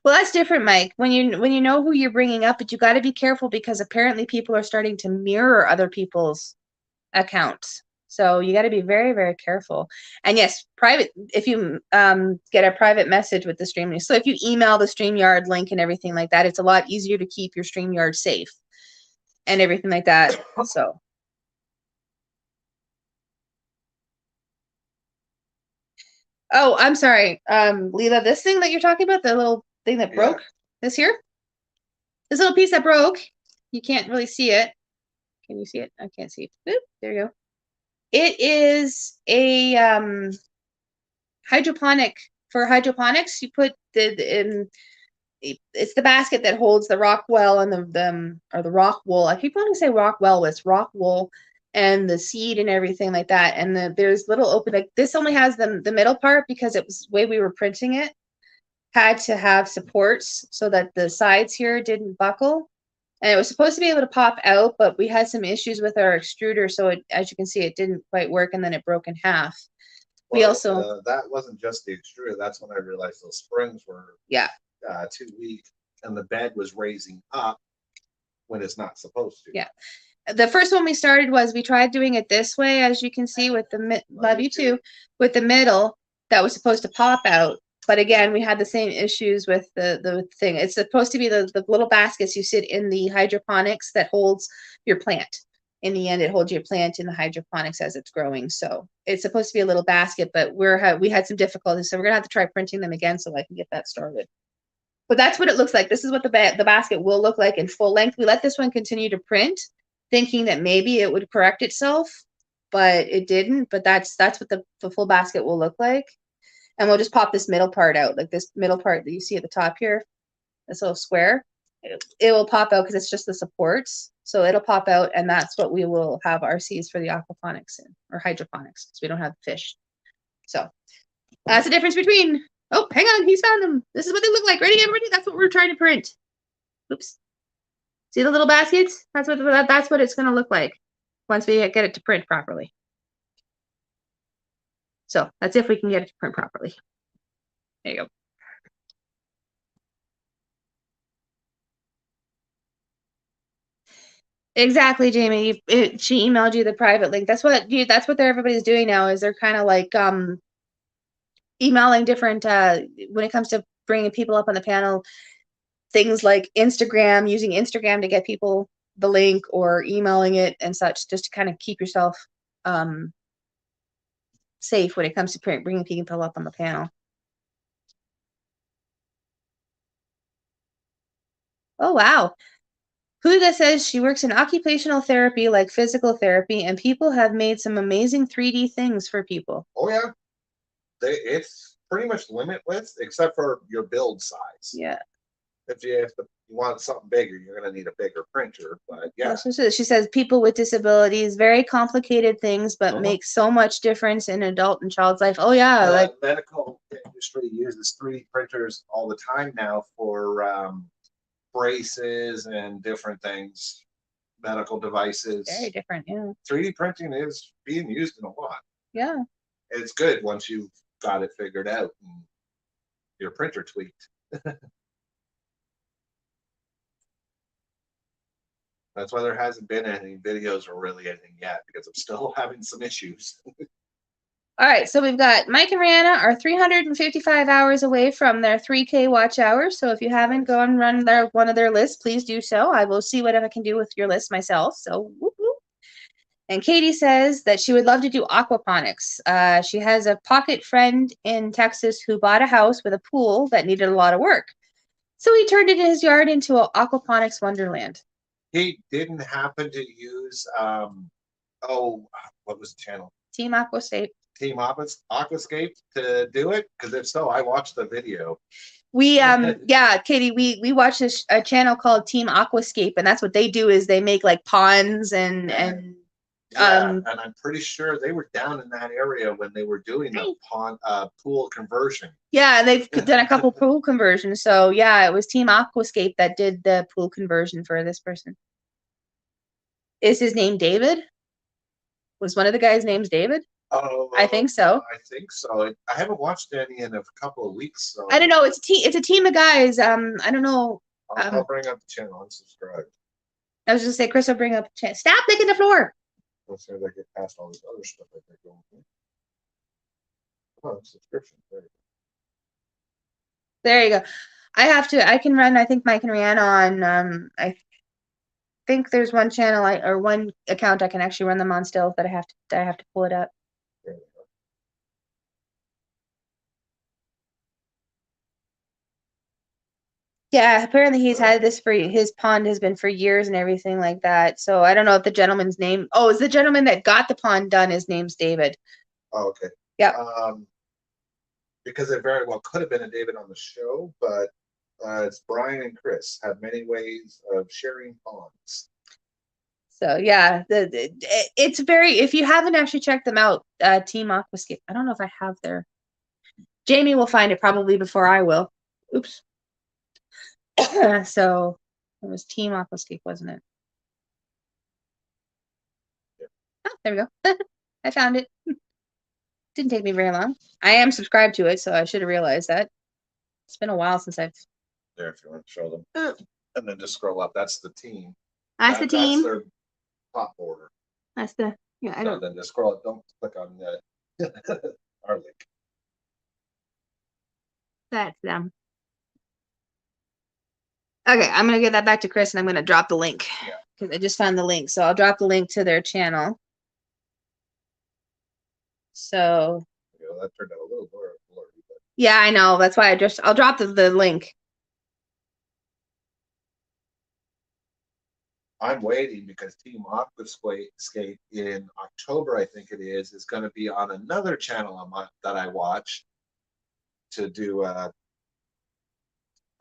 Well, that's different, Mike. When you know who you're bringing up, but you got to be careful because apparently people are starting to mirror other people's accounts. So you got to be very, very careful. And yes, private. If you get a private message with the StreamYard, so if you email the StreamYard link and everything like that, it's a lot easier to keep your StreamYard safe and everything like that. So. Oh, I'm sorry, Leela. This thing that you're talking about, the little thing that broke, this little piece that broke, you can't really see it. Can you see it? I can't see it. Boop, there you go. It is a for hydroponics. You put it's the basket that holds the rock well and the rock wool. I keep wanting to say rock well, but it's rock wool and the seed and everything like that. And there's little open, like this only has the middle part because it was the way we were printing it, had to have supports so that the sides here didn't buckle. And it was supposed to be able to pop out, but we had some issues with our extruder. So it, as you can see, it didn't quite work, and then it broke in half. We also that wasn't just the extruder. That's when I realized those springs were too weak, and the bed was raising up when it's not supposed to. Yeah. The first one we started was we tried doing it this way, as you can see with the love you too, with the middle that was supposed to pop out. But again, we had the same issues with the thing. It's supposed to be the little baskets you sit in the hydroponics that holds your plant. In the end, it holds your plant in the hydroponics as it's growing. So it's supposed to be a little basket, but we had some difficulties. So we're gonna have to try printing them again so I can get that started. But that's what it looks like. This is what the basket will look like in full length. We let this one continue to print, thinking that maybe it would correct itself, but it didn't. But that's what the full basket will look like. And we'll just pop this middle part out, like this middle part that you see at the top here, this little square. It will pop out because it's just the supports. So it'll pop out, and that's what we will have RCs for the aquaponics in, or hydroponics, because we don't have fish. So that's the difference between, oh, hang on, he's found them. This is what they look like. Ready, everybody? That's what we're trying to print. Oops. See the little baskets? That's what it's going to look like once we get it to print properly. So that's if we can get it to print properly. There you go. Exactly, Jamie. She emailed you the private link. That's what everybody's doing now. Is they're kind of like emailing different when it comes to bringing people up on the panel. Things like Instagram, using Instagram to get people the link, or emailing it and such, just to kind of keep yourself safe when it comes to bringing people up on the panel. Oh, wow. Huda says she works in occupational therapy, like physical therapy, and people have made some amazing 3D things for people. Oh, yeah. It's pretty much limitless, except for your build size. Yeah. If you want something bigger, you're going to need a bigger printer. But yeah. She says people with disabilities, very complicated things, but make so much difference in adult and child's life. Oh, yeah. Like medical industry uses 3D printers all the time now for braces and different things, medical devices. Very different, yeah. 3D printing is being used in a lot. Yeah. It's good once you've got it figured out and your printer tweaked. That's why there hasn't been any videos or really anything yet, because I'm still having some issues. All right, so we've got Mike and Rihanna are 355 hours away from their 3K watch hours. So if you haven't gone and run one of their lists, please do so. I will see what I can do with your list myself. So whoop, whoop. And Katie says that she would love to do aquaponics. She has a pocket friend in Texas who bought a house with a pool that needed a lot of work. So he turned it in his yard into an aquaponics wonderland. He didn't happen to use, what was the channel? Team Aquascape. Team Aquascape to do it? Because if so, I watched the video. We yeah, Katie, we watched a channel called Team Aquascape, and that's what they do, is they make like ponds and and I'm pretty sure they were down in that area when they were doing the pool conversion. Yeah, they've done a couple pool conversions. So yeah, it was Team Aquascape that did the pool conversion for this person. Is his name David? Was one of the guys' names David? Oh, I think so. I think so. I haven't watched any in a couple of weeks. So I don't know. It's a team of guys. I don't know. I'll bring up the channel and subscribe. I was just say, Chris will bring up. Stop licking the floor. Let's see if I get past all this other stuff I think going here. Oh, subscription. There you go. I can run, I think, Mike and Rihanna on, I think there's one channel or one account I can actually run them on still, that I have to pull it up. Yeah, apparently he's had this for his pond has been for years and everything like that. So I don't know if the gentleman's name. Oh, is the gentleman that got the pond done? His name's David. Oh, okay. Yeah. Because it very well could have been a David on the show, but it's Brian and Chris have many ways of sharing ponds. So yeah, it's very. If you haven't actually checked them out, Team Aquascape. I don't know if I have their. Jamie will find it probably before I will. Oops. So it was Team Aquascape, wasn't it? Yep. Oh, there we go. I found it. Didn't take me very long. I am subscribed to it, so I should have realized that. It's been a while since I've. There, if you want to show them. And then just scroll up. That's the team. That's the team. That's their top border. That's the. Yeah, I don't. Then just scroll up. Don't click on our link. That's them. Okay, I'm gonna get that back to Chris, and I'm gonna drop the link because I just found the link. So I'll drop the link to their channel. So. Yeah, that turned out a little blurry. But... Yeah, I know. That's why I'll drop the link. I'm waiting because Team Aquascape in October, I think it is going to be on another channel that I watch to do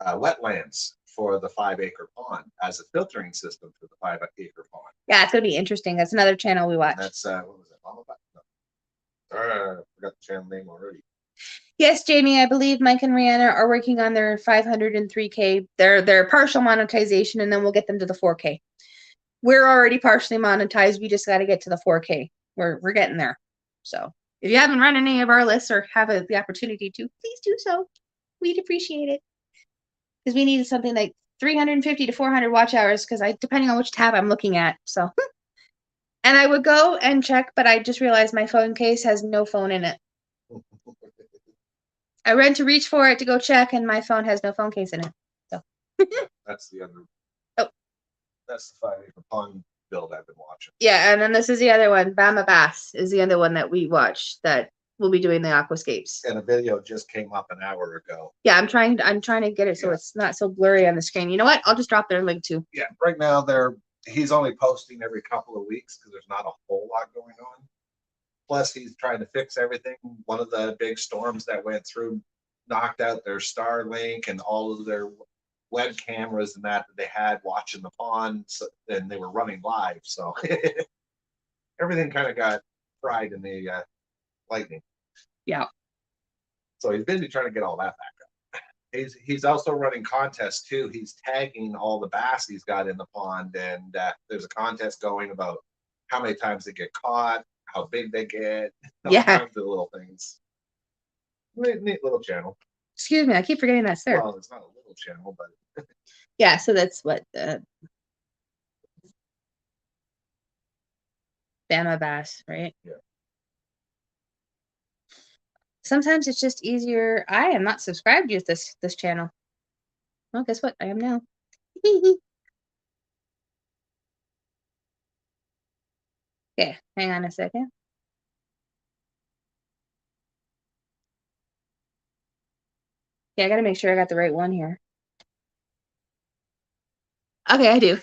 wetlands for the 5-acre pond as a filtering system for the 5-acre pond. Yeah, it's gonna be interesting. That's another channel we watch. And that's what was it? I forgot the channel name already. Yes, Jamie, I believe Mike and Rihanna are working on their 503K, their partial monetization, and then we'll get them to the 4K. We're already partially monetized. We just got to get to the 4K. We're getting there. So if you haven't run any of our lists or have the opportunity to, please do so. We'd appreciate it. Because we need something like 350 to 400 watch hours, because depending on which tab I'm looking at. So, and I would go and check, but I just realized my phone case has no phone in it. I ran to reach for it to go check, and my phone has no phone case in it. So that's the other. Oh, that's the 5-acre pond build I've been watching. Yeah, and then this is the other one. Bama Bass is the other one that we watched that we'll be doing the aquascapes. And a video just came up an hour ago. Yeah, I'm trying to get it so it's not so blurry on the screen. You know what? I'll just drop their link too. Yeah, right now he's only posting every couple of weeks because there's not a whole lot going on. Plus, he's trying to fix everything. One of the big storms that went through knocked out their Starlink and all of their web cameras and that they had watching the pond, and they were running live. So everything kind of got fried in the lightning. Yeah. So he's busy trying to get all that back up. He's also running contests too. He's tagging all the bass he's got in the pond, and there's a contest going about how many times they get caught, how big they get, all kinds of little things. Neat little channel. Excuse me, I keep forgetting that's there. Well, it's not a little channel, but yeah. So that's what Bama Bass, right? Yeah. Sometimes it's just easier. I am not subscribed to this channel. Well, guess what? I am now. Okay, hang on a second. Yeah, I gotta make sure I got the right one here. Okay, I do.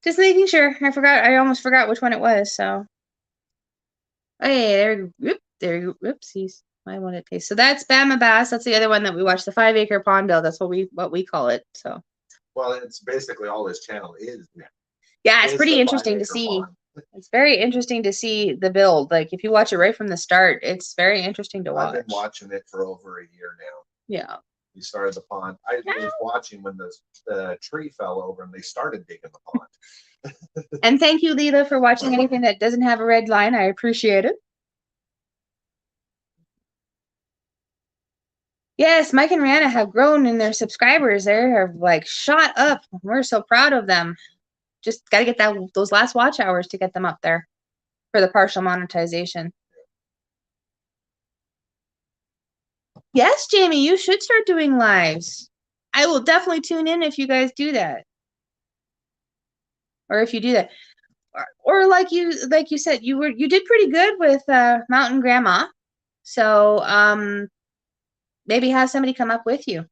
Just making sure. I almost forgot which one it was. So, hey, there. Whoopsies. I wanted to paste. So that's Bama Bass. That's the other one that we watched. The 5-acre pond build. That's what we call it. So. Well, it's basically all this channel is. Yeah, it's pretty interesting to see. Pond. It's very interesting to see the build. Like if you watch it right from the start, it's very interesting to watch. I've been watching it for over a year now. Yeah. We started the pond. I was watching when the tree fell over and they started digging the pond. And thank you, Leela, for watching anything that doesn't have a red line. I appreciate it. Yes, Mike and Rihanna have grown in their subscribers. They're like shot up. We're so proud of them. Just got to get those last watch hours to get them up there for the partial monetization. Yes, Jamie, you should start doing lives. I will definitely tune in if you guys do that. Or if you do that. Or like you said, you did pretty good with Mountain Grandma. So maybe have somebody come up with you.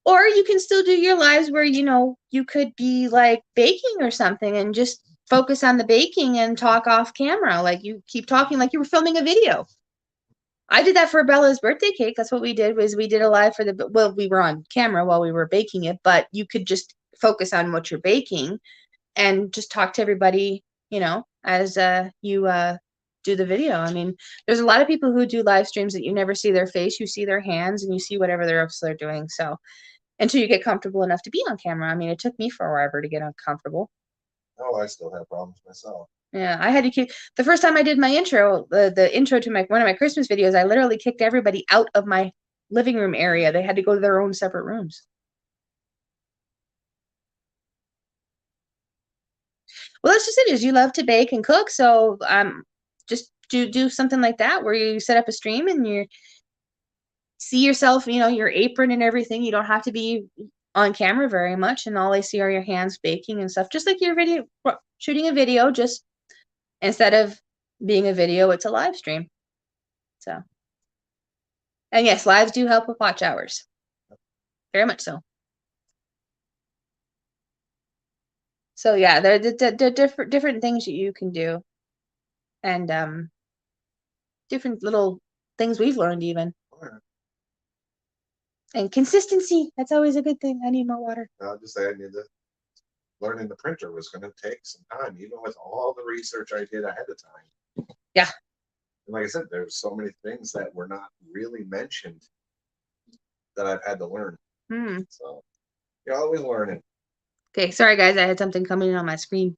Or you can still do your lives where, you could be like baking or something and just focus on the baking and talk off camera. Like you keep talking like you were filming a video. I did that for Bella's birthday cake. That's what we did we did a live for we were on camera while we were baking it, but you could just focus on what you're baking and just talk to everybody, as you do the video. I mean, there's a lot of people who do live streams that you never see their face. You see their hands and you see whatever they're doing. So until you get comfortable enough to be on camera. I mean, it took me forever to get uncomfortable. Oh, I still have problems myself. Yeah, I had to keep the first time I did my intro, the intro to one of my Christmas videos, I literally kicked everybody out of my living room area. They had to go to their own separate rooms. Well, that's just it, is you love to bake and cook, so just do something like that where you set up a stream and you see yourself, your apron and everything. You don't have to be on camera very much, and all I see are your hands baking and stuff, just like your video, shooting a video, just instead of being a video, it's a live stream. So, and yes, lives do help with watch hours. Very much so. So yeah, there are different things that you can do, and different little things we've learned even. And consistency, that's always a good thing. I need more water. I'll just say I knew that learning the printer was going to take some time, even with all the research I did ahead of time. Yeah. And like I said, there's so many things that were not really mentioned that I've had to learn. So you're always learning. Okay, sorry guys, I had something coming in on my screen.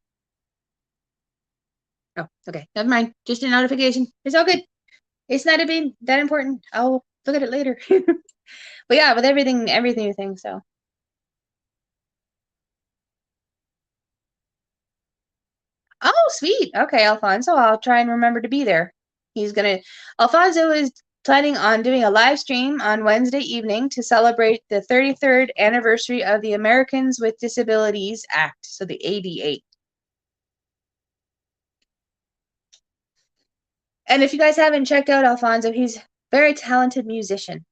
Oh, okay, never mind. Just a notification. It's all good. It's not that important. I'll look at it later. But yeah, with everything you think so. Oh, sweet. Okay, Alfonso, I'll try and remember to be there. Alfonso is planning on doing a live stream on Wednesday evening to celebrate the 33rd anniversary of the Americans with Disabilities Act, so the ADA. And if you guys haven't checked out Alfonso, he's a very talented musician.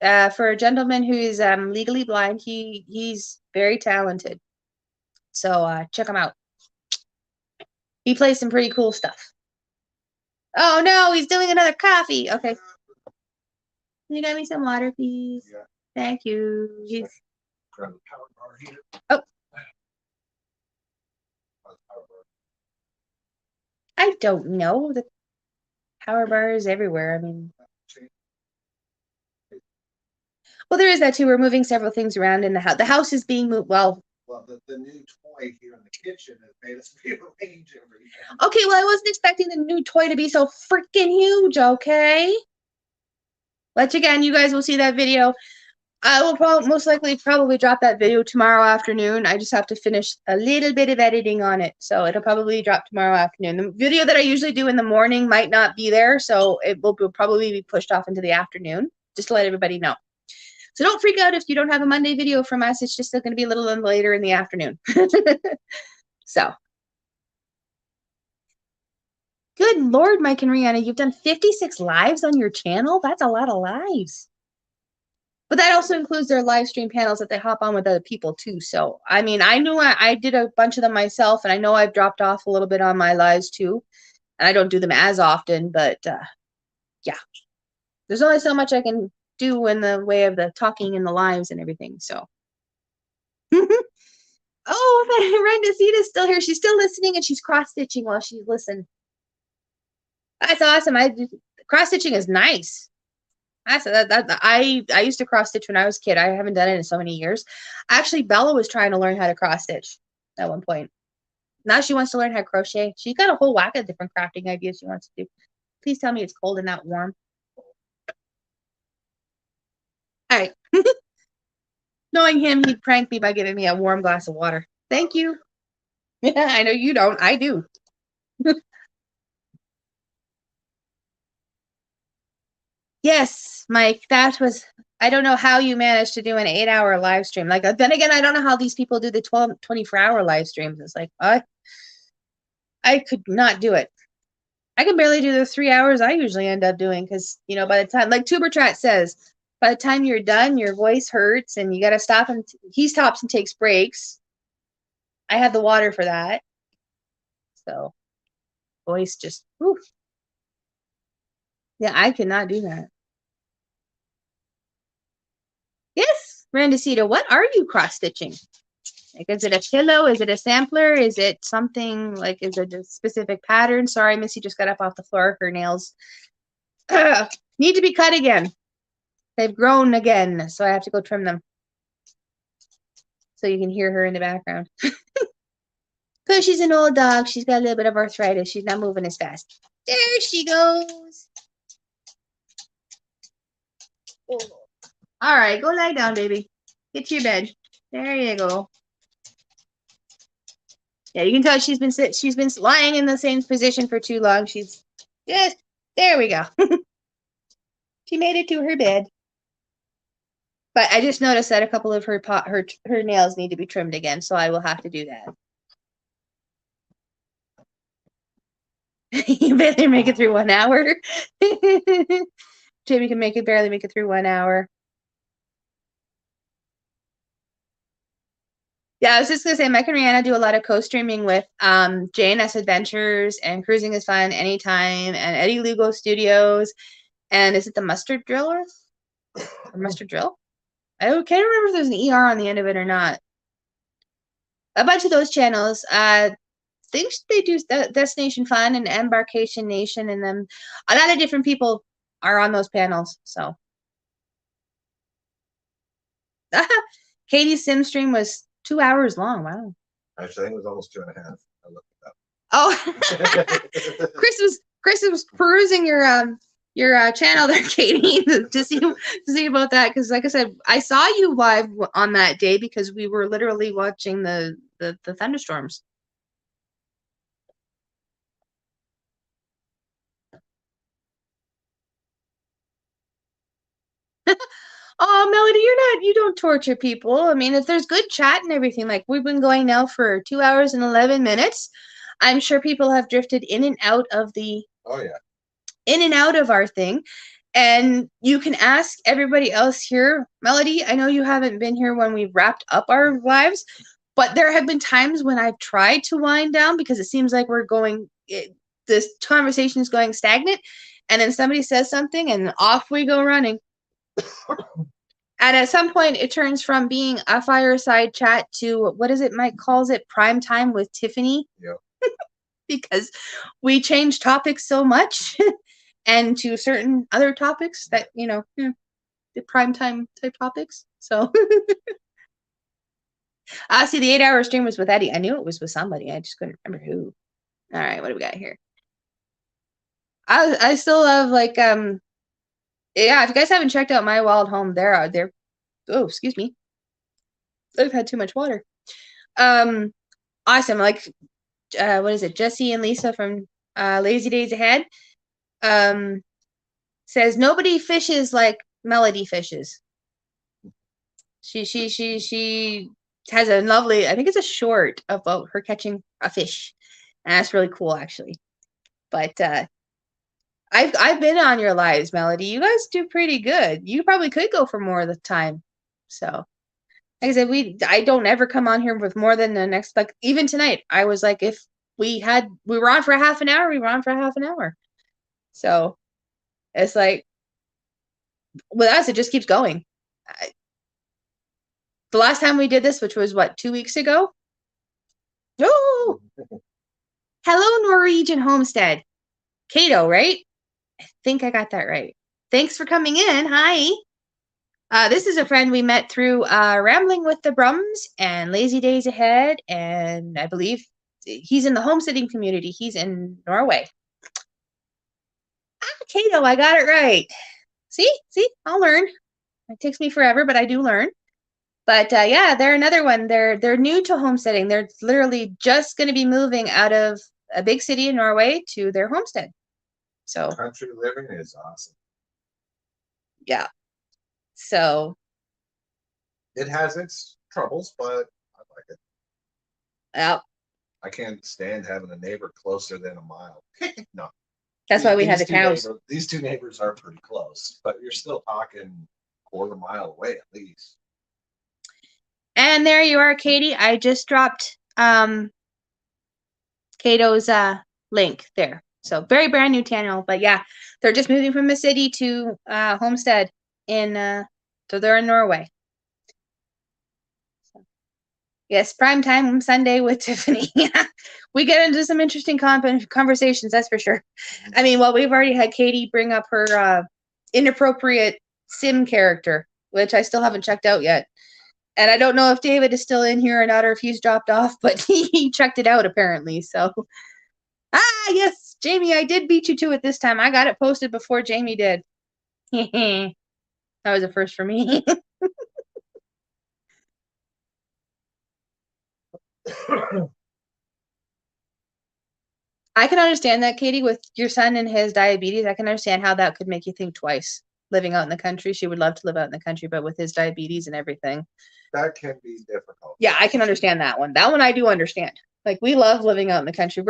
For a gentleman who is legally blind, he's very talented. So check him out. He plays some pretty cool stuff. Oh no, he's doing another coffee. Okay. Can you get me some water, please? Yeah. Thank you. Grab the power bar here. Oh. I don't know. The power bar is everywhere. I mean, well, there is that too. We're moving several things around in the house. The house is being moved. Well, the new toy here in the kitchen has made us rearrange everything. Okay, well, I wasn't expecting the new toy to be so freaking huge, okay? But again, you guys will see that video. I will most likely probably drop that video tomorrow afternoon. I just have to finish a little bit of editing on it. So it'll probably drop tomorrow afternoon. The video that I usually do in the morning might not be there. So it will probably be pushed off into the afternoon, just to let everybody know. So don't freak out if you don't have a Monday video from us. It's just going to be a little later in the afternoon. So. Good Lord, Mike and Rihanna, you've done 56 lives on your channel? That's a lot of lives. But that also includes their live stream panels that they hop on with other people too. So, I mean, I knew I did a bunch of them myself, and I know I've dropped off a little bit on my lives too. And I don't do them as often, but yeah. There's only so much I can do in the way of the talking and the lives and everything, so. Oh, Rendicita's still here. She's still listening, and she's cross-stitching while she's listening. That's awesome. Cross-stitching is nice. I used to cross-stitch when I was a kid. I haven't done it in so many years. Actually, Bella was trying to learn how to cross-stitch at one point. Now she wants to learn how to crochet. She's got a whole whack of different crafting ideas she wants to do. Please tell me it's cold and not warm. All right. Knowing him, he'd prank me by giving me a warm glass of water. Thank you. Yeah, I know you don't. I do. Yes, Mike, I don't know how you managed to do an 8-hour live stream. Like, then again, I don't know how these people do the 24-hour live streams. It's like, I could not do it. I can barely do the 3 hours I usually end up doing because, by the time, like Tubertrat says, by the time you're done, your voice hurts and you got to stop, and he stops and takes breaks. I had the water for that. So, voice just, whew. Yeah, I could not do that. Yes, Randicita, what are you cross-stitching? Like, is it a pillow? Is it a sampler? Is it something like, is it a specific pattern? Sorry, Missy just got up off the floor. Her nails need to be cut again. They've grown again, so I have to go trim them. So you can hear her in the background. Because she's an old dog. She's got a little bit of arthritis. She's not moving as fast. There she goes. Oh. All right, go lie down, baby. Get to your bed. There you go. Yeah, you can tell she's been lying in the same position for too long. She's just there. We go. She made it to her bed. But I just noticed that a couple of her nails need to be trimmed again, so I will have to do that. You better make it through 1 hour. Jamie can barely make it through 1 hour. Yeah, I was just gonna say, Mike and Rihanna do a lot of co-streaming with JNS Adventures and Cruising is Fun Anytime and Eddie Lugo Studios. And is it the Mustard Drill or Mustard Drill? I can't remember if there's an ER on the end of it or not. A bunch of those channels. Think they do Destination Fun and Embarkation Nation, and then a lot of different people are on those panels. So Katie's sim stream was 2 hours long. Wow. Actually, I think it was almost 2.5. I looked it up. Oh, Chris was perusing your channel there, Katie, to see about that, because like I said, I saw you live on that day because we were literally watching the thunderstorms. Oh, Melody, you don't torture people. I mean, if there's good chat and everything, like we've been going now for 2 hours and 11 minutes, I'm sure people have drifted in and out of the. Oh yeah. In and out of our thing, and you can ask everybody else here. Melody, I know you haven't been here when we've wrapped up our lives, but there have been times when I've tried to wind down because it seems like this conversation is going stagnant, and then somebody says something and off we go running. And at some point it turns from being a fireside chat to, what is it Mike calls it, prime time with Tiffany. Yeah. Because we change topics so much and to certain other topics that, the prime time type topics. So see, the 8-hour stream was with Eddie. I knew it was with somebody. I just couldn't remember who. All right, what do we got here? I still love, like, yeah, if you guys haven't checked out My Wild Home, they're oh, excuse me, I've had too much water. Awesome. Like, what is it, Jesse and Lisa from Lazy Days Ahead says nobody fishes like Melody fishes. She has a lovely, I think it's a short about her catching a fish, and that's really cool, actually. But I've been on your lives, Melody. You guys do pretty good. You probably could go for more of the time. So, like I said, I don't ever come on here with more than the next, like, even tonight, I was like, if we were on for half an hour, we were on for half an hour. So it's like, with us, it just keeps going. The last time we did this, which was what, 2 weeks ago? Oh, hello, Norwegian Homestead. Cato, right? I think I got that right. Thanks for coming in. Hi. This is a friend we met through Rambling with the Brums and Lazy Days Ahead, and I believe he's in the homesteading community. He's in Norway. Cato, I got it right. See, I'll learn. It takes me forever, but I do learn. But yeah, they're another one. They're new to homesteading. They're literally just going to be moving out of a big city in Norway to their homestead. So country living is awesome. Yeah. So it has its troubles, but I like it. Yeah. I can't stand having a neighbor closer than a mile. No. That's why we have the cows. These two neighbors are pretty close, but you're still talking 1/4 mile away at least. And there you are, Katie. I just dropped Cato's link there. So very brand new channel, but yeah, they're just moving from the city to homestead in so they're in Norway. So, Yes, prime time Sunday with Tiffany. We get into some interesting conversations, that's for sure. I mean, well, we've already had Katie bring up her inappropriate sim character, which I still haven't checked out yet. And I don't know if David is still in here or not, or if he's dropped off, but he checked it out apparently. So, yes, Jamie, I did beat you to it this time. I got it posted before Jamie did. That was a first for me. I can understand that, Katie, with your son and his diabetes. I can understand how that could make you think twice. Living out in the country, she would love to live out in the country, but with his diabetes and everything, That can be difficult. yeah, I can understand that one. That one I do understand. Like, we love living out in the country.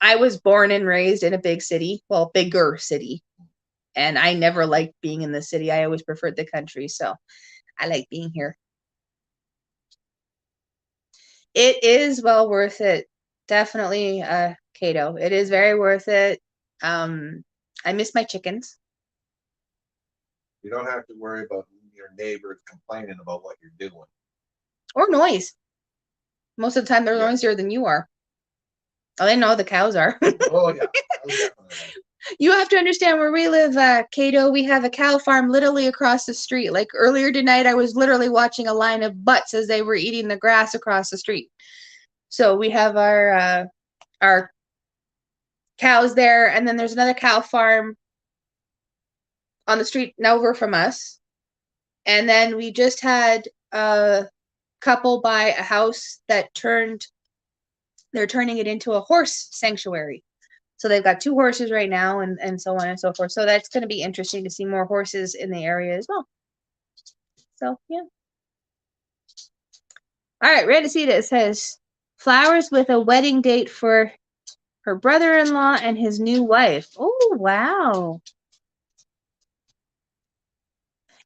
I was born and raised in a big city, well, bigger city, and I never liked being in the city. I always preferred the country, so I like being here. It is well worth it. Definitely, Kato. It is very worth it. I miss my chickens. You don't have to worry about your neighbors complaining about what you're doing. Or noise. Most of the time, they're Yeah. noisier than you are. Oh, they know the cows are. Oh, yeah. Definitely. You have to understand where we live, Kato. We have a cow farm literally across the street. Like earlier tonight, I was literally watching a line of butts as they were eating the grass across the street. So we have our cows there, and then there's another cow farm on the street over from us. And then we just had a couple buy a house that they're turning it into a horse sanctuary. So they've got 2 horses right now, and so on and so forth. So that's going to be interesting to see more horses in the area as well. So, yeah. All right, ready to see this. It says, flowers with a wedding date for her brother-in-law and his new wife. Oh, wow.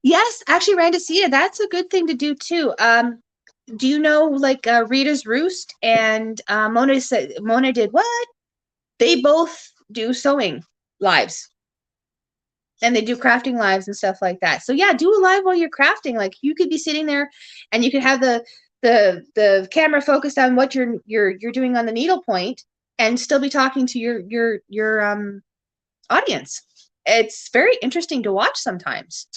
Yes, actually, Randacita, that's a good thing to do too. Do you know, like, Rita's Roost and Mona did what? They both do sewing lives. And they do crafting lives and stuff like that. So yeah, do a live while you're crafting. Like, you could be sitting there and you could have the camera focused on what you're doing on the needle point and still be talking to your audience. It's very interesting to watch sometimes.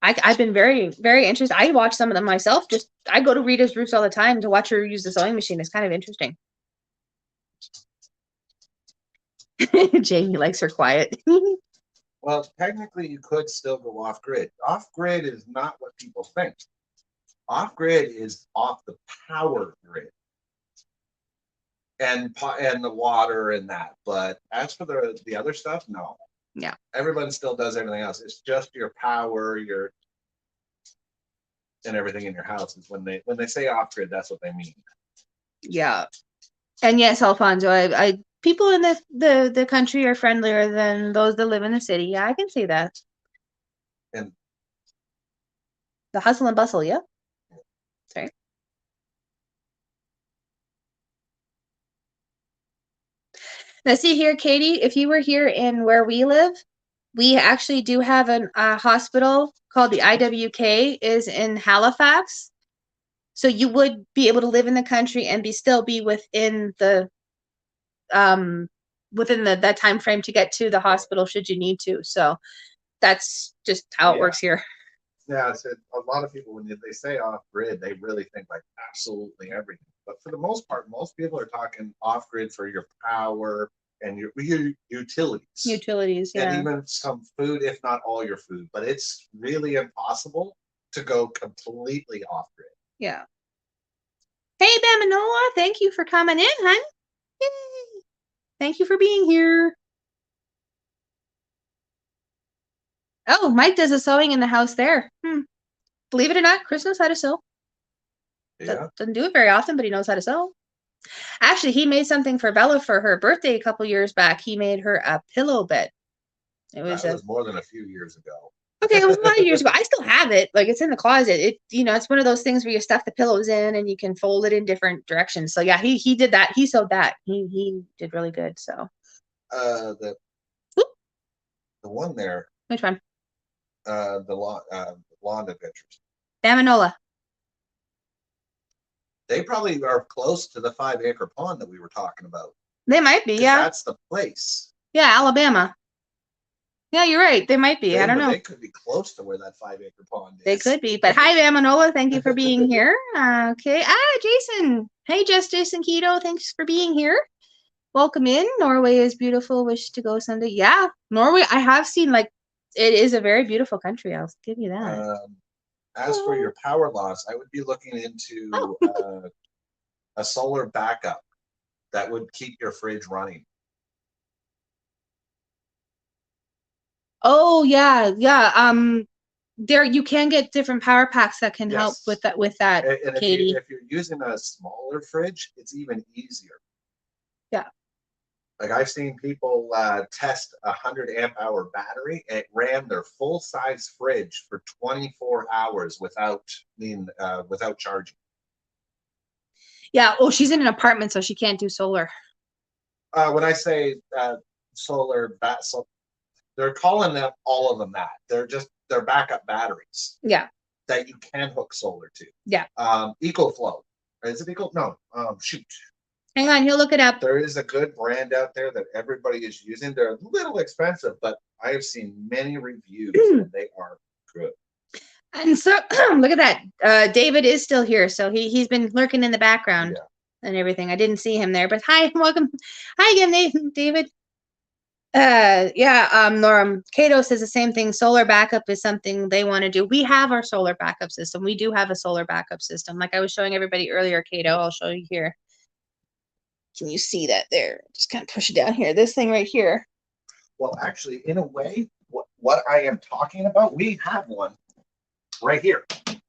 I've been very, very interested. I watch some of them myself. I go to Rita's Roots all the time to watch her use the sewing machine. It's kind of interesting. Jamie likes her quiet. Well, technically, you could still go off grid. Off grid is not what people think. Off grid is off the power grid and the water and that. But as for the other stuff, no. Yeah. Everyone still does everything else. It's just your power, and everything in your house is when they say off grid, that's what they mean. Yeah. And yes, Alfonso, I people in the country are friendlier than those that live in the city. Yeah, I can see that. And the hustle and bustle, yeah. Sorry. Now see here, Katie, if you were here in where we live, we actually do have a hospital called the IWK is in Halifax. So you would be able to live in the country and still be within that time frame to get to the hospital should you need to. So that's just how it works here. Yeah, so a lot of people, when they say off grid, they really think like absolutely everything. But for the most part, most people are talking off grid for your power and your utilities. Utilities, yeah. And even some food, if not all your food. But it's really impossible to go completely off grid. Yeah. Hey, Bamanola, thank you for coming in, hon. Yay. Thank you for being here. Oh, Mike does a sewing in the house there. Believe it or not, Chris knows how to sew. Yeah. Doesn't do it very often, but he knows how to sew. Actually, he made something for Bella for her birthday a couple years back. He made her a pillow bed. That was more than a few years ago. Okay, it was a lot of years ago. I still have it. Like, it's in the closet. It's one of those things where you stuff the pillows in and you can fold it in different directions. So yeah, he did that. He sewed that. He did really good. So the one there. Which one? The lawn adventures. Bamanola. They probably are close to the 5-acre pond that we were talking about. They might be, 'Cause yeah. that's the place. Yeah, Alabama. Yeah, you're right. They might be. I don't know. They could be close to where that 5-acre pond is. They could be. But hi, Manola. Thank you for being here. Okay. Jason. Hey, Jason Keto. Thanks for being here. Welcome in. Norway is beautiful. Wish to go someday. Yeah, Norway. I have seen, like, it is a very beautiful country. I'll give you that. As for your power loss, I would be looking into a solar backup that would keep your fridge running. Oh yeah, yeah. There you can get different power packs that can help with that. With that, and Katie. if you're using a smaller fridge, it's even easier. Yeah. Like I've seen people test a 100-amp-hour battery. And it ran their full-size fridge for 24 hours without charging. Yeah. Oh, she's in an apartment, so she can't do solar. When I say solar, they're calling them all of them that. They're backup batteries. Yeah. That you can hook solar to. Yeah. EcoFlow. Is it Eco? No. Shoot. Hang on, he'll look it up. There is a good brand out there that everybody is using. They're a little expensive, but I have seen many reviews and they are good. And so look at that. David is still here, so he's been lurking in the background and everything. I didn't see him there, but hi, welcome. Hi again, Nathan, David. Norm Cato says the same thing. Solar backup is something they want to do. We have our solar backup system. We do have a solar backup system. Like I was showing everybody earlier, Cato, I'll show you here. Can you see that there? Just kind of push it down here. This thing right here. Well, actually, in a way, what I am talking about, we have one right here.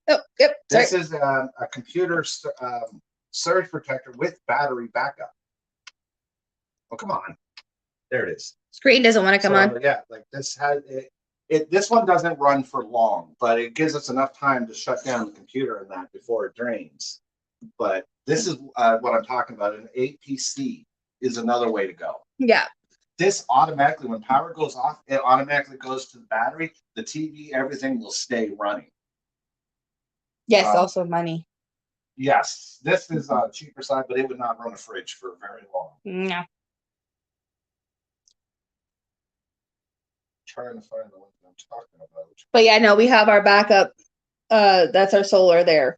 Oh, yep. This is a computer surge protector with battery backup. Oh, come on. There it is. Screen doesn't want to come on. Yeah, like this has it. This one doesn't run for long, but it gives us enough time to shut down the computer and that before it drains. But this is what I'm talking about. An APC is another way to go. Yeah. This automatically, when power goes off, it automatically goes to the battery. The TV, everything will stay running. Yes, also money. Yes, this is on cheaper side, but it would not run a fridge for very long. No. Trying to find the one I'm talking about. But yeah, no, we have our backup. That's our solar there.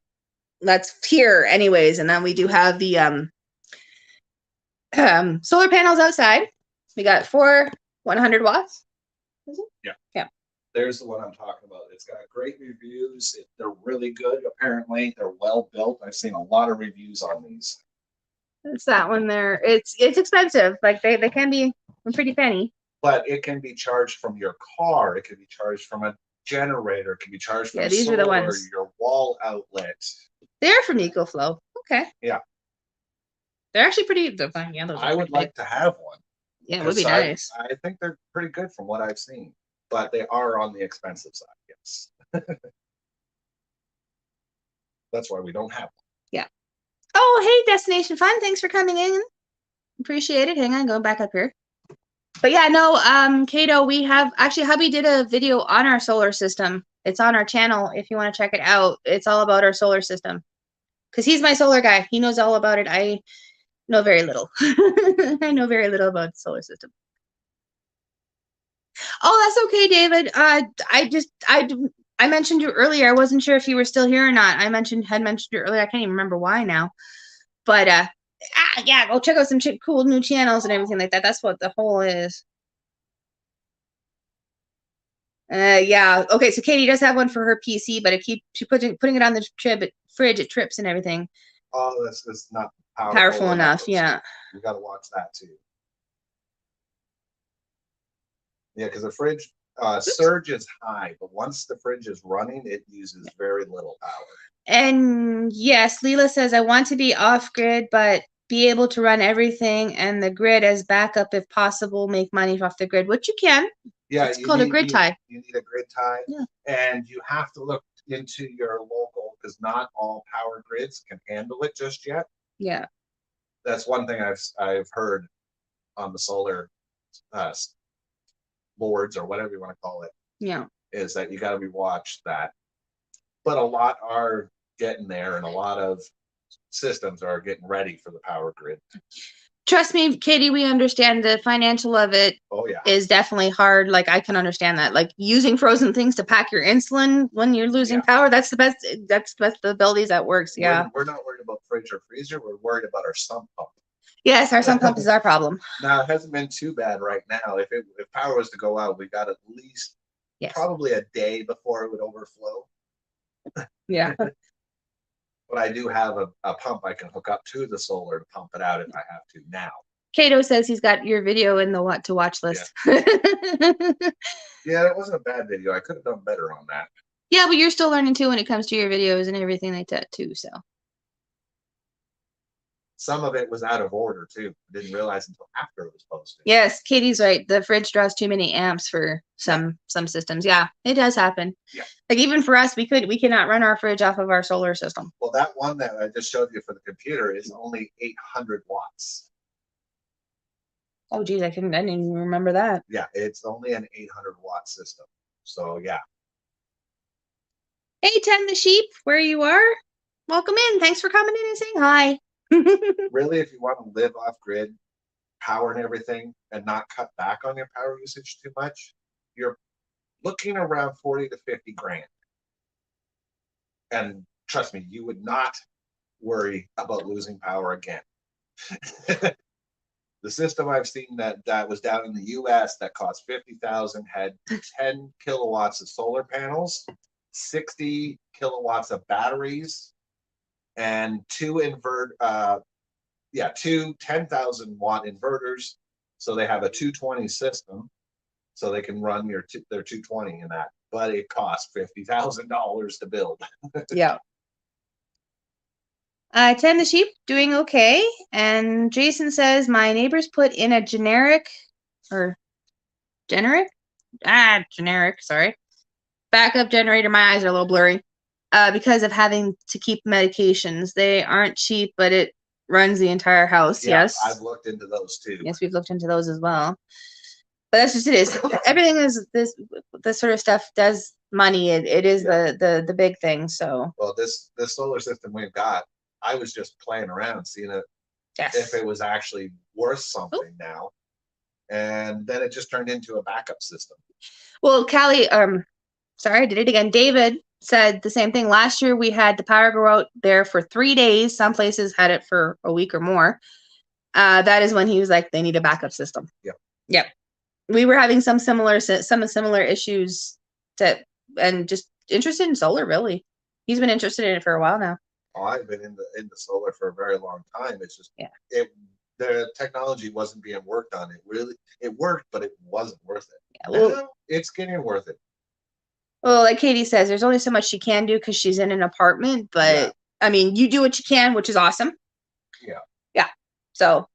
That's here anyways, and then we do have the solar panels outside. We got 4 100 watts. Is it? Yeah. Yeah. There's the one I'm talking about. It's got great reviews. They're really good. Apparently, they're well built. I've seen a lot of reviews on these. It's that one there. It's expensive. Like they can be a pretty penny. But it can be charged from your car. It can be charged from a generator. It can be charged from these solar, are the ones. Your wall outlet. They're from EcoFlow. Okay. Yeah. They're actually pretty. Yeah, those I would like to have one. Yeah, it would be nice. I think they're pretty good from what I've seen, but they are on the expensive side. Yes. That's why we don't have one. Yeah. Oh, hey, Destination Fun. Thanks for coming in. Appreciate it. Hang on, going back up here. But yeah, no, Cato, we have actually hubby did a video on our solar system. It's on our channel if you want to check it out. It's all about our solar system. Because he's my solar guy. He knows all about it. I know very little. I know very little about the solar system. Oh, that's okay, David. I mentioned you earlier. I wasn't sure if you were still here or not. Had mentioned you earlier. I can't even remember why now. But yeah, go check out some cool new channels and everything like that. That's what the whole is. Yeah. Okay, so Katie does have one for her PC, but she putting it on the fridge, it trips and everything. Oh, that's not powerful enough. Yeah. You got to watch that too. Yeah, because the fridge surge is high, but once the fridge is running, it uses very little power. And yes, Leela says, I want to be off grid, but be able to run everything and the grid as backup if possible, make money off the grid, which you can. Yeah, it's called a grid tie. You need a grid tie. Yeah. And you have to look into your local, because not all power grids can handle it just yet. Yeah. That's one thing I've heard on the solar boards or whatever you want to call it. Yeah. Is that you got to be watched that. But a lot are getting there, and a lot of systems are getting ready for the power grid. Trust me, Katie, we understand the financial of it. Oh yeah, is definitely hard. Like I can understand that. Like using frozen things to pack your insulin when you're losing power. That's the best. That's the best abilities that works. Yeah. We're not worried about fridge or freezer. We're worried about our sump pump. Yes, our sump pump is our problem. Now it hasn't been too bad right now. If power was to go out, we got at least probably a day before it would overflow. Yeah. But I do have a pump I can hook up to the solar to pump it out if I have to now. Kato says he's got your video in the what to watch list. Yeah, it wasn't a bad video. I could have done better on that. Yeah, but you're still learning too when it comes to your videos and everything like that too. So some of it was out of order too. I didn't realize until after it was posted. Yes, Katie's right. The fridge draws too many amps for some systems. Yeah, it does happen. Yeah. Like even for us, we cannot run our fridge off of our solar system. Well, that one that I just showed you for the computer is only 800 watts. Oh geez, I didn't even remember that. Yeah, it's only an 800 watt system. So yeah. Hey, Ten the sheep, where you are? Welcome in. Thanks for coming in and saying hi. Really, if you want to live off grid, power and everything, and not cut back on your power usage too much, you're looking around 40 to 50 grand. And trust me, you would not worry about losing power again. The system I've seen that was down in the US that cost 50,000 had 10 kilowatts of solar panels, 60 kilowatts of batteries, and two 10,000 watt inverters. So they have a 220 system, so they can run their 220 in that. But it costs $50,000 to build. Yeah. Ten the sheep doing okay, and Jason says my neighbors put in a generic backup generator. My eyes are a little blurry because of having to keep medications. They aren't cheap, but it runs the entire house. Yeah, yes, I've looked into those too. Yes, we've looked into those as well. But that's just it is. Everything is this sort of stuff does money. It is the big thing. So well, this solar system we've got, I was just playing around, seeing if it was actually worth something now. And then it just turned into a backup system. Well, Callie, sorry, I did it again. David said the same thing. Last year we had the power go out there for 3 days. Some places had it for a week or more. That is when he was like, they need a backup system. Yep. We were having some similar issues and just interested in solar, really. He's been interested in it for a while now. Oh, I've been in the solar for a very long time. It's just the technology wasn't being worked on. It worked, but it wasn't worth it. Yeah, well, now it's getting worth it. Well, like Katie says, there's only so much she can do because she's in an apartment. But I mean, you do what you can, which is awesome. Yeah. So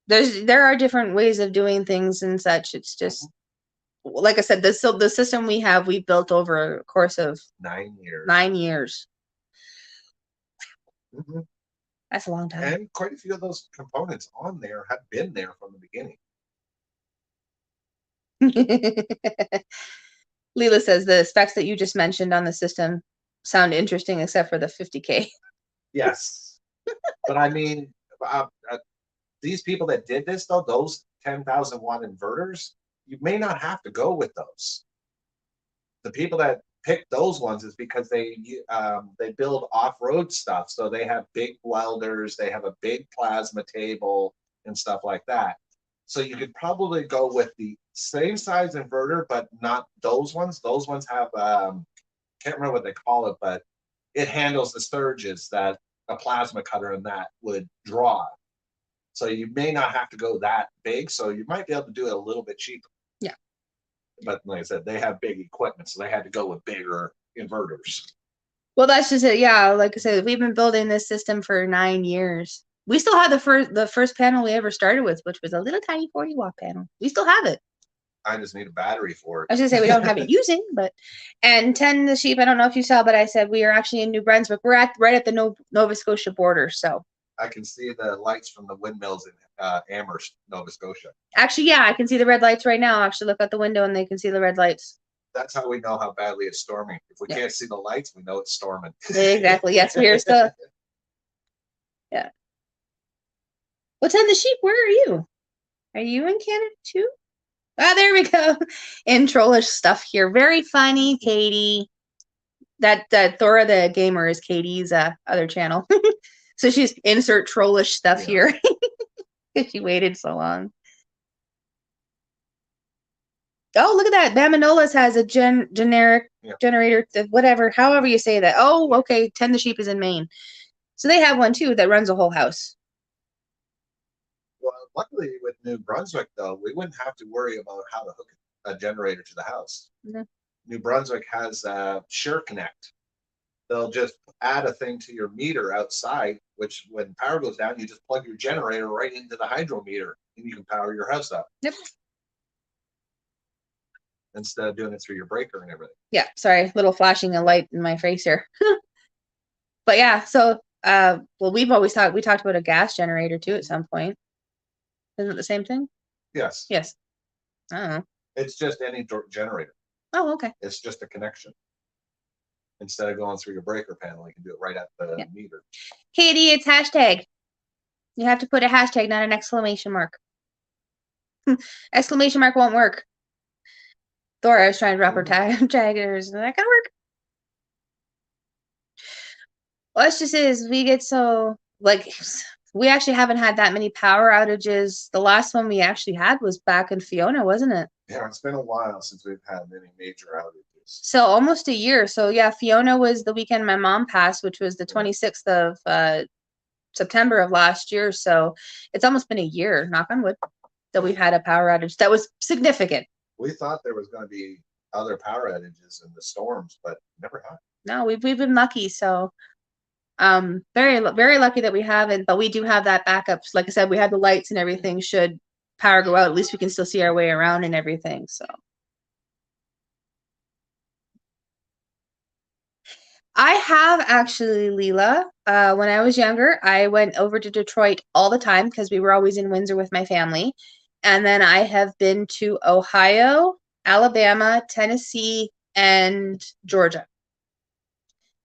there are different ways of doing things and such. It's just like I said, the system we built over a course of 9 years. 9 years. Mm-hmm. That's a long time. And quite a few of those components on there have been there from the beginning. Leela says the specs that you just mentioned on the system sound interesting, except for the 50K. Yes. But I mean, these people that did this, though, those 10,000 watt inverters, you may not have to go with those. The people that pick those ones is because they build off-road stuff, so they have big welders, they have a big plasma table and stuff like that. So you could probably go with the same size inverter, but not those ones. Those ones have can't remember what they call it, but it handles the surges that a plasma cutter and that would draw. So you may not have to go that big, so you might be able to do it a little bit cheaper. Yeah. But like I said, they have big equipment, so they had to go with bigger inverters. Well, that's just it. Yeah, like I said, we've been building this system for 9 years. We still have the first panel we ever started with, which was a little tiny 40 watt panel. We still have it. I just need a battery for it. I was gonna say we don't have it using, but and 10 the sheep. I don't know if you saw, but I said we are actually in New Brunswick. We're right at the Nova Scotia border, so I can see the lights from the windmills in Amherst, Nova Scotia. Actually, yeah, I can see the red lights right now. Actually, look out the window and they can see the red lights. That's how we know how badly it's storming. If we can't see the lights, we know it's storming. Exactly. Yes, we are still. Yeah. What's on the sheep? Where are you? Are you in Canada too? Ah, there we go. In trollish stuff here. Very funny, Katie. That Thora the gamer is Katie's other channel. So she's insert trollish stuff here. She waited so long. Oh, look at that. Bamanolas has a generic generator, whatever, however you say that. Oh, okay. Tend the Sheep is in Maine. So they have one too that runs a whole house. Well, luckily with New Brunswick, though, we wouldn't have to worry about how to hook a generator to the house. No. New Brunswick has Sure Connect. They'll just add a thing to your meter outside, which when power goes down, you just plug your generator right into the hydrometer and you can power your house up. Yep. Instead of doing it through your breaker and everything. Yeah, sorry, little flashing a light in my face here. But yeah, so well, we talked about a gas generator too at some point. Isn't it the same thing? Yes. Yes. I don't know. It's just any generator. Oh, okay. It's just a connection. Instead of going through your breaker panel, you can do it right at the meter. Katie, it's hashtag. You have to put a hashtag, not an exclamation mark. Exclamation mark won't work. Thora was trying to drop her taggers. That can work. Well, it's just is we get so like we actually haven't had that many power outages. The last one we actually had was back in Fiona, wasn't it? Yeah, it's been a while since we've had any major outages. So almost a year. So yeah, Fiona was the weekend my mom passed, which was the 26th of September of last year. So it's almost been a year, knock on wood, that we've had a power outage that was significant. We thought there was going to be other power outages in the storms, but never happened. No, we've been lucky. So very lucky that we haven't, but we do have that backup. Like I said, we have the lights and everything. Should power go out, at least we can still see our way around and everything. So I have actually, Leela. When I was younger, I went over to Detroit all the time because we were always in Windsor with my family. And then I have been to Ohio, Alabama, Tennessee, and Georgia.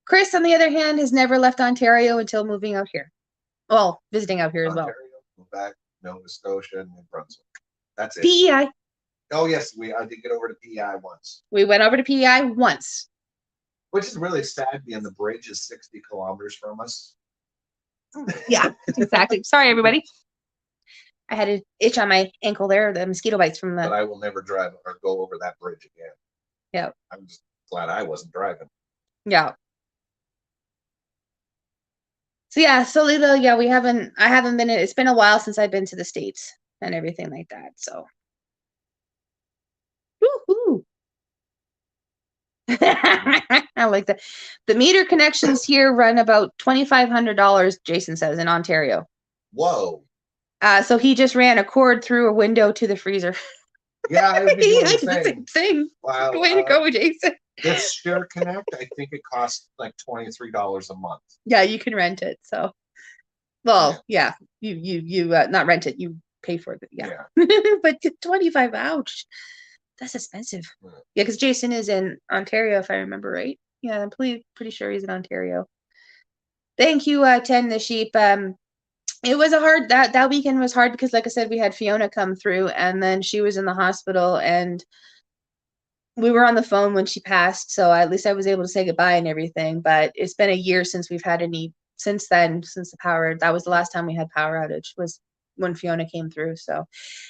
Chris, on the other hand, has never left Ontario until moving out here. Well, visiting out here as well. Ontario, Quebec, Nova Scotia, and New Brunswick. That's it. PEI. Oh yes, I did get over to PEI once. We went over to PEI once. Which is really sad, being the bridge is 60 kilometers from us. Yeah, exactly. Sorry, everybody. I had an itch on my ankle there, the mosquito bites from the. But I will never drive or go over that bridge again. Yeah. I'm just glad I wasn't driving. Yeah. So yeah, so Lila, yeah, I haven't been, it's been a while since I've been to the States and everything like that, so. Woohoo! I like that. The meter connections here run about $2,500, Jason says, in Ontario. Whoa. So he just ran a cord through a window to the freezer. Yeah, I would be doing the same thing. Wow. Way to go, Jason. This Share Connect, I think it costs like $23 a month. Yeah, you can rent it. So, well, yeah, you not rent it, you pay for it. Yeah. But 25, ouch, that's expensive. Yeah, because Jason is in Ontario, if I remember right. Yeah, I'm pretty sure he's in Ontario. Thank you, Ten the Sheep. It was that weekend was hard because, like I said, we had Fiona come through, and then she was in the hospital, and we were on the phone when she passed, so at least I was able to say goodbye and everything. But it's been a year since we've had any since the power. That was the last time we had power outage, was when Fiona came through. So,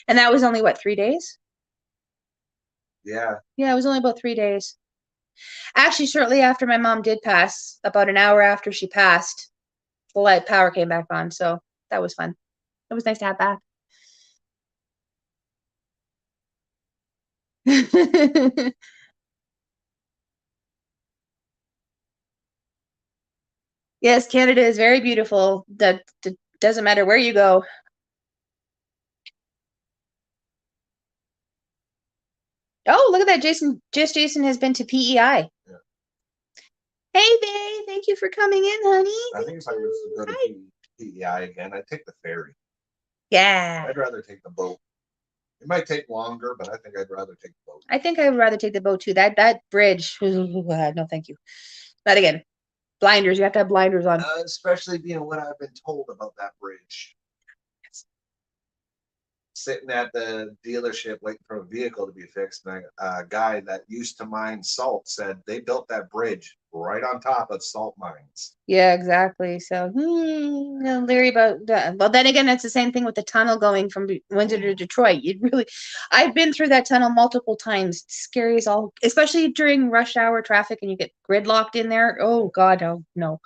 and that was only what, 3 days? Yeah. Yeah, it was only about 3 days. Actually, shortly after my mom did pass, about an hour after she passed, the power came back on. So that was fun. It was nice to have back. Yes, Canada is very beautiful. That doesn't matter where you go. Oh, look at that. Jason has been to PEI. Yeah. Hey, babe. Thank you for coming in, honey. I think if I was to go to PEI again, I'd take the ferry. Yeah. I'd rather take the boat. It might take longer, but I think I'd rather take the boat. I think I would rather take the boat too. That bridge. No, thank you. Not again. Blinders. You have to have blinders on. Especially being what I've been told about that bridge. Sitting at the dealership waiting for a vehicle to be fixed, and a guy that used to mine salt said they built that bridge right on top of salt mines. Yeah, exactly. So, leery about that. Well, then again, that's the same thing with the tunnel going from Windsor to Detroit. I've been through that tunnel multiple times. It's scary as all, especially during rush hour traffic and you get gridlocked in there. Oh, God, no.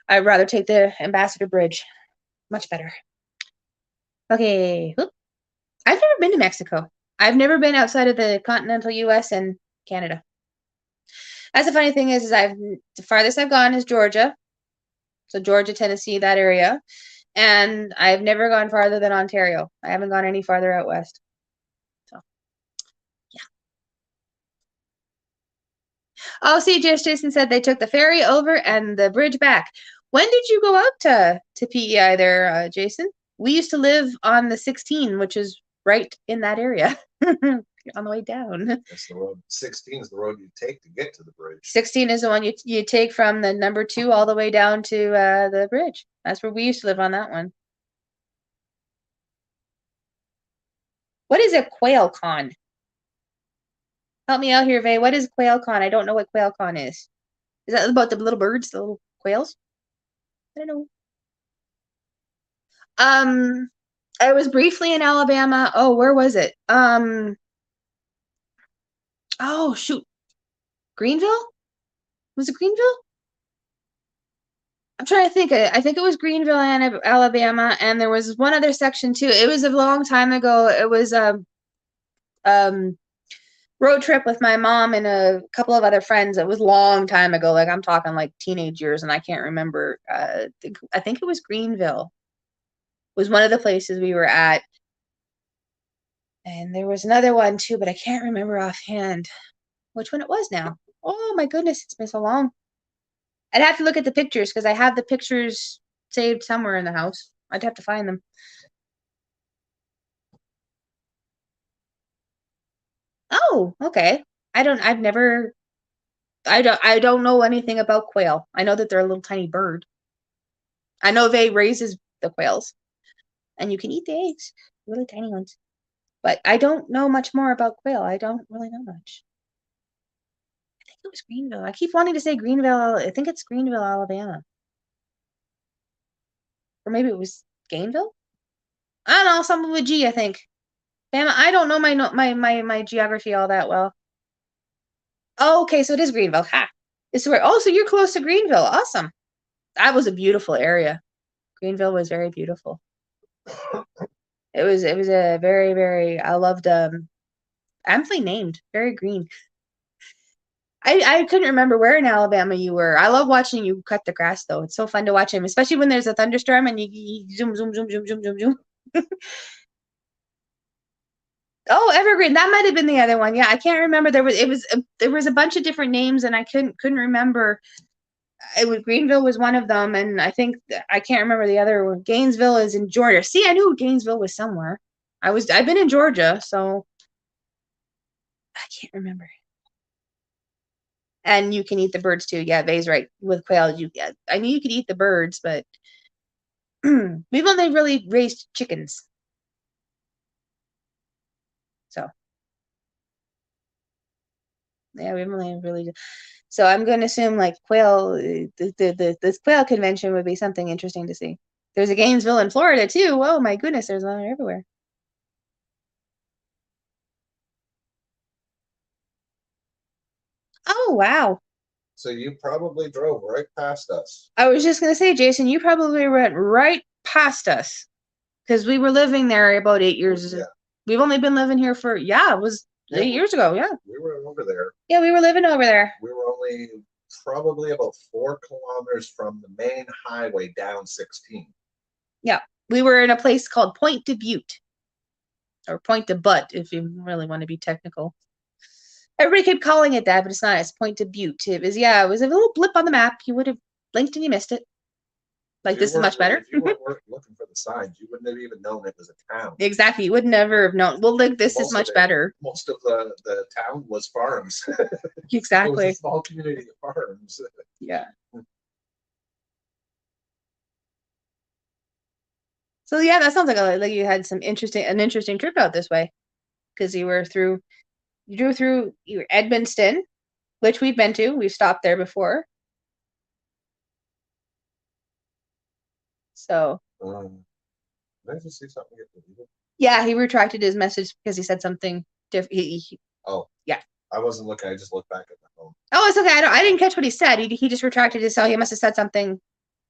I'd rather take the Ambassador Bridge. Much better. Okay. Oop. I've never been to Mexico. I've never been outside of the continental US and Canada. That's the funny thing is the farthest I've gone is Georgia. So Georgia, Tennessee, that area. And I've never gone farther than Ontario. I haven't gone any farther out west. So, yeah. Oh, see, Jason said they took the ferry over and the bridge back. When did you go out to PEI there, Jason? We used to live on the 16, which is right in that area. On the way down. That's the road. 16 is the road you take to get to the bridge. 16 is the one you take from the number 2 all the way down to the bridge. That's where we used to live on that one. What is a quail con? Help me out here, Vay. What is quail con? I don't know what quail con is. Is that about the little birds, the little quails? I don't know. I was briefly in Alabama. Oh, where was it? Oh, shoot. Greenville? Was it Greenville? I'm trying to think. I think it was Greenville, Alabama, and there was one other section too. It was a long time ago. It was road trip with my mom and a couple of other friends. It was a long time ago. Like I'm talking like teenage years, and I can't remember. I think it was Greenville. Was one of the places we were at. And there was another one too, but I can't remember offhand which one it was now. Oh my goodness, it's been so long. I'd have to look at the pictures because I have the pictures saved somewhere in the house. I'd have to find them. Oh, okay. I don't know anything about quail. I know that they're a little tiny bird. I know they raises the quails. And you can eat the eggs, really tiny ones. But I don't know much more about quail. I don't really know much. I think it was Greenville. I keep wanting to say Greenville. I think it's Greenville, Alabama. Or maybe it was Gainville? I don't know, something with G, I think. Bama, I don't know my geography all that well. Oh, okay, so it is Greenville. Ha. It's where. Oh, so you're close to Greenville. Awesome. That was a beautiful area. Greenville was very beautiful. It was a very, very, I loved amply named, very green. I couldn't remember where in Alabama you were. I love watching you cut the grass though. It's so fun to watch him, especially when there's a thunderstorm and you zoom, zoom, zoom, zoom, zoom, zoom, zoom. Oh, Evergreen. That might have been the other one. Yeah, I can't remember. There was a bunch of different names, and I couldn't remember. Greenville was one of them, and I think I can't remember the other one. Gainesville is in Georgia. See, I knew Gainesville was somewhere. I've been in Georgia, so I can't remember. And you can eat the birds too. Yeah, Vay's right. With quail, I knew you could eat the birds, but we've only really raised chickens. So yeah, we've only really. So I'm going to assume like quail, this quail convention would be something interesting to see. There's a Gainesville in Florida too. Oh my goodness, there's one everywhere. Oh wow. So you probably drove right past us. I was just going to say, Jason, you probably went right past us because we were living there about 8 years. Yeah. We've only been living here for, it was 8 years ago. Yeah. We were over there. Yeah, we were living over there. We were only probably about 4 kilometers from the main highway down 16. Yeah. We were in a place called Point de Butte. Or Point de Butte, if you really want to be technical. Everybody kept calling it that, but it's not. It's Point de Butte. It was a little blip on the map. You would have blinked and you missed it. Like, this is much better. If you weren't looking for the signs, you wouldn't have even known it was a town. Exactly. You would never have known. Well, like, this is much better. Most of the town was farms. Exactly. It was a small community of farms. Yeah. So yeah, that sounds like you had an interesting trip out this way, because you drove through Edmonton, which we've been to. We've stopped there before. So did I just see something get deleted? yeah, he retracted his message because he said something different. Oh yeah. I wasn't looking. I just looked back at my phone. Oh, it's okay. I didn't catch what he said. He just retracted his. So he must have said something.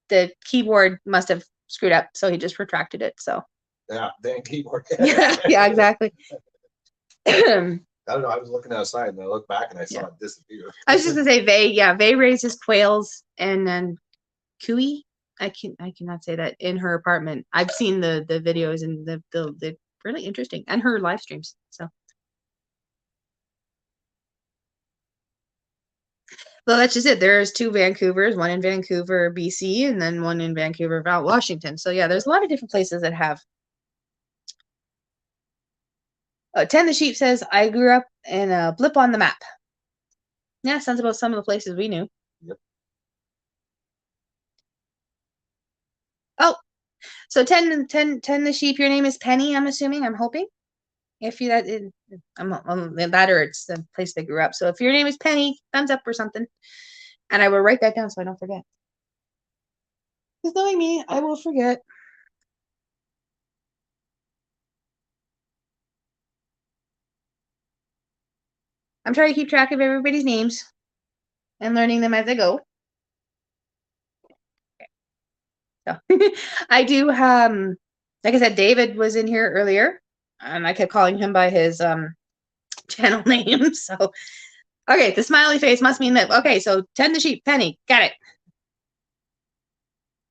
The keyboard must have screwed up, so he just retracted it. So yeah, dang keyboard. yeah, exactly. I don't know. I was looking outside and I looked back and I saw it disappear. I was just gonna say Vay. Yeah, Vay raises quails and then Cooey. I cannot say that in her apartment. I've seen the videos and the really interesting, and her live streams. So. Well, that's just it. There's 2 Vancouvers, one in Vancouver, BC, and then one in Vancouver, Washington. So yeah, there's a lot of different places that have. 10 the Sheep says, I grew up in a blip on the map. Yeah, sounds about some of the places we knew. Yep. Oh, so 10 the Sheep, your name is Penny, I'm assuming, I'm hoping. If you that, I'm that or it's the place they grew up. So if your name is Penny, thumbs up or something. And I will write that down so I don't forget. Because knowing me, I will forget. I'm trying to keep track of everybody's names and learning them as I go. So I do like I said, David was in here earlier and I kept calling him by his channel name. So okay, the smiley face must mean that. Okay, so 10 the Sheep, Penny, got it.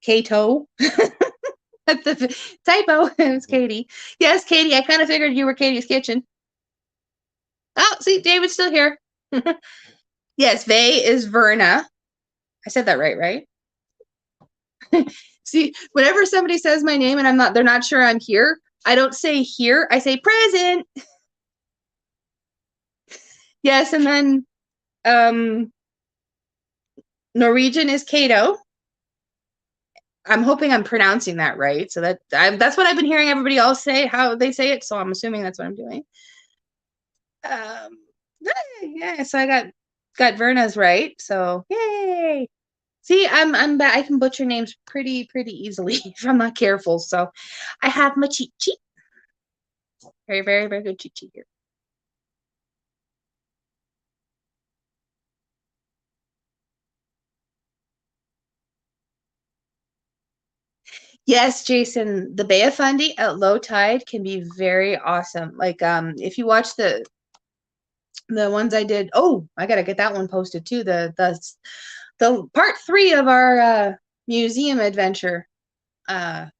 Kato. That's the typo. It was Katie. Yes, Katie. I kind of figured you were Katie's Kitchen. Oh, see, David's still here. Yes, Vay is Verna. I said that right? See, whenever somebody says my name and they're not sure I'm here, I don't say here, I say present. Yes, and then Norwegian is Kato. I'm hoping I'm pronouncing that right. So that's what I've been hearing everybody else say, how they say it. So I'm assuming that's what I'm doing. Yeah, so I got Verna's right. So yay. See, I can butcher names pretty easily if I'm not careful. So I have my cheat sheet. Very, very, very good cheat sheet here. Yes, Jason, the Bay of Fundy at low tide can be very awesome. Like if you watch the ones I did, oh, I gotta get that one posted too. The part 3 of our museum adventure, of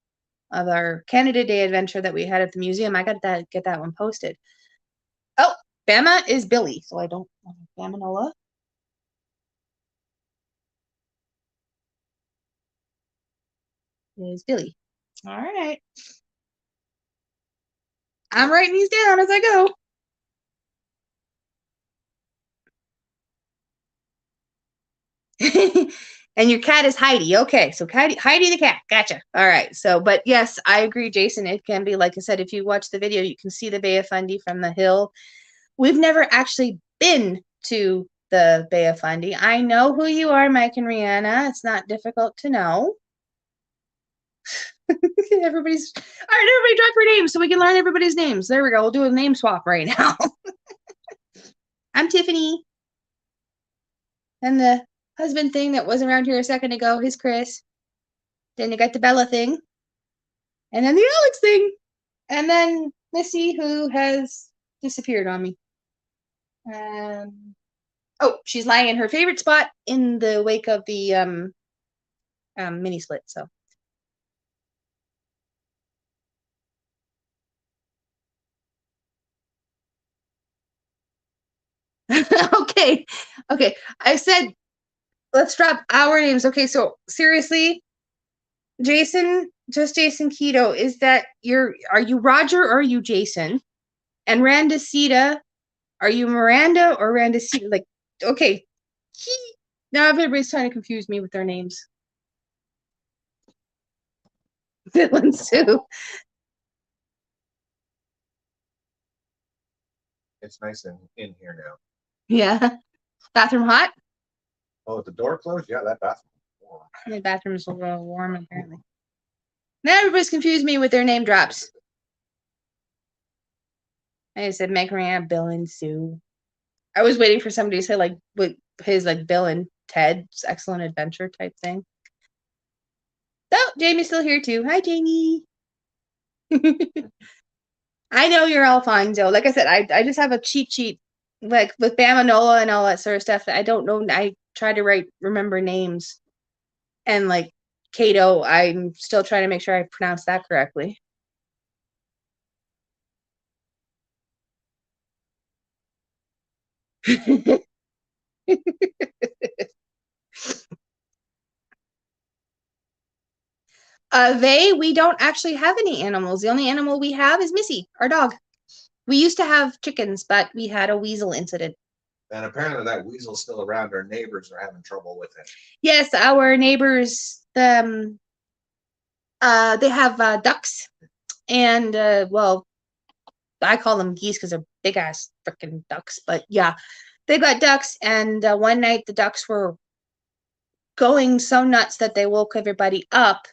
our Canada Day adventure that we had at the museum. I got get that one posted. Oh, Bama is Billy, so I don't Bamanola. Is Billy. All right. I'm writing these down as I go. And your cat is Heidi. Okay, so Heidi the cat. Gotcha. All right. So, but yes, I agree, Jason. It can be, like I said, if you watch the video, you can see the Bay of Fundy from the hill. We've never actually been to the Bay of Fundy. I know who you are, Mike and Rihanna. It's not difficult to know. Everybody's all right. Everybody drop your names so we can learn everybody's names. There we go. We'll do a name swap right now. I'm Tiffany. And the husband thing that was around here a second ago is Chris. Then you got the Bella thing. And then the Alex thing. And then Missy, who has disappeared on me. Oh, she's lying in her favorite spot in the wake of the mini split. So. Okay. I said let's drop our names. Okay, so seriously, Jason, just Jason Keto, are you Roger or are you Jason? And Randacita, are you Miranda or Randacita? Like, okay. Now everybody's trying to confuse me with their names. Bill and Sue. It's nice and in here now. Yeah. Bathroom hot? Oh, with the door closed? Yeah, that bathroom. Warm. The bathroom's a little warm, apparently. Now everybody's confused me with their name drops. I said Macarena, Bill and Sue. I was waiting for somebody to say like with his like Bill and Ted's Excellent Adventure type thing. Oh, Jamie's still here too. Hi, Jamie. I know you're all fine, Joe. Like I said, I just have a cheat sheet like with Bamanola and all that sort of stuff. I don't know. I try to remember names, and like Kato, I'm still trying to make sure I pronounce that correctly. We don't actually have any animals. The only animal we have is Missy, our dog. We used to have chickens, but we had a weasel incident. And apparently that weasel's still around. Our neighbors are having trouble with it. Yes, our neighbors, they have ducks, and well, I call them geese because they're big ass freaking ducks. But yeah, they got ducks, and one night the ducks were going so nuts that they woke everybody up,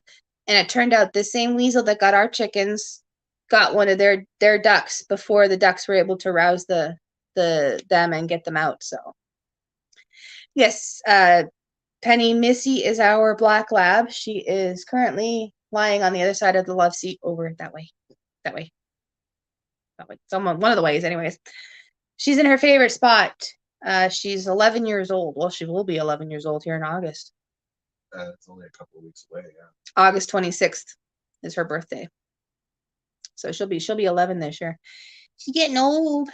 and it turned out the same weasel that got our chickens got one of their ducks before the ducks were able to rouse them and get them out. So yes, Penny Missy is our black lab. She is currently lying on the other side of the love seat over that way. One of the ways, anyways. She's in her favorite spot. She's 11 years old. Well, she will be 11 years old here in August. It's only a couple of weeks away. Yeah. August 26th is her birthday. So she'll be 11 this year. She's getting old.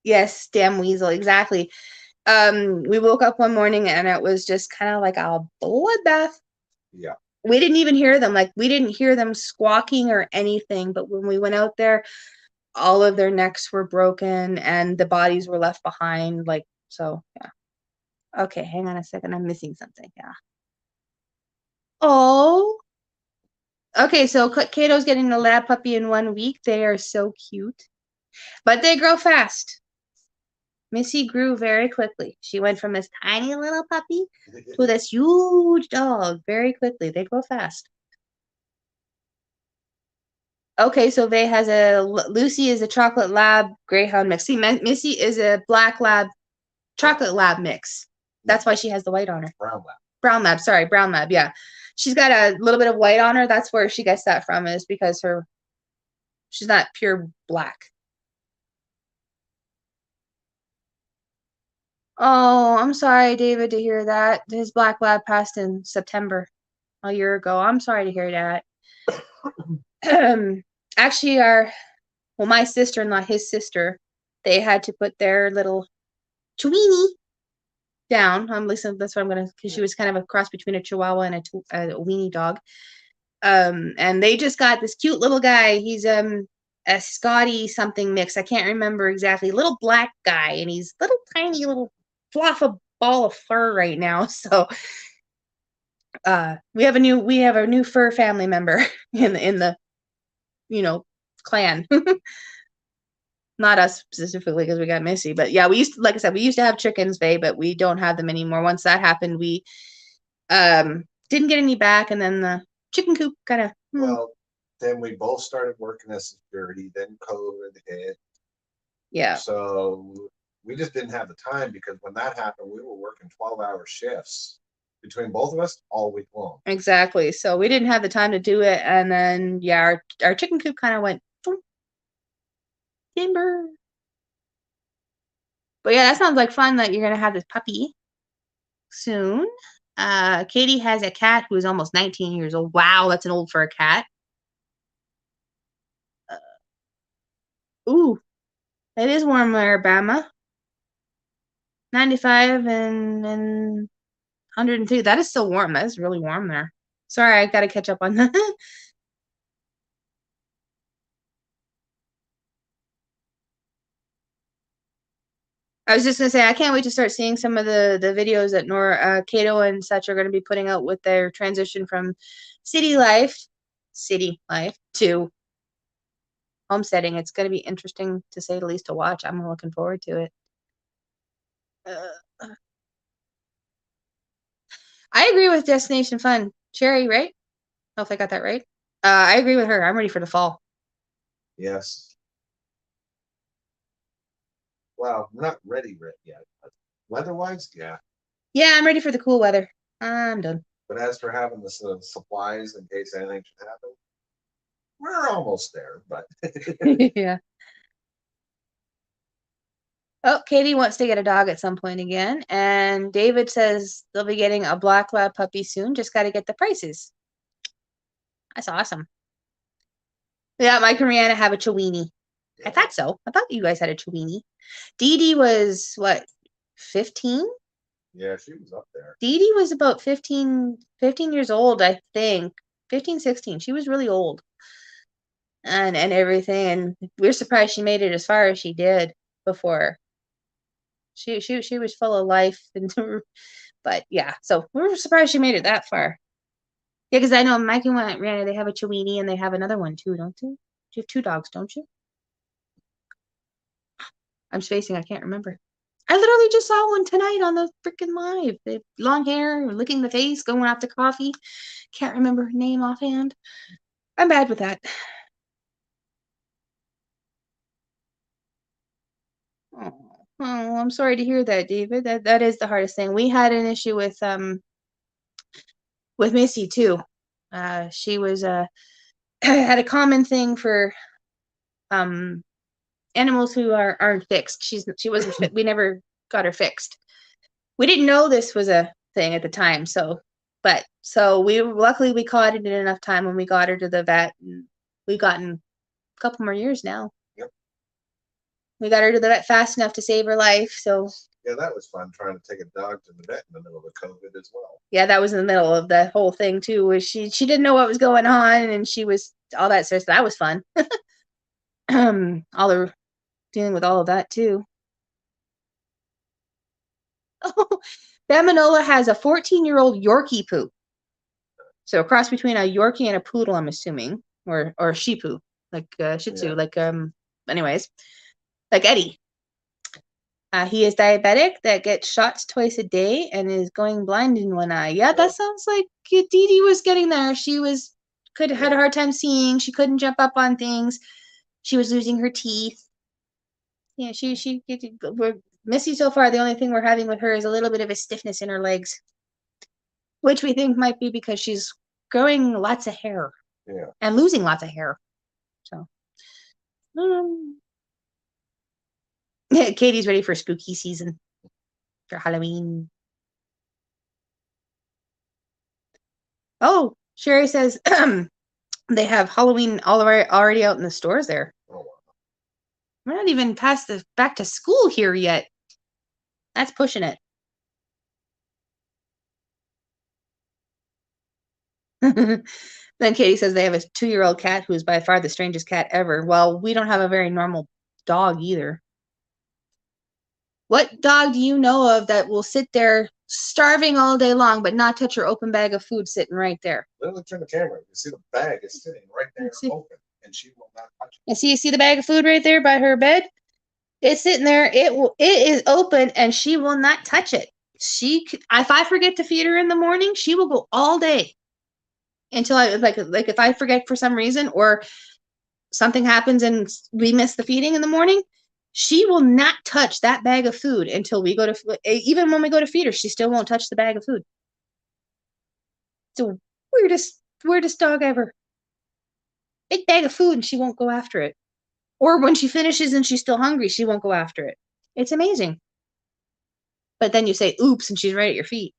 Yes, damn weasel, exactly. We woke up one morning and it was just kind of like a bloodbath. Yeah. We didn't even hear them. Like, we didn't hear them squawking or anything. But when we went out there, all of their necks were broken and the bodies were left behind. Like, so, yeah. Okay, hang on a second. I'm missing something. Yeah. Oh. Okay, so Kato's getting a lab puppy in 1 week. They are so cute. But they grow fast. Missy grew very quickly. She went from this tiny little puppy to this huge dog very quickly. They grow fast. Okay, so Lucy is a chocolate lab greyhound mix. See, Missy is a black lab chocolate lab mix. That's why she has the white on her. Brown lab. Brown lab, sorry, brown lab, yeah. She's got a little bit of white on her. That's where she gets that from, is because she's not pure black. Oh, I'm sorry, David, to hear that. His black lab passed in September a year ago. I'm sorry to hear that. Actually, my sister-in-law, his sister, they had to put their little Tweenie down. Listen, that's what I'm gonna, because she was kind of a cross between a Chihuahua and a weenie dog. And they just got this cute little guy. He's a Scotty something mix. I can't remember exactly. Little black guy, and he's little tiny little fluff of ball of fur right now. So we have a new fur family member in the clan. Not us specifically because we got Missy, but yeah, we used to, like I said, we used to have chickens, but we don't have them anymore. Once that happened, we didn't get any back, and then the chicken coop kind of. Well, then we both started working as security. Then COVID hit. Yeah. So we just didn't have the time, because when that happened, we were working 12-hour shifts between both of us all week long. Exactly. So we didn't have the time to do it, and then yeah, our chicken coop kind of went timber. But yeah, that sounds like fun that you're gonna have this puppy soon. Katie has a cat who is almost 19 years old. Wow, that's an old for a cat. Ooh, it is warm in Alabama. 95 and 102. That is still warm. That is really warm there. Sorry, I got to catch up on that. I was just gonna say I can't wait to start seeing some of the videos that Nora, Cato, and such are going to be putting out with their transition from city life to homesteading. It's going to be interesting to say the least to watch. I'm looking forward to it. I agree with Destination Fun. Sherry, right? I don't know if I got that right. I agree with her. I'm ready for the fall. Yes. Well, not ready yet. But weather-wise, yeah. Yeah, I'm ready for the cool weather. I'm done. But as for having the supplies in case anything should happen, we're almost there. But Yeah. Oh, Katie wants to get a dog at some point again. And David says they'll be getting a black lab puppy soon. Just got to get the prices. That's awesome. Yeah, Mike and Rihanna have a Chiweenie. I thought so. I thought you guys had a Chiweenie. Dee Dee was, what, 15? yeah, she was up there. Dee Dee was about 15 years old, I think. 15, 16. She was really old. And everything. And we're surprised she made it as far as she did before. She was full of life. But yeah, so we're surprised she made it that far. Yeah, because I know Mike and Rihanna, they have a Chiweenie and they have another one too, don't they? You have 2 dogs, don't you? I'm spacing. I can't remember. I literally just saw one tonight on the freaking live. They have long hair, licking the face, going after coffee. Can't remember her name offhand. I'm bad with that. Oh, I'm sorry to hear that, David. That is the hardest thing. We had an issue with Missy too. She was had a common thing for animals who aren't fixed. She wasn't we never got her fixed. We didn't know this was a thing at the time, so we luckily we caught it in enough time when we got her to the vet, and we've gotten a couple more years now. Yep. We got her to the vet fast enough to save her life, so yeah, that was fun trying to take a dog to the vet in the middle of COVID as well. Yeah, that was in the middle of the whole thing too. Was she didn't know what was going on, and she was all that stuff. So that was fun. All the dealing with all of that too. Oh, Bamanola has a 14-year-old Yorkie poo. So a cross between a Yorkie and a poodle, I'm assuming, or Shih Tzu, like Shih Tzu, anyways, like Eddie. He is diabetic that gets shots twice a day and is going blind in one eye. Yeah, that sounds like Dee Dee was getting there. She had a hard time seeing. She couldn't jump up on things. She was losing her teeth. Yeah, Missy so far. The only thing we're having with her is a little bit of a stiffness in her legs, which we think might be because she's growing lots of hair. Yeah. And losing lots of hair. So, Katie's ready for spooky season, for Halloween. Oh, Sherry says they have Halloween already out in the stores there. Oh, wow. We're not even past the back to school here yet. That's pushing it. Then Katie says they have a 2-year-old cat who is by far the strangest cat ever. Well, we don't have a very normal dog either. What dog do you know of that will sit there starving all day long but not touch your open bag of food sitting right there? Literally turn the camera. You see the bag is sitting right there open, and she will not touch it. And you see the bag of food right there by her bed? It's sitting there. It is open, and she will not touch it. If I forget to feed her in the morning, she will go all day until I like if I forget for some reason or something happens and we miss the feeding in the morning, she will not touch that bag of food until we go to, even when we go to feed her, she still won't touch the bag of food. It's the weirdest dog ever. Big bag of food and she won't go after it. Or when she finishes and she's still hungry, she won't go after it. It's amazing. But then you say oops and she's right at your feet.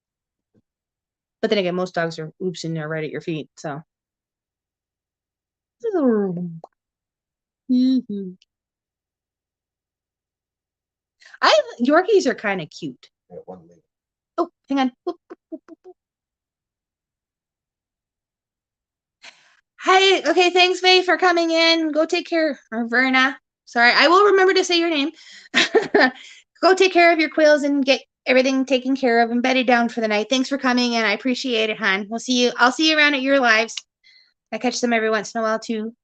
But then again, most dogs are oops and they're right at your feet. So. Mm-hmm. Yorkies are kind of cute. Yeah, one minute. Oh, hang on. Boop, boop, boop, boop. Hi. Okay, thanks, Faye, for coming in. Go take care. Or Verna. Sorry, I will remember to say your name. go take care of your quills and get everything taken care of and bedded down for the night. Thanks for coming, and I appreciate it, hon. We'll see you. I'll see you around at your lives. I catch them every once in a while too.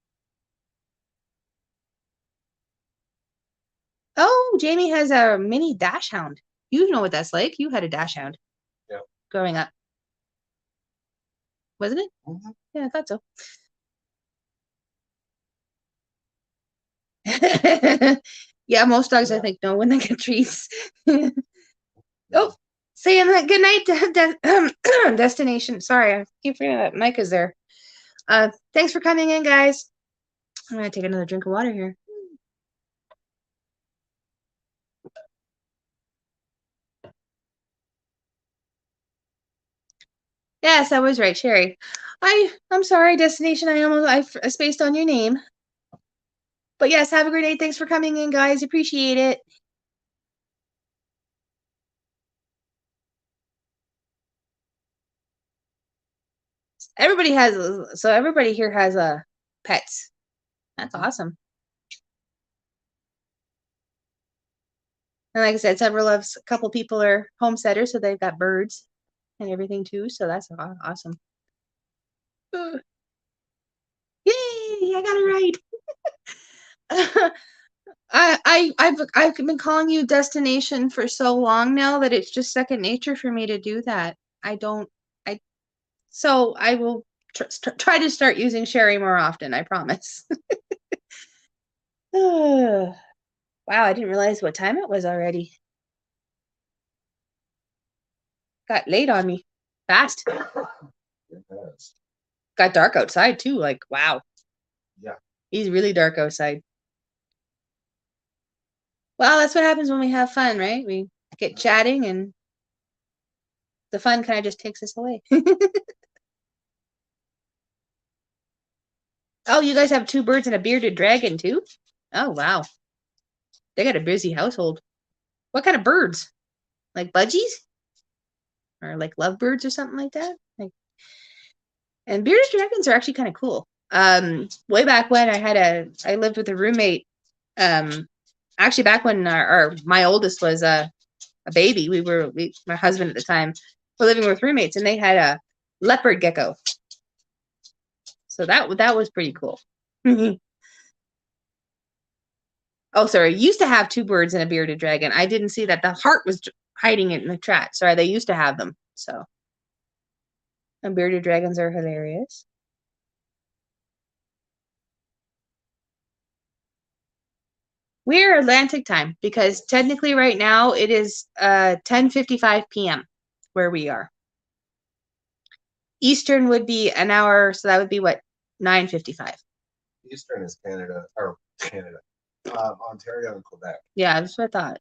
Oh, Jamie has a mini dash hound. You know what that's like. You had a dash hound. Yeah. Growing up. Wasn't it? Mm-hmm. Yeah, I thought so. Yeah, most dogs, I think, know when they get treats. Oh, saying that good night destination. Sorry, I keep forgetting that mic is there. Thanks for coming in, guys. I'm gonna take another drink of water here. Yes, I was right, Sherry. I'm sorry, destination. I spaced on your name. But yes, have a great day. Thanks for coming in, guys. Appreciate it. Everybody here has pets. That's awesome. And like I said, a couple people are homesteaders, so they've got birds and everything too. So that's awesome. Yay! I got it right. I've been calling you destination for so long now that it's just second nature for me to do that. So I will try to start using Sherry more often. I promise. Wow, I didn't realize what time it was already. Got late on me. Fast. Got dark outside too. Like, wow. Yeah. He's really dark outside. Well, that's what happens when we have fun, right? We get chatting and the fun kind of just takes us away. Oh, you guys have 2 birds and a bearded dragon too? Oh, wow. They got a busy household. What kind of birds? Like budgies? Or like lovebirds or something like that? And bearded dragons are actually kind of cool. Way back when I lived with a roommate. Actually back when my oldest was a baby, my husband at the time, were living with roommates, and they had a leopard gecko. So that was pretty cool. Oh, sorry. Used to have 2 birds and a bearded dragon. I didn't see that. The heart was hiding it in the trap. Sorry, they used to have them. So, and bearded dragons are hilarious. We're Atlantic time because technically right now it is 10:55 p.m. where we are. Eastern would be an hour, so that would be what, 9:55. Eastern is Canada, Ontario and Quebec. Yeah, that's what I thought.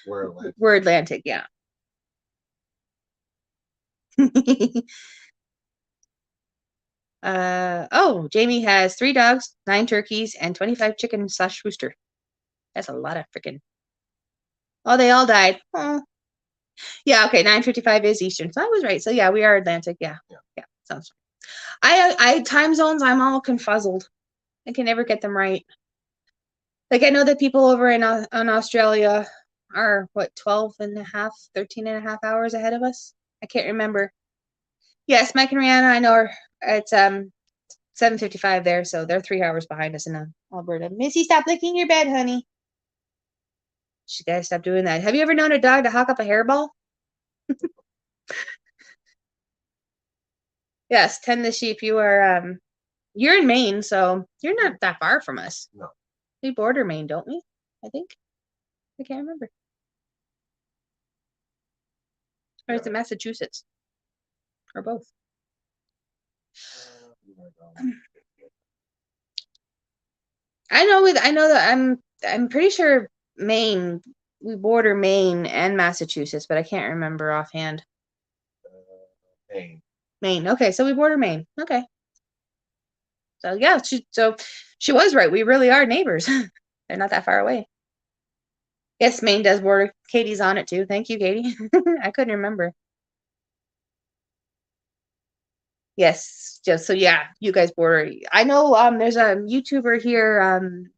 We're Atlantic, yeah. Oh, Jamie has 3 dogs, 9 turkeys, and 25 chicken/rooster. That's a lot of freaking. Oh, they all died. Oh. Yeah, okay, 9:55 is Eastern. So I was right. So yeah, we are Atlantic. Yeah. Sounds right. I time zones, I'm all confuzzled. I can never get them right. Like I know that people over in Australia are what, 12 and a half, 13 and a half hours ahead of us. I can't remember. Yes, Mike and Rihanna, I know it's 7:55 there, so they're 3 hours behind us in Alberta. Missy, stop licking your bed, honey. She gotta stop doing that. Have you ever known a dog to hawk up a hairball? Yes, tend the sheep. You're in Maine, so you're not that far from us. No. We border Maine, don't we? I think. I can't remember. Or is it Massachusetts? Or both? I know that I'm pretty sure Maine, we border Maine and Massachusetts, but I can't remember offhand. Maine. Okay, so we border Maine. Okay. So yeah, she was right. We really are neighbors. They're not that far away. Yes, Maine does border. Katie's on it too. Thank you, Katie. I couldn't remember. Yes, just so yeah, you guys border. I know there's a YouTuber here,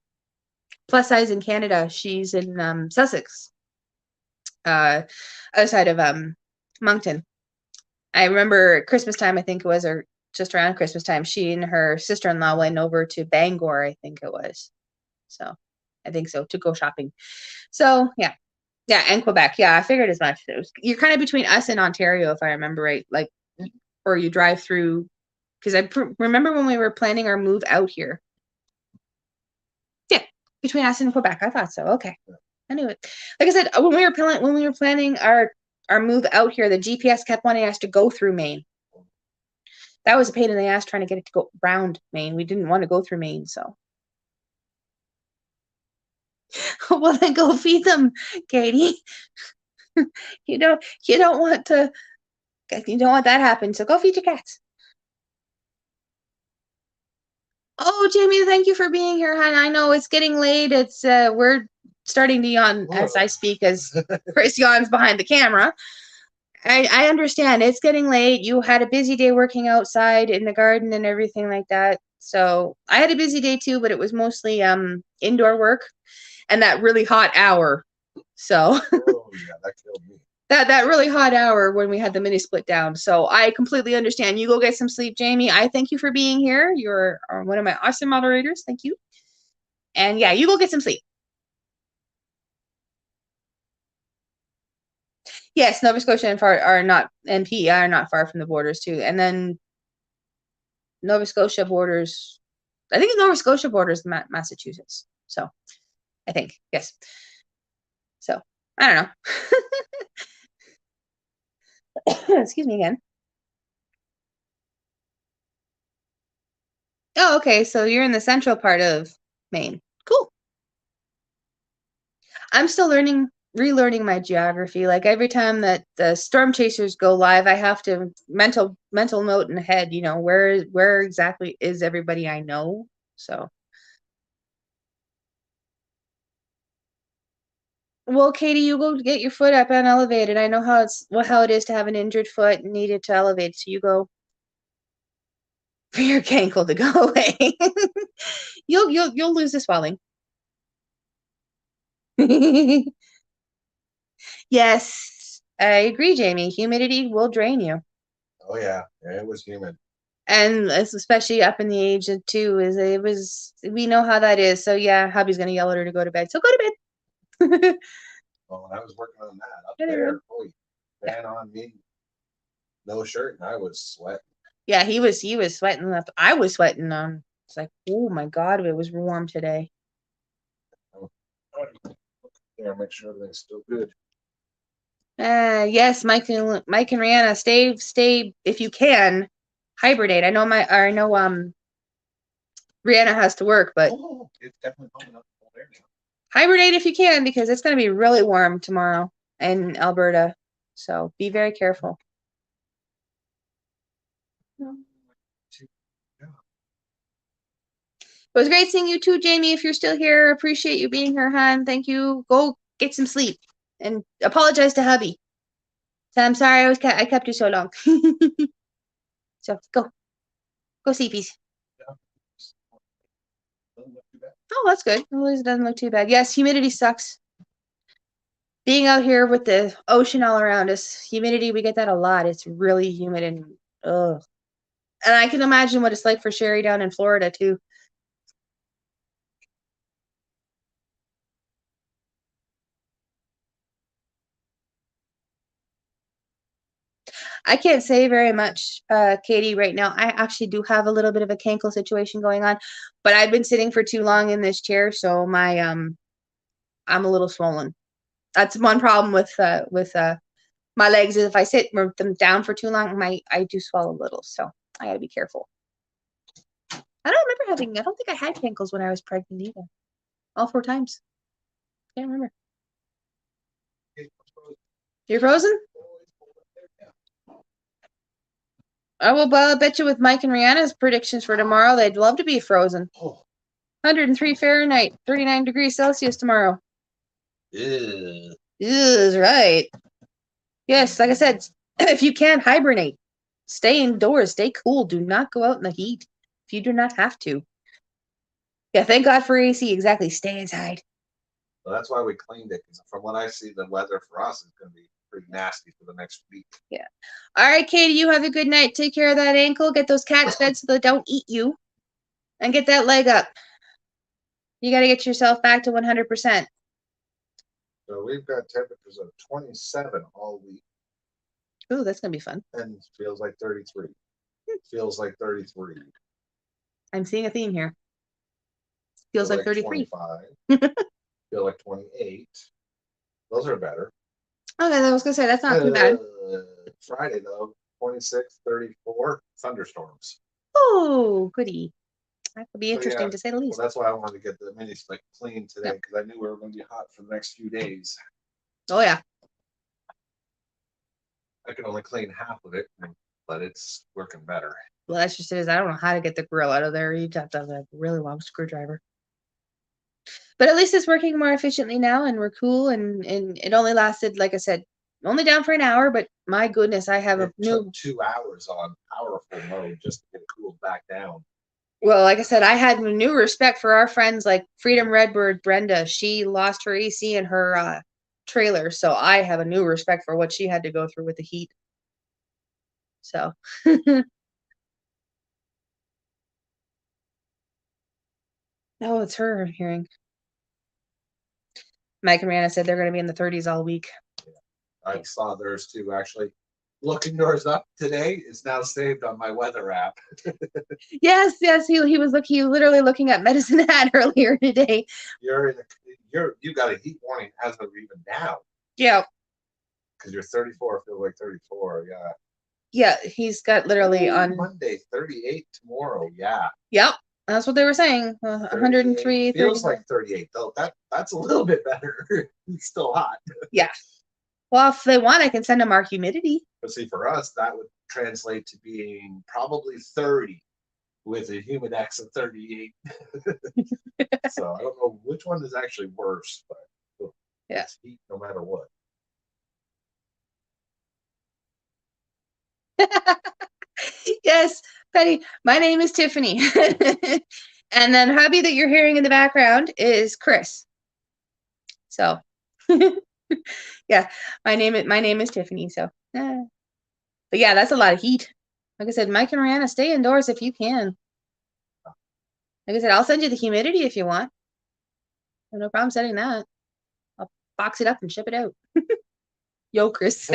plus size in Canada. She's in Sussex. outside of Moncton. I remember Christmas time, I think it was, or just around Christmas time, she and her sister-in-law went over to Bangor, I think it was. So I think so, to go shopping. So yeah. Yeah, and Quebec. Yeah, I figured as much. You're kind of between us and Ontario, if I remember right. Like, or you drive through, because I remember when we were planning our move out here. Yeah, between us and Quebec. I thought so. Okay, I knew it. Like I said, when we were planning our move out here, the GPS kept wanting us to go through Maine. That was a pain in the ass trying to get it to go round Maine. We didn't want to go through Maine, so. Well, then go feed them, Katie. You don't want to. You don't want that to happen. So go feed your cats. Oh, Jamie, thank you for being here, hon. I know it's getting late. It's we're starting to yawn as I speak, as Chris yawns behind the camera. I understand. It's getting late. You had a busy day working outside in the garden and everything like that. So I had a busy day too, but it was mostly indoor work and that really hot hour. So Oh yeah, that killed me. that really hot hour when we had the mini split down. So I completely understand. You go get some sleep, Jamie. I thank you for being here. You're one of my awesome moderators. Thank you. And yeah, you go get some sleep. Yes, Nova Scotia and NP are not far from the borders too. And then Nova Scotia borders, I think Nova Scotia borders Massachusetts. So I think, yes. So I don't know. Excuse me again. Oh, okay. So you're in the central part of Maine. Cool. I'm still relearning my geography. Like every time that the Storm Chasers go live, I have to mental note in the head, where exactly is everybody I know. So well, Katie, you go get your foot up and elevated. I know how it is to have an injured foot and need it to elevate. So you go for your ankle to go away. You'll lose the swelling. Yes, I agree, Jamie. Humidity will drain you. Oh yeah, it was humid. And especially up in the age of 2, we know how that is. So yeah, hubby's gonna yell at her to go to bed. So go to bed. Well, when I was working on that up there, holy fan on me, no shirt, and I was sweating. Yeah, he was sweating up. I was sweating on. It's like, oh my God, it was warm today. Yeah, make sure everything's still good. Yes, Mike and Rihanna, stay if you can, hibernate. I know Rihanna has to work, but it's definitely coming up there now. Hibernate if you can, because it's going to be really warm tomorrow in Alberta. So be very careful. It was great seeing you too, Jamie. If you're still here, appreciate you being here, hon. Thank you. Go get some sleep and apologize to hubby. So I'm sorry I kept you so long. So go sleepies. Oh, that's good. At least it doesn't look too bad. Yes, humidity sucks. Being out here with the ocean all around us, humidity, we get that a lot. It's really humid and ugh. And I can imagine what it's like for Sherry down in Florida too. I can't say very much, Katie, right now. I actually do have a little bit of a cankle situation going on, but I've been sitting for too long in this chair, so I'm a little swollen. That's one problem with my legs is if I sit them down for too long, I do swell a little, so I gotta be careful. I don't think I had cankles when I was pregnant either. All 4 times. Can't remember. You're frozen? I will bet you with Mike and Rihanna's predictions for tomorrow, they'd love to be frozen. 103 Fahrenheit, 39 degrees Celsius tomorrow. Yeah. Is right. Yes, like I said, if you can hibernate, stay indoors, stay cool. Do not go out in the heat if you do not have to. Yeah, thank God for AC. Exactly. Stay inside. So that's why we cleaned it, because from what I see, the weather for us is going to be pretty nasty for the next week. Yeah. All right, Katie, you have a good night. Take care of that ankle. Get those cats fed so they don't eat you. And get that leg up. You got to get yourself back to 100%. So we've got temperatures of 27 all week. Ooh, that's going to be fun. And it feels like 33. Feels like 33. I'm seeing a theme here. Feels like 33. 25. Feel like 28. Those are better. Okay, I was going to say, that's not too bad. Friday, though, 26, 34, thunderstorms. Oh, goody. That could be So, interesting yeah, to say the least. Well, that's why I wanted to get the mini split clean today, because I knew we were going to be hot for the next few days. Oh, yeah. I could only clean half of it, but it's working better. Well, that's just it. Is I don't know how to get the grill out of there. You'd have to have a really long screwdriver. But at least it's working more efficiently now, and we're cool. And it only lasted, like I said, only down for an hour. But my goodness, I have It took 2 hours on powerful mode just to get it cooled back down. Well, like I said, I had new respect for our friends like Freedom Redbird Brenda. She lost her AC in her trailer, so I have a new respect for what she had to go through with the heat. So. Oh, it's her I'm hearing. Mike and Rihanna said they're going to be in the 30s all week. Yeah. I saw theirs too, actually. Looking yours up today is now saved on my weather app. Yes. He was literally looking at Medicine Hat earlier today. You got a heat warning as of even now. Yeah. Because you're 34, feel like 34. Yeah. Yeah, he's got literally on Monday 38 tomorrow. Yeah. Yep. That's what they were saying. 103. Feels like 38 though. That's a little bit better. It's still hot. Yeah. Well, if they want, I can send them our humidity. But see, for us, that would translate to being probably 30 with a humidex of 38. So I don't know which one is actually worse, but yeah, it's heat no matter what. Yes, Betty. My name is Tiffany. And then hubby that you're hearing in the background is Chris. So yeah, my name is Tiffany. So but yeah, that's a lot of heat. Like I said, Mike and Rihanna, stay indoors if you can. Like I said, I'll send you the humidity if you want. No problem setting that. I'll box it up and ship it out. Yo, Chris.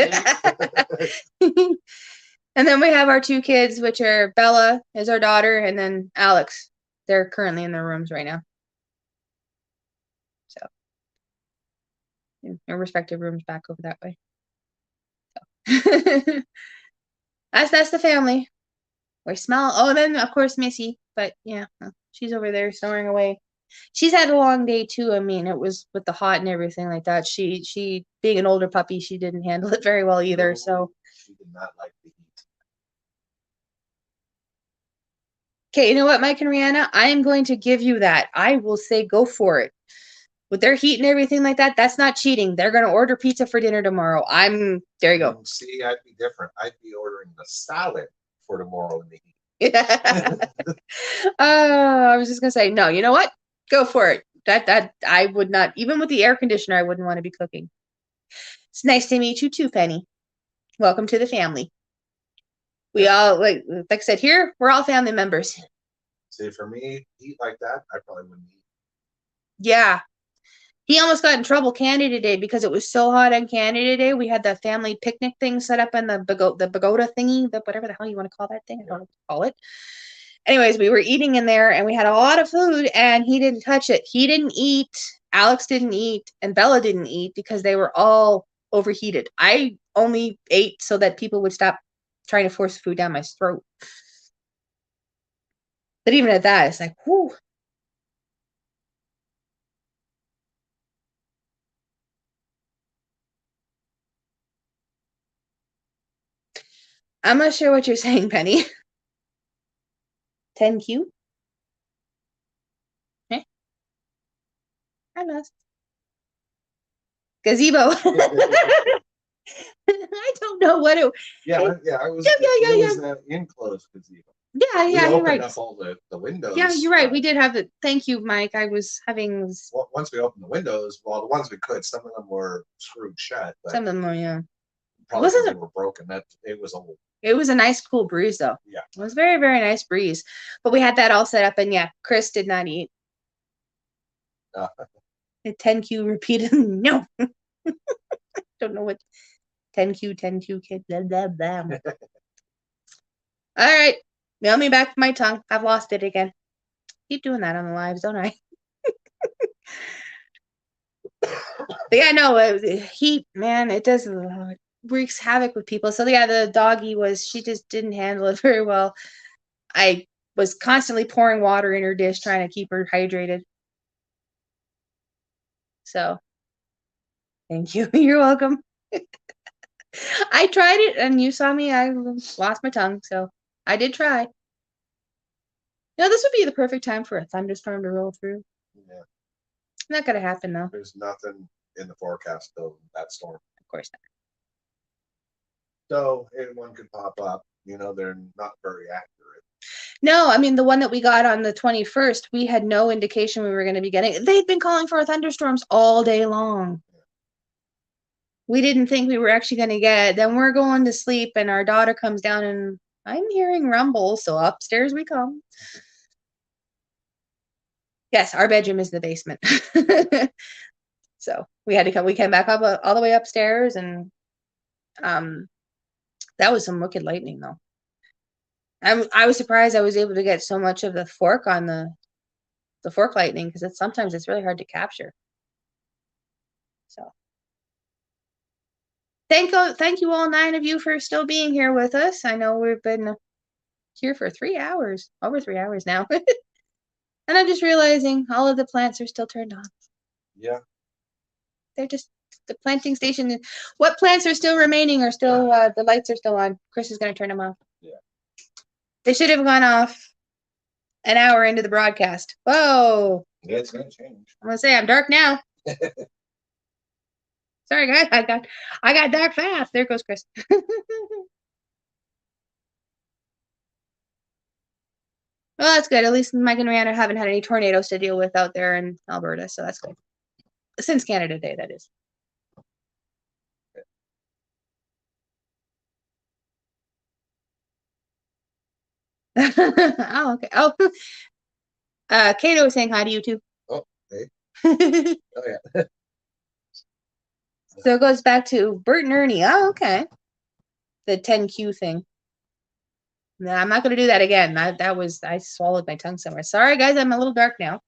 And then we have our 2 kids, which are Bella is our daughter, and then Alex. They're currently in their rooms right now. So in their respective rooms back over that way. So. That's the family. We smell. Oh, and then of course Missy, but yeah, she's over there snoring away. She's had a long day too. I mean, it was with the hot and everything like that. She being an older puppy, she didn't handle it very well either. No, so she did not like the heat. Okay, you know what, Mike and Rihanna? I am going to give you that. I will say go for it. With their heat and everything like that, that's not cheating. They're going to order pizza for dinner tomorrow. There you go. See, I'd be different. I'd be ordering the salad for tomorrow in the heat. I was just going to say, no, you know what? Go for it. That I would not, even with the air conditioner, I wouldn't want to be cooking. It's nice to meet you too, Penny. Welcome to the family. We all, like I said, here, we're all family members. See, for me, eat like that, I probably wouldn't eat. Yeah. He almost got in trouble Canada Day because it was so hot on Canada Day. We had the family picnic thing set up in the pagoda thingy, whatever the hell you want to call that thing. I don't know what to call it. Anyways, we were eating in there and we had a lot of food and he didn't touch it. He didn't eat. Alex didn't eat and Bella didn't eat because they were all overheated. I only ate so that people would stop trying to force food down my throat. But even at that, it's like, whew. I'm not sure what you're saying, Penny. 10Q? Eh? I lost. Gazebo. I don't know what it. Yeah, I was. Yeah. It was enclosed gazebo. Yeah, We yeah, you're opened right. up all the windows. Yeah, you're right. but We did have the. Thank you, Mike. I was having once we opened the windows, well, the ones we could, some of them were screwed shut, but some of them. Yeah, probably because they wasn't. were broken. That it was old. It was a nice, cool breeze, though. Yeah. It was very, very nice breeze. But we had that all set up, and yeah, Chris did not eat. The 10Q repeated. No. Don't know what 10Q kid. Blah, blah, blah. All right. Mail me back my tongue. I've lost it again. Keep doing that on the lives, don't I? But yeah, no, heat, man, it does wreaks havoc with people. So yeah, the doggy she just didn't handle it very well. I was constantly pouring water in her dish trying to keep her hydrated. So thank you. You're welcome. I tried it and you saw me. I lost my tongue. So I did try. This would be the perfect time for a thunderstorm to roll through. Yeah. Not gonna happen though. There's nothing in the forecast of that storm. Of course not. So one could pop up. They're not very accurate. No, I mean the one that we got on the 21st, we had no indication we were going to be getting. They'd been calling for thunderstorms all day long. We didn't think we were actually going to get. Then we're going to sleep, and our daughter comes down, and I'm hearing rumble. So upstairs we come. Yes, our bedroom is the basement. So we had to come. We came back up all the way upstairs, and that was some wicked lightning, though. I was surprised I was able to get so much of the fork on the fork lightning because sometimes it's really hard to capture. So thank you all 9 of you for still being here with us. I know we've been here for 3 hours, over 3 hours now. And I'm just realizing all of the plants are still turned on. Yeah. They're just the planting station. What plants are still remaining are still the lights are still on. Chris is going to turn them off. Yeah. They should have gone off an hour into the broadcast. Whoa. Yeah, it's going to change. I'm going to say I'm dark now. Sorry, guys. I got dark fast. There goes Chris. Well, that's good. At least Mike and Rihanna haven't had any tornadoes to deal with out there in Alberta, so that's good. Since Canada Day, that is. Oh, okay. Oh, Kato was saying hi to you too. Oh, hey. Oh, yeah. So it goes back to Bert and Ernie. Oh, okay. The 10Q thing. No, I'm not going to do that again. I swallowed my tongue somewhere. Sorry, guys. I'm a little dark now.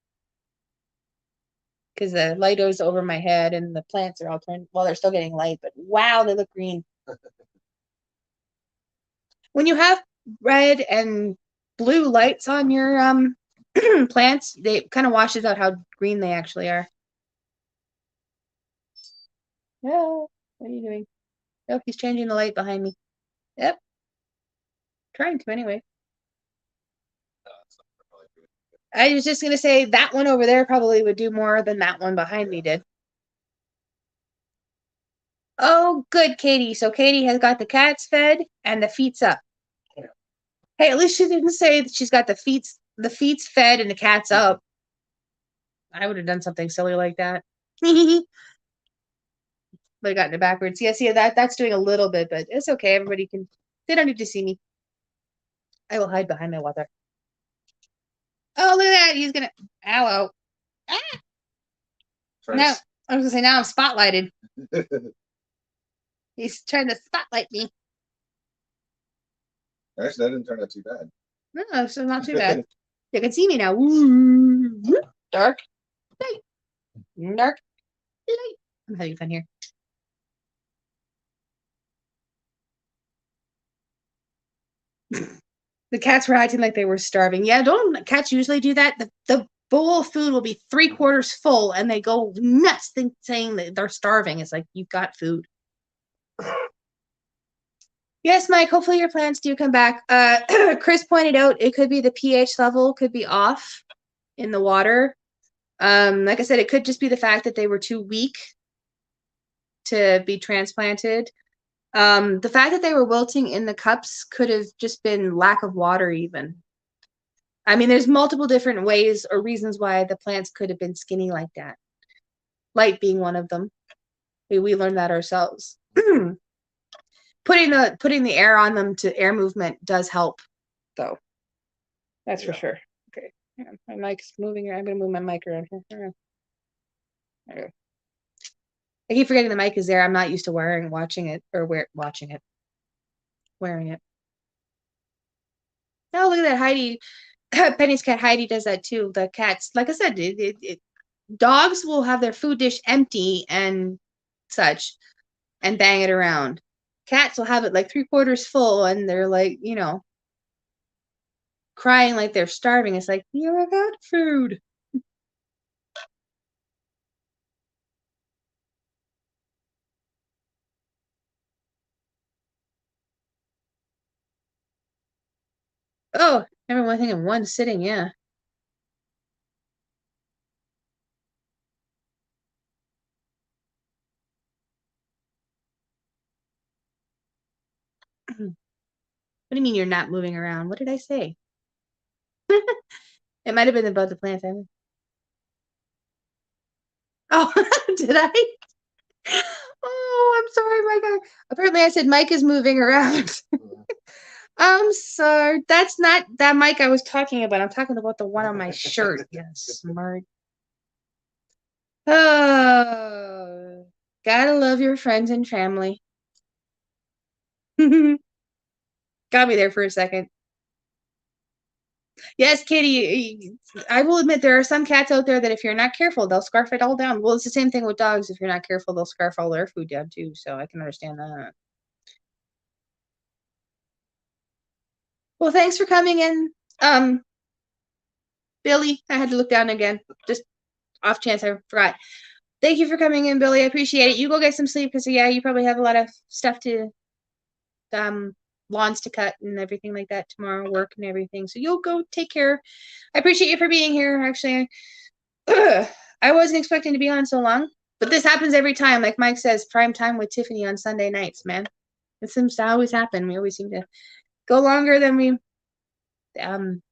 Because the light goes over my head and the plants are all turned. Well, they're still getting light, but wow, they look green. When you have red and blue lights on your plants, they kind of washes out how green they actually are. No, what are you doing? Nope, he's changing the light behind me. Yep. Trying to anyway. I was just going to say that one over there probably would do more than that one behind me did. Oh, good, Katie. So Katie has got the cats fed and the feet's up. Yeah. Hey, at least she didn't say that she's got the feet's fed and the cat's up. I would have done something silly like that. But I got it backwards. Yes, yeah, that's doing a little bit, but it's okay. They don't need to see me. I will hide behind my water. Oh, look at that. He's gonna ow. Ah! Now I was gonna say now I'm spotlighted. He's trying to spotlight me. Actually, that didn't turn out too bad. No, it's not too bad. You can see me now. Ooh, dark light. Dark light. I'm having fun here. The cats were acting like they were starving. Yeah, don't cats usually do that? The bowl of food will be 3/4 full and they go nuts saying that they're starving. It's like, you've got food. Yes, Mike, hopefully your plants do come back. Chris pointed out it could be the pH level could be off in the water. Like I said, it could just be the fact that they were too weak to be transplanted. The fact that they were wilting in the cups could have just been lack of water even. I mean, there's multiple different ways or reasons why the plants could have been skinny like that. Light being one of them. We learned that ourselves. Putting the air on them to air movement does help, though. That's for sure. Okay. Yeah, my mic's moving. I'm gonna move my mic around here. There we go. I keep forgetting the mic is there. I'm not used to wearing it. Oh, look at that, Heidi. Penny's cat Heidi does that too. The cats, like I said, dogs will have their food dish empty and such and bang it around. Cats will have it like 3/4 full and they're like, crying like they're starving. It's like, I got food. Oh, everyone thinking one sitting, yeah. What do you mean you're not moving around? What did I say? It might have been about the plants. Oh, did I? Oh, I'm sorry, Mike. Apparently I said Mike is moving around. I'm sorry. That's not that Mike I was talking about. I'm talking about the one on my shirt. Yes, smart. Oh, gotta love your friends and family. Got me there for a second. Yes, Katie, I will admit there are some cats out there that if you're not careful, they'll scarf it all down. Well, it's the same thing with dogs. If you're not careful, they'll scarf all their food down too. So I can understand that. Well, thanks for coming in. Billy, I had to look down again. Just off chance I forgot. Thank you for coming in, Billy. I appreciate it. You go get some sleep because you probably have a lot of stuff to lawns to cut and everything like that tomorrow, work and everything. So you'll go take care. I appreciate you for being here. Actually, I wasn't expecting to be on so long, but this happens every time. Like Mike says, prime time with Tiffany on Sunday nights, man. It seems to always happen. We always seem to go longer than we plan,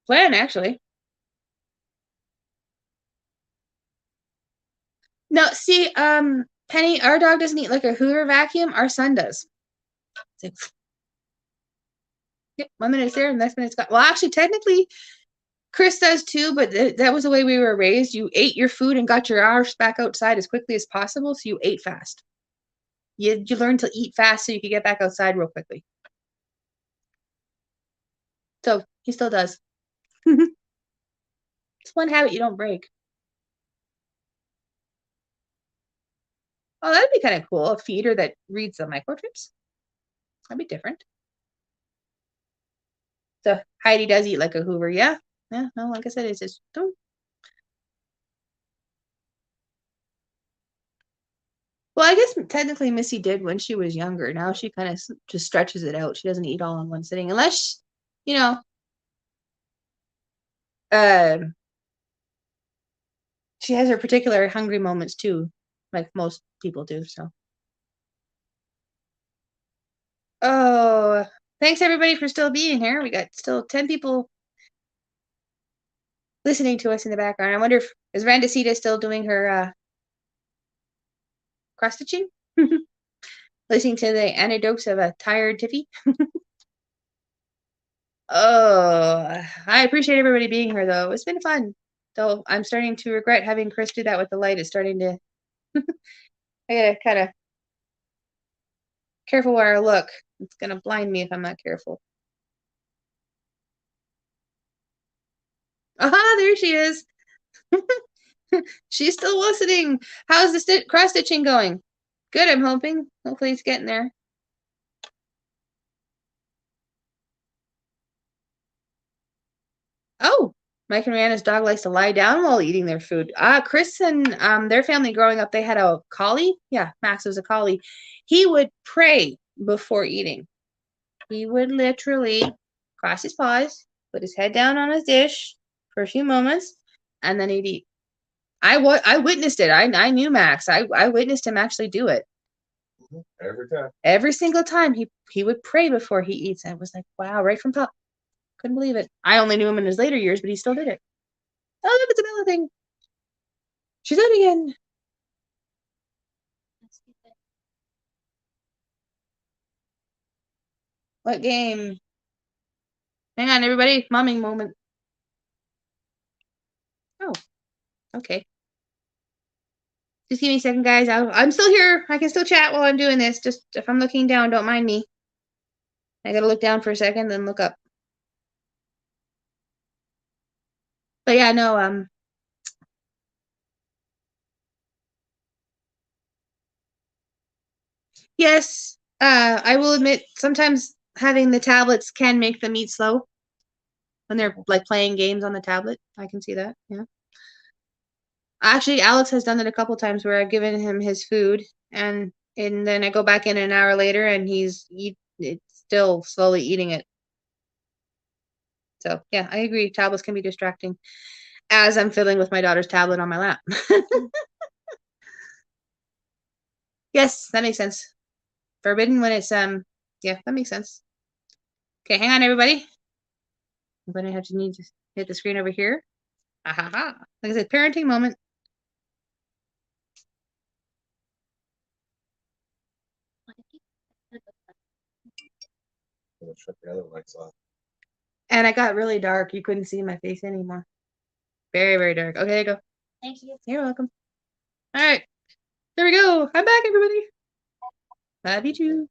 actually. No, see, Penny, our dog doesn't eat like a Hoover vacuum. Our son does. It's like, yep, 1 minute it's there, and the next minute it's gone. Well, actually, technically, Chris does too, but that was the way we were raised. You ate your food and got your arse back outside as quickly as possible, so you ate fast. You learned to eat fast so you could get back outside real quickly. So he still does. It's one habit you don't break. Oh, that'd be kind of cool. A feeder that reads the microchips. That'd be different. So Heidi does eat like a Hoover, yeah. Yeah, no, like I said, it's just don't. Well, I guess technically Missy did when she was younger. Now she kind of just stretches it out. She doesn't eat all in one sitting, unless uh, she has her particular hungry moments too, like most people do. So, oh, thanks everybody for still being here. We got still 10 people listening to us in the background. I wonder if is Randacita still doing her cross stitching, listening to the anecdotes of a tired Tiffy. Oh, I appreciate everybody being here though. It's been fun. Though I'm starting to regret having Chris do that with the light. It's starting to I gotta kind of careful where I look. It's gonna blind me if I'm not careful. Aha, there she is. She's still listening. How's the cross stitching going? Good, I'm hoping. Hopefully it's getting there. Oh, Mike and Rihanna's dog likes to lie down while eating their food. Chris and their family growing up, they had a collie. Yeah, Max was a collie. He would pray before eating. He would literally cross his paws, put his head down on his dish for a few moments, and then he'd eat. I witnessed it. I knew Max. I witnessed him actually do it. Every time. Every single time he would pray before he eats. And I was like, wow, right from top. Couldn't believe it. I only knew him in his later years, but he still did it. Oh, look, it's a Bella thing. She's out again. What game? Hang on, everybody. Mumming moment. Oh, okay. Just give me a second, guys. I'm still here. I can still chat while I'm doing this. Just if I'm looking down, don't mind me. I gotta look down for a second, then look up. But yeah, no, yes, I will admit sometimes having the tablets can make them eat slow when they're like playing games on the tablet. I can see that. Yeah. Actually, Alex has done it a couple times where I've given him his food and then I go back in an hour later and it's still slowly eating it. So yeah, I agree. Tablets can be distracting as I'm fiddling with my daughter's tablet on my lap. Yes, that makes sense. Forbidden when it's yeah, that makes sense. Okay, hang on everybody. I'm gonna have to need to hit the screen over here. Ha. Like I said, parenting moment. Shut the other lights off. And I got really dark. You couldn't see my face anymore. Very, very dark. Okay, there you go. Thank you. You're welcome. All right. There we go. I'm back, everybody. Love you too.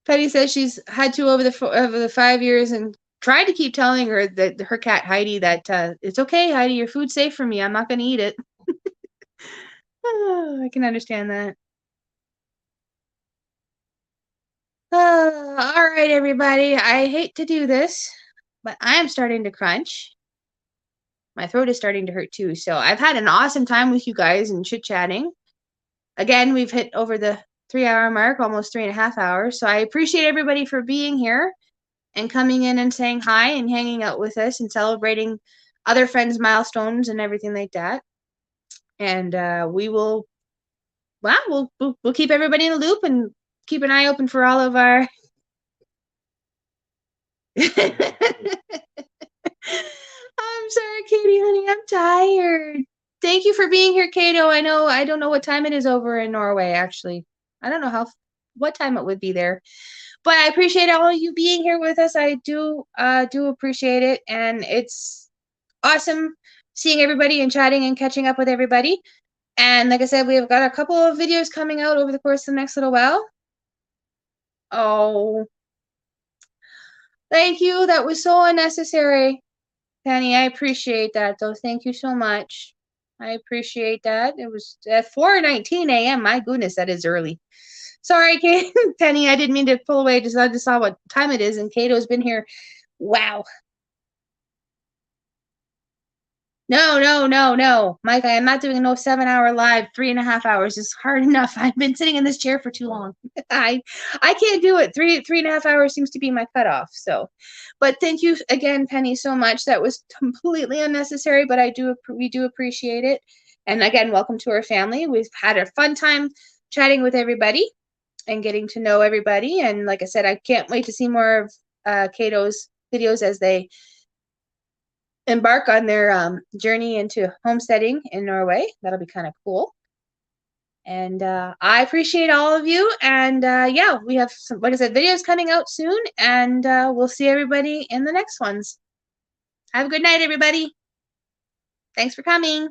Penny says she's had to over the 5 years and tried to keep telling her that her cat Heidi that it's okay, Heidi, your food's safe for me. I'm not going to eat it. Oh, I can understand that. All right, everybody. I hate to do this, but I am starting to crunch. My throat is starting to hurt too. So I've had an awesome time with you guys and chit-chatting. Again, we've hit over the 3-hour mark, almost 3.5 hours. So I appreciate everybody for being here and coming in and saying hi and hanging out with us and celebrating other friends' milestones and everything like that. And we will, well, we'll keep everybody in the loop and keep an eye open for all of our. I'm sorry, Katie, honey. I'm tired. Thank you for being here, Kato. I don't know what time it is over in Norway, actually. I don't know what time it would be there. But I appreciate all of you being here with us. I do appreciate it. And it's awesome seeing everybody and chatting and catching up with everybody. And like I said, we've got a couple of videos coming out over the course of the next little while. Oh, thank you. That was so unnecessary. Penny, I appreciate that, though. Thank you so much. I appreciate that. It was at 4:19 a.m. My goodness, that is early. Sorry, Kate. Penny, I didn't mean to pull away. I just saw what time it is, and Kato's been here. Wow. No. Mike, I am not doing no 7-hour live. 3.5 hours is hard enough. I've been sitting in this chair for too long. I can't do it. 3.5 hours seems to be my cutoff. So, but thank you again, Penny, so much. That was completely unnecessary, but we do appreciate it. And again, welcome to our family. We've had a fun time chatting with everybody and getting to know everybody. And like I said, I can't wait to see more of Kato's videos as they embark on their journey into homesteading in Norway. That'll be kind of cool. And I appreciate all of you. And yeah, we have some, like I said, videos coming out soon. And we'll see everybody in the next ones. Have a good night, everybody. Thanks for coming.